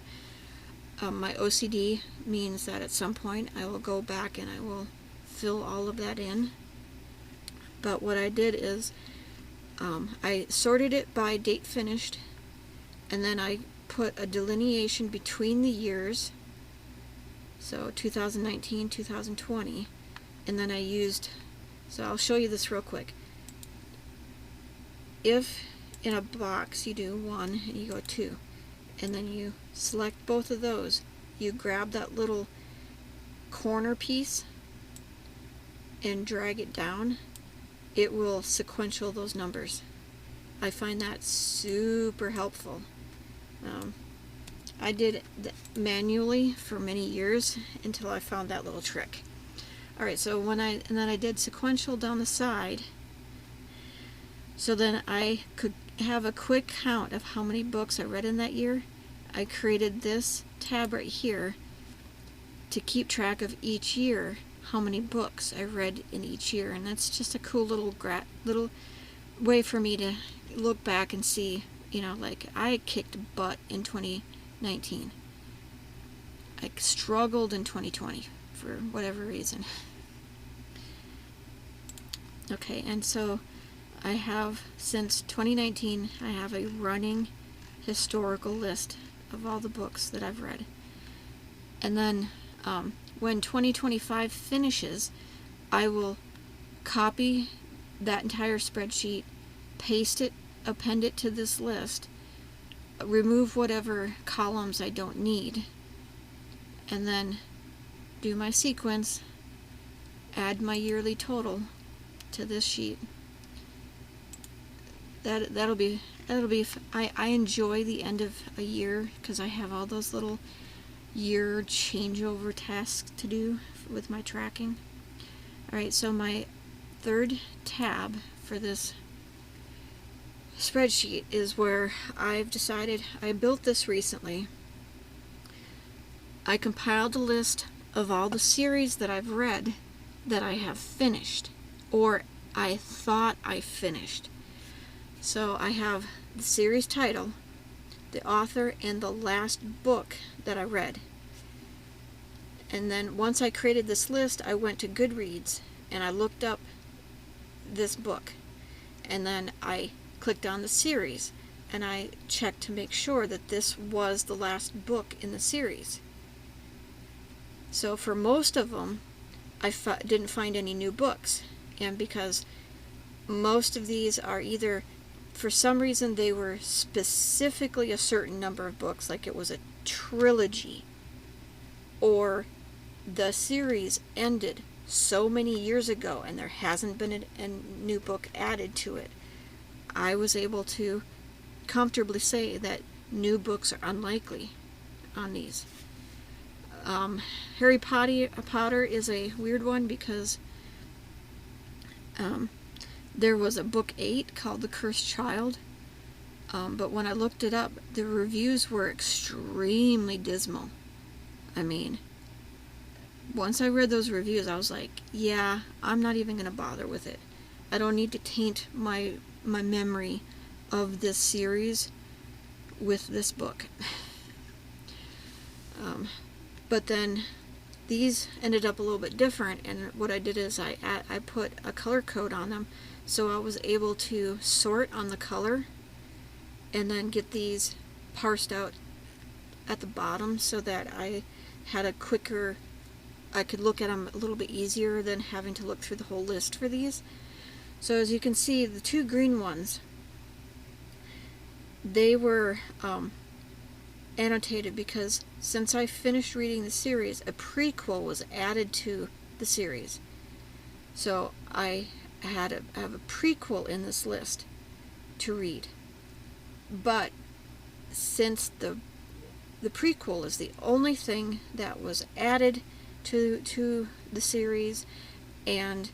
My OCD means that at some point I will go back and I will fill all of that in. But what I did is I sorted it by date finished, and then I put a delineation between the years, so 2019, 2020, and then I used, so I'll show you this real quick. If in a box you do 1 and you go 2, and then you select both of those, you grab that little corner piece and drag it down, it will sequential those numbers. I find that super helpful. I did it manually for many years until I found that little trick. Alright, so then I did sequential down the side, so then I could have a quick count of how many books I read in that year. I created this tab right here to keep track of each year, how many books I read in each year, and that's just a cool little way for me to look back and see, you know, like I kicked butt in 2019. I struggled in 2020 for whatever reason. Okay, and so I have, since 2019, I have a running historical list of all the books that I've read. And then when 2025 finishes, I will copy that entire spreadsheet, paste it, append it to this list, remove whatever columns I don't need, and then do my sequence, add my yearly total to this sheet. That'll be I enjoy the end of a year because I have all those little year changeover tasks to do with my tracking. Alright, so my third tab for this spreadsheet is where I've decided, I built this recently. I compiled a list of all the series that I've read that I have finished, or I thought I finished. So I have the series title, the author, and the last book that I read. And then once I created this list, I went to Goodreads and I looked up this book. And then I clicked on the series and I checked to make sure that this was the last book in the series. So for most of them, I didn't find any new books. And because most of these are either for some reason they were specifically a certain number of books, like it was a trilogy, or the series ended so many years ago and there hasn't been a new book added to it, I was able to comfortably say that new books are unlikely on these. Harry Potter is a weird one because there was a book 8 called The Cursed Child, but when I looked it up, the reviews were extremely dismal. I mean, once I read those reviews, I was like, yeah, I'm not even going to bother with it. I don't need to taint my memory of this series with this book. But then these ended up a little bit different, and what I did is I put a color code on them, so I was able to sort on the color and then get these parsed out at the bottom so that I had I could look at them a little bit easier than having to look through the whole list for these. So as you can see, the 2 green ones, they were annotated because since I finished reading the series, a prequel was added to the series. So I have a prequel in this list to read. But since the prequel is the only thing that was added to the series, and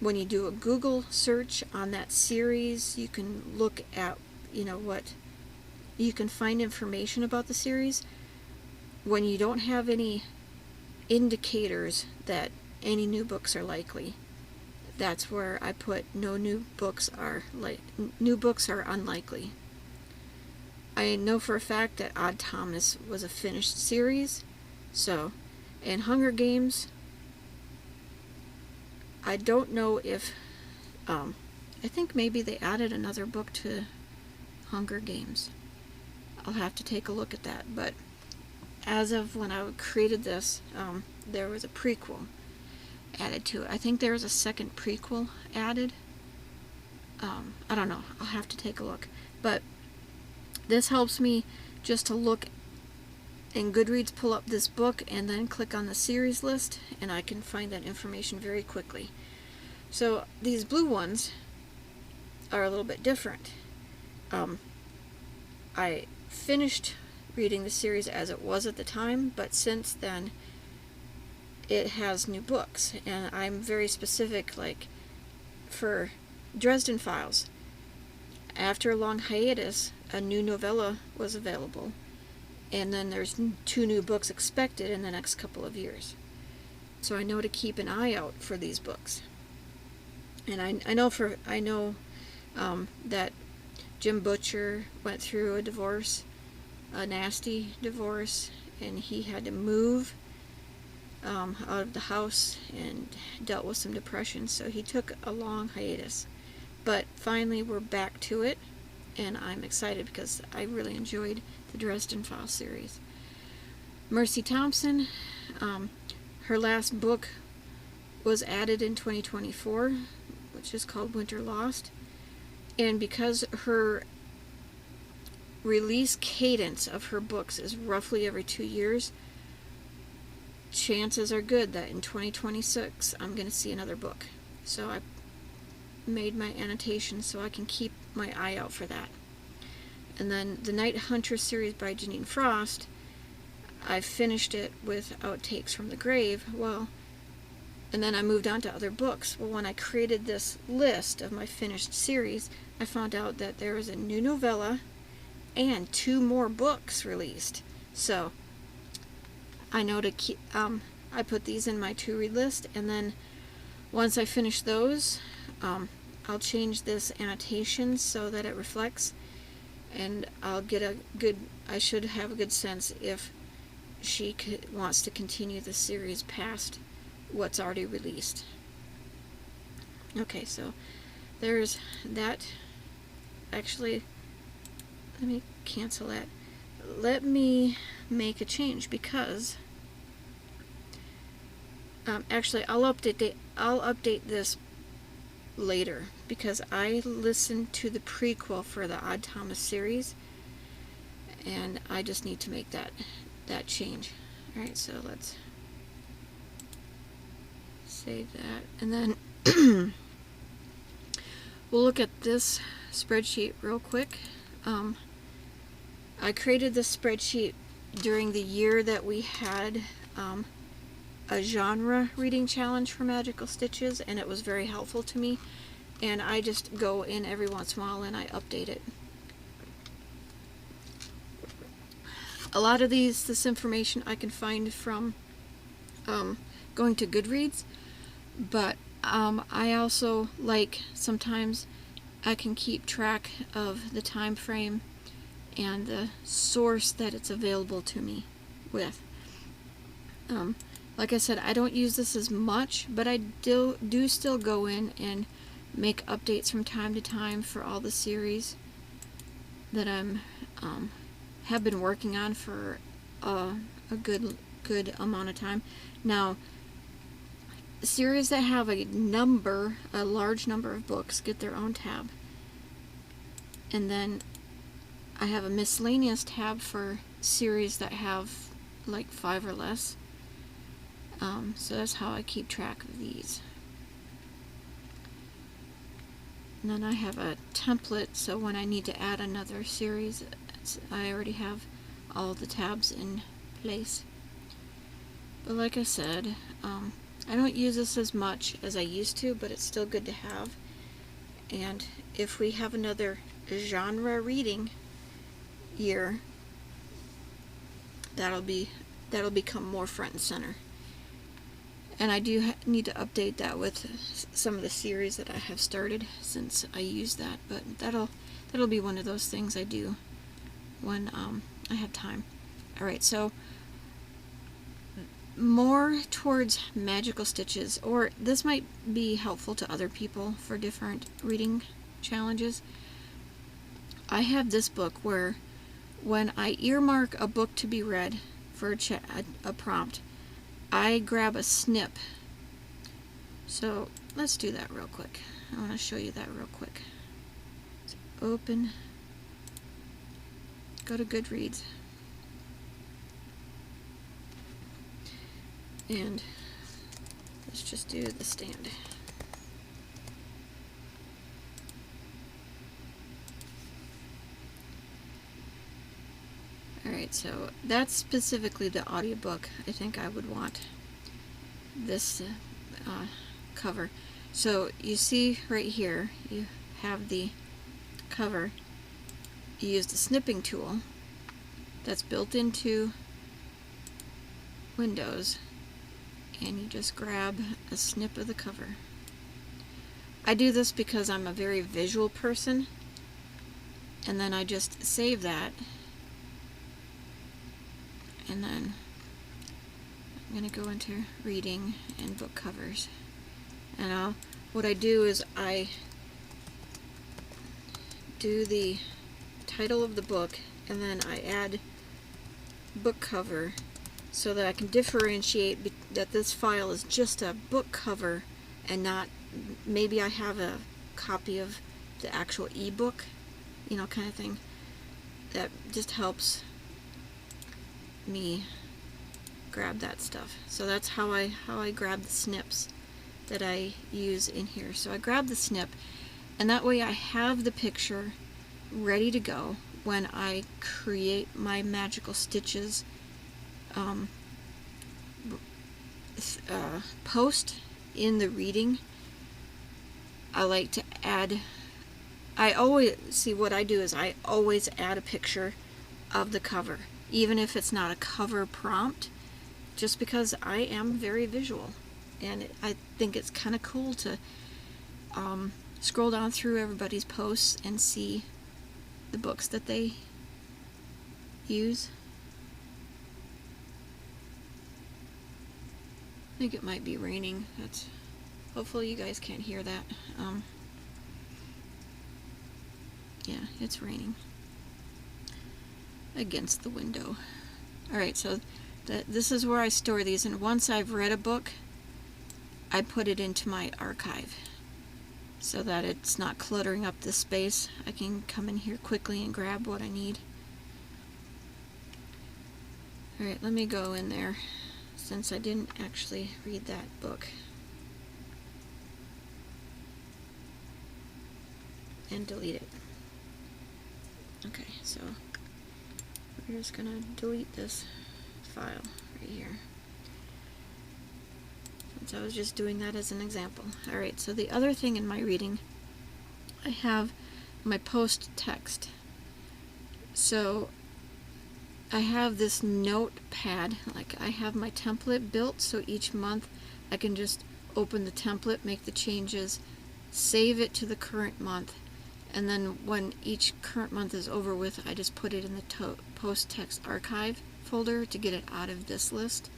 when you do a Google search on that series, you can look at, what you can find information about the series. When you don't have any indicators that any new books are likely, that's where I put new books are unlikely. I know for a fact that Odd Thomas was a finished series, and Hunger Games, I don't know if I think maybe they added another book to Hunger Games. I'll have to take a look at that, but as of when I created this, there was a prequel added to it. I think there was a second prequel added. I don't know. I'll have to take a look. But this helps me just to look in Goodreads, pull up this book, and then click on the series list, and I can find that information very quickly. So these blue ones are a little bit different. I finished reading the series as it was at the time, but since then it has new books, and I'm very specific, like for Dresden Files. After a long hiatus, a new novella was available, and then there's 2 new books expected in the next couple of years. So I know to keep an eye out for these books. And I know that Jim Butcher went through a divorce, a nasty divorce, and he had to move out of the house and dealt with some depression, so he took a long hiatus. But finally we're back to it, and I'm excited because I really enjoyed the Dresden Files series. Mercy Thompson, her last book was added in 2024, which is called Winter Lost, and because her release cadence of her books is roughly every 2 years, chances are good that in 2026 I'm going to see another book. So I made my annotations so I can keep my eye out for that. And then the Night Hunter series by Janine Frost, I finished it with Outtakes from the Grave. And then I moved on to other books. Well, when I created this list of my finished series, I found out that there was a new novella and 2 more books released. So I know to keep, I put these in my to-read list, and then once I finish those, I'll change this annotation so that it reflects, and I'll get I should have a good sense if she wants to continue the series past what's already released. Okay, so there's that. Actually, let me cancel that. Let me make a change because actually I'll update this later because I listened to the prequel for the Odd Thomas series, and I just need to make that change. Alright, so let's save that, and then we'll look at this spreadsheet real quick. I created this spreadsheet during the year that we had a genre reading challenge for Magical Stitches, and it was very helpful to me, and I just go in every once in a while and I update it. A lot of this information I can find from going to Goodreads, but I also like, sometimes I can keep track of the time frame and the source that it's available to me with. Like I said, I don't use this as much, but I do still go in and make updates from time to time for all the series that I'm have been working on for a good amount of time. Now, series that have a large number of books get their own tab, and then I have a miscellaneous tab for series that have like 5 or less. So that's how I keep track of these. And then I have a template, so when I need to add another series, I already have all the tabs in place. But like I said, I don't use this as much as I used to, but it's still good to have. And if we have another genre reading year, that'll become more front and center. And I do need to update that with some of the series that I have started since I use that, but that'll be one of those things I do when I have time. Alright, so more towards Magical Stitches, or this might be helpful to other people for different reading challenges. I have this book where when I earmark a book to be read for a prompt, I grab a snip. So let's do that real quick. I want to show you that real quick. So open, go to Goodreads, and let's just do the stand. Alright, so that's specifically the audiobook. I think I would want this cover. So you see right here, you have the cover. You use the snipping tool that's built into Windows, and you just grab a snip of the cover. I do this because I'm a very visual person, and then I just save that. And then I'm going to go into reading and book covers. And what I do is I do the title of the book, and then I add book cover so that I can differentiate that this file is just a book cover and not, maybe I have a copy of the actual ebook, you know, kind of thing. That just helps me grab that stuff. So that's how I grab the snips that I use in here. So I grab the snip, and that way I have the picture ready to go when I create my Magical Stitches post in the reading. I like to add, I always, see what I do is I always add a picture of the cover, even if it's not a cover prompt, just because I am very visual, and I think it's kind of cool to scroll down through everybody's posts and see the books that they use. I think it might be raining. Hopefully you guys can't hear that. Yeah, it's raining against the window. Alright, so this is where I store these, and once I've read a book, I put it into my archive. so that it's not cluttering up the space. I can come in here quickly and grab what I need. Alright, let me go in there since I didn't actually read that book. And delete it. Okay, so we're just gonna delete this file right here, since I was just doing that as an example. Alright, so the other thing in my reading, I have my post text. So I have this notepad, like I have my template built, so each month I can just open the template, make the changes, save it to the current month, and then when each current month is over with, I just put it in the post-text archive folder to get it out of this list.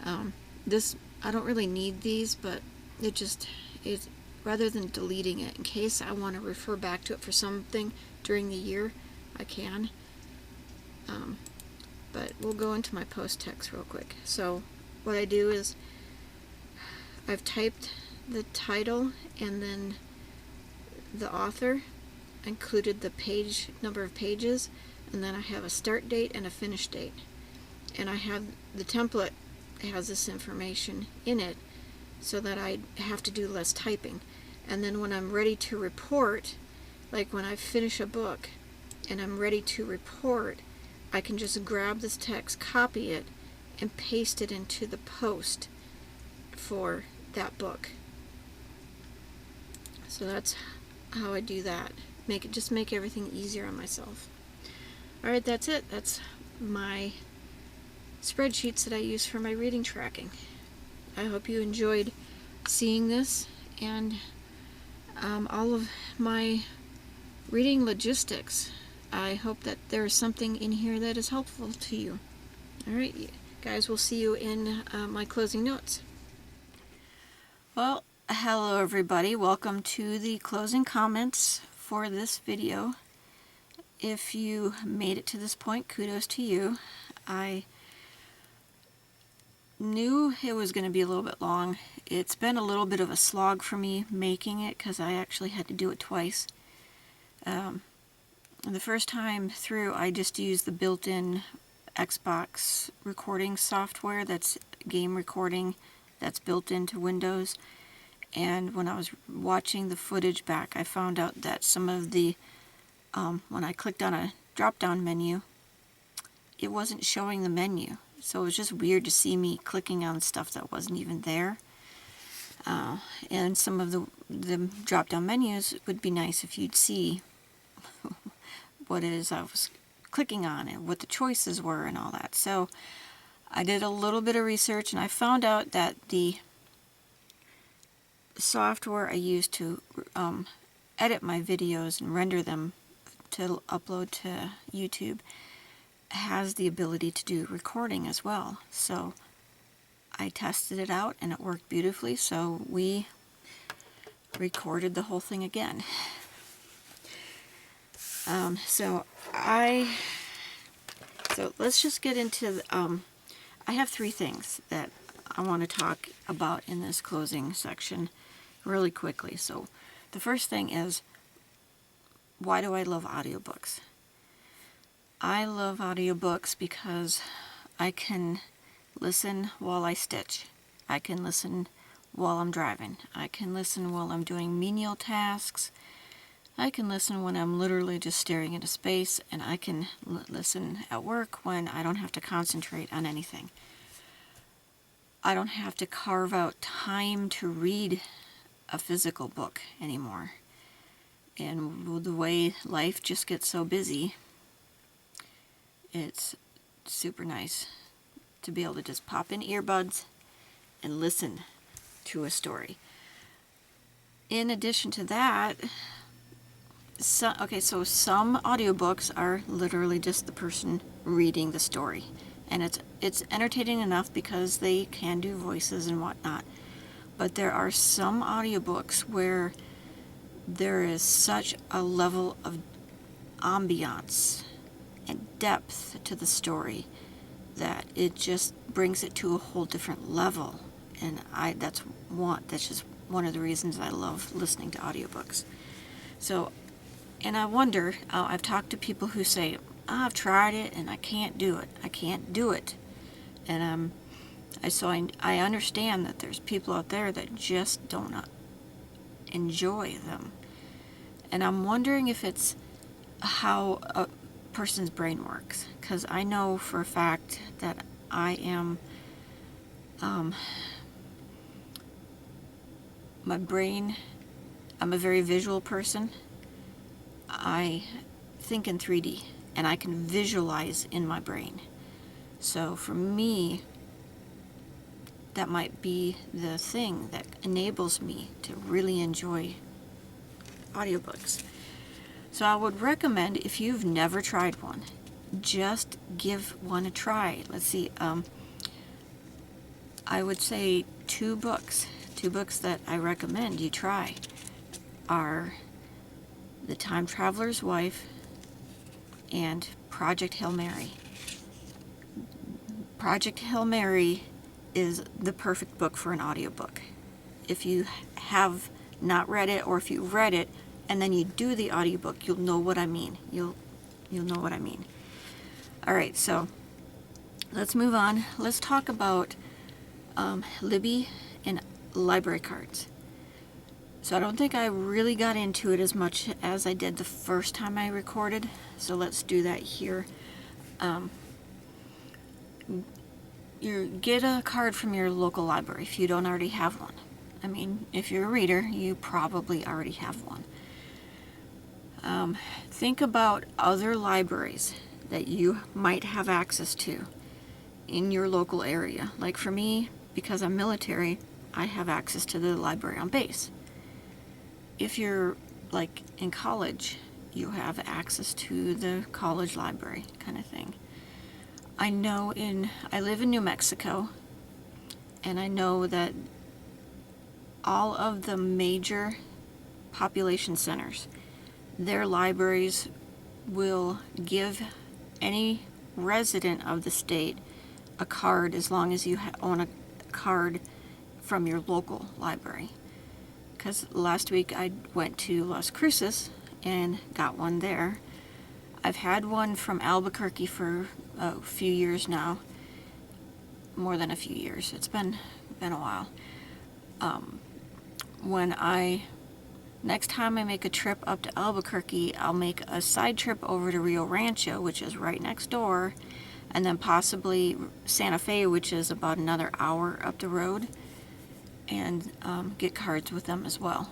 I don't really need these, but it rather than deleting it, in case I want to refer back to it for something during the year, I can. But we'll go into my post-text real quick. So what I do is I've typed the title and then the author, included the page number of pages, and then I have a start date and a finish date. And I have the template has this information in it so that I have to do less typing. And then when I'm ready to report, like when I finish a book and I'm ready to report, I can just grab this text, copy it, and paste it into the post for that book. So that's how I do that. Just make everything easier on myself. Alright, that's it. That's my spreadsheets that I use for my reading tracking. I hope you enjoyed seeing this and all of my reading logistics. I hope that there is something in here that is helpful to you. Alright, guys, we'll see you in my closing notes. Well, hello everybody. Welcome to the closing comments for this video. If you made it to this point, kudos to you. I knew it was going to be a little bit long. It's been a little bit of a slog for me making it because I actually had to do it twice. The first time through, I just used the built-in Xbox recording software that's game recording that's built into Windows. And when I was watching the footage back, I found out that some of the, when I clicked on a drop-down menu, it wasn't showing the menu. So it was just weird to see me clicking on stuff that wasn't even there. And some of the drop-down menus would be nice if you'd see what it is I was clicking on and what the choices were and all that. So I did a little bit of research and I found out that the software I use to edit my videos and render them to upload to YouTube has the ability to do recording as well. So I tested it out and it worked beautifully, so we recorded the whole thing again. So let's just get into I have three things that I want to talk about in this closing section really quickly. So the first thing is, why do I love audiobooks? I love audiobooks because I can listen while I stitch. I can listen while I'm driving. I can listen while I'm doing menial tasks. I can listen when I'm literally just staring into space, and I can listen at work when I don't have to concentrate on anything. I don't have to carve out time to read a physical book anymore. And the way life just gets so busy, it's super nice to be able to just pop in earbuds and listen to a story. In addition to that, so some audiobooks are literally just the person reading the story, and it's entertaining enough because they can do voices and whatnot. But there are some audiobooks where there is such a level of ambiance and depth to the story that it just brings it to a whole different level, and that's just one of the reasons I love listening to audiobooks. So, and I wonder, I've talked to people who say, I've tried it and I can't do it. I can't do it. And I understand that there's people out there that just don't enjoy them. And I'm wondering if it's how a person's brain works. Because I know for a fact that I am, my brain, I'm a very visual person. I think in 3D and I can visualize in my brain. So for me, that might be the thing that enables me to really enjoy audiobooks. So I would recommend, if you've never tried one, just give one a try. Let's see, I would say two books that I recommend you try are The Time Traveler's Wife and Project Hail Mary. Project Hail Mary is the perfect book for an audiobook. If you have not read it, or if you read it and then you do the audiobook, you'll know what I mean. You'll know what I mean. All right, so let's move on. Let's talk about Libby and library cards. So I don't think I really got into it as much as I did the first time I recorded. So let's do that here. You get a card from your local library if you don't already have one. I mean, if you're a reader, you probably already have one. Think about other libraries that you might have access to in your local area. Like for me, because I'm military, I have access to the library on base. If you're like in college, you have access to the college library kind of thing. I live in New Mexico, and I know that all of the major population centers, their libraries will give any resident of the state a card as long as you own a card from your local library. Because last week I went to Las Cruces and got one there. I've had one from Albuquerque for a few years now, more than a few years. It's been a while. Next time I make a trip up to Albuquerque, I'll make a side trip over to Rio Rancho, which is right next door, and then possibly Santa Fe, which is about another hour up the road, and get cards with them as well.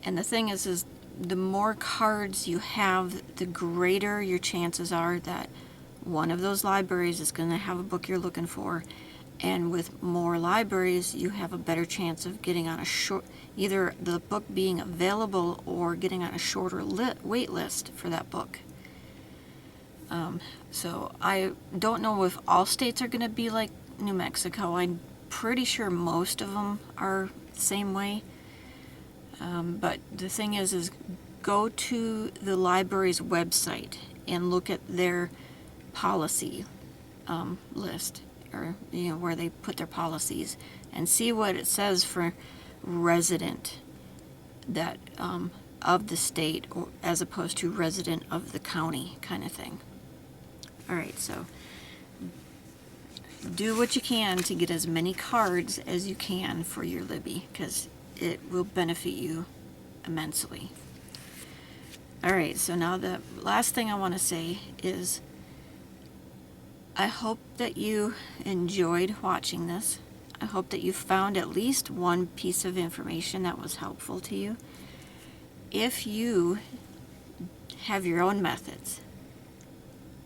And the thing is the more cards you have, the greater your chances are that one of those libraries is going to have a book you're looking for. And with more libraries, you have a better chance of getting on either the book being available or getting on a shorter wait list for that book. So I don't know if all states are going to be like New Mexico. I'm pretty sure most of them are the same way. But the thing is go to the library's website and look at their policy list, or where they put their policies, and see what it says for resident that of the state, or as opposed to resident of the county kind of thing. All right, so do what you can to get as many cards as you can for your Libby, because it will benefit you immensely. All right, so now the last thing I want to say is I hope that you enjoyed watching this. I hope that you found at least one piece of information that was helpful to you. If you have your own methods,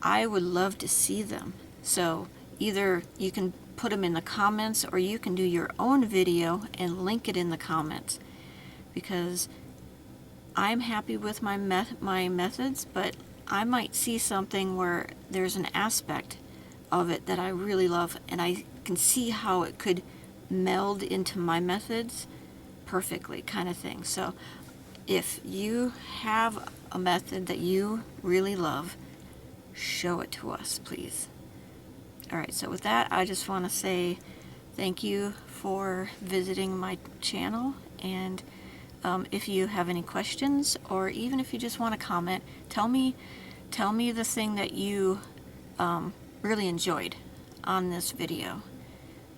I would love to see them. So either you can put them in the comments, or you can do your own video and link it in the comments, because I'm happy with my methods, but I might see something where there's an aspect of it that I really love, and I can see how it could meld into my methods perfectly, kind of thing. So if you have a method that you really love, show it to us, please. All right, so with that, I just want to say Thank you for visiting my channel, and if you have any questions, or even if you just want to comment, tell me the thing that you really enjoyed on this video,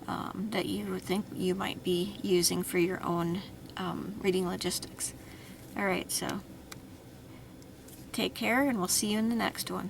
that you think you might be using for your own reading logistics. Alright, so take care, and we'll see you in the next one.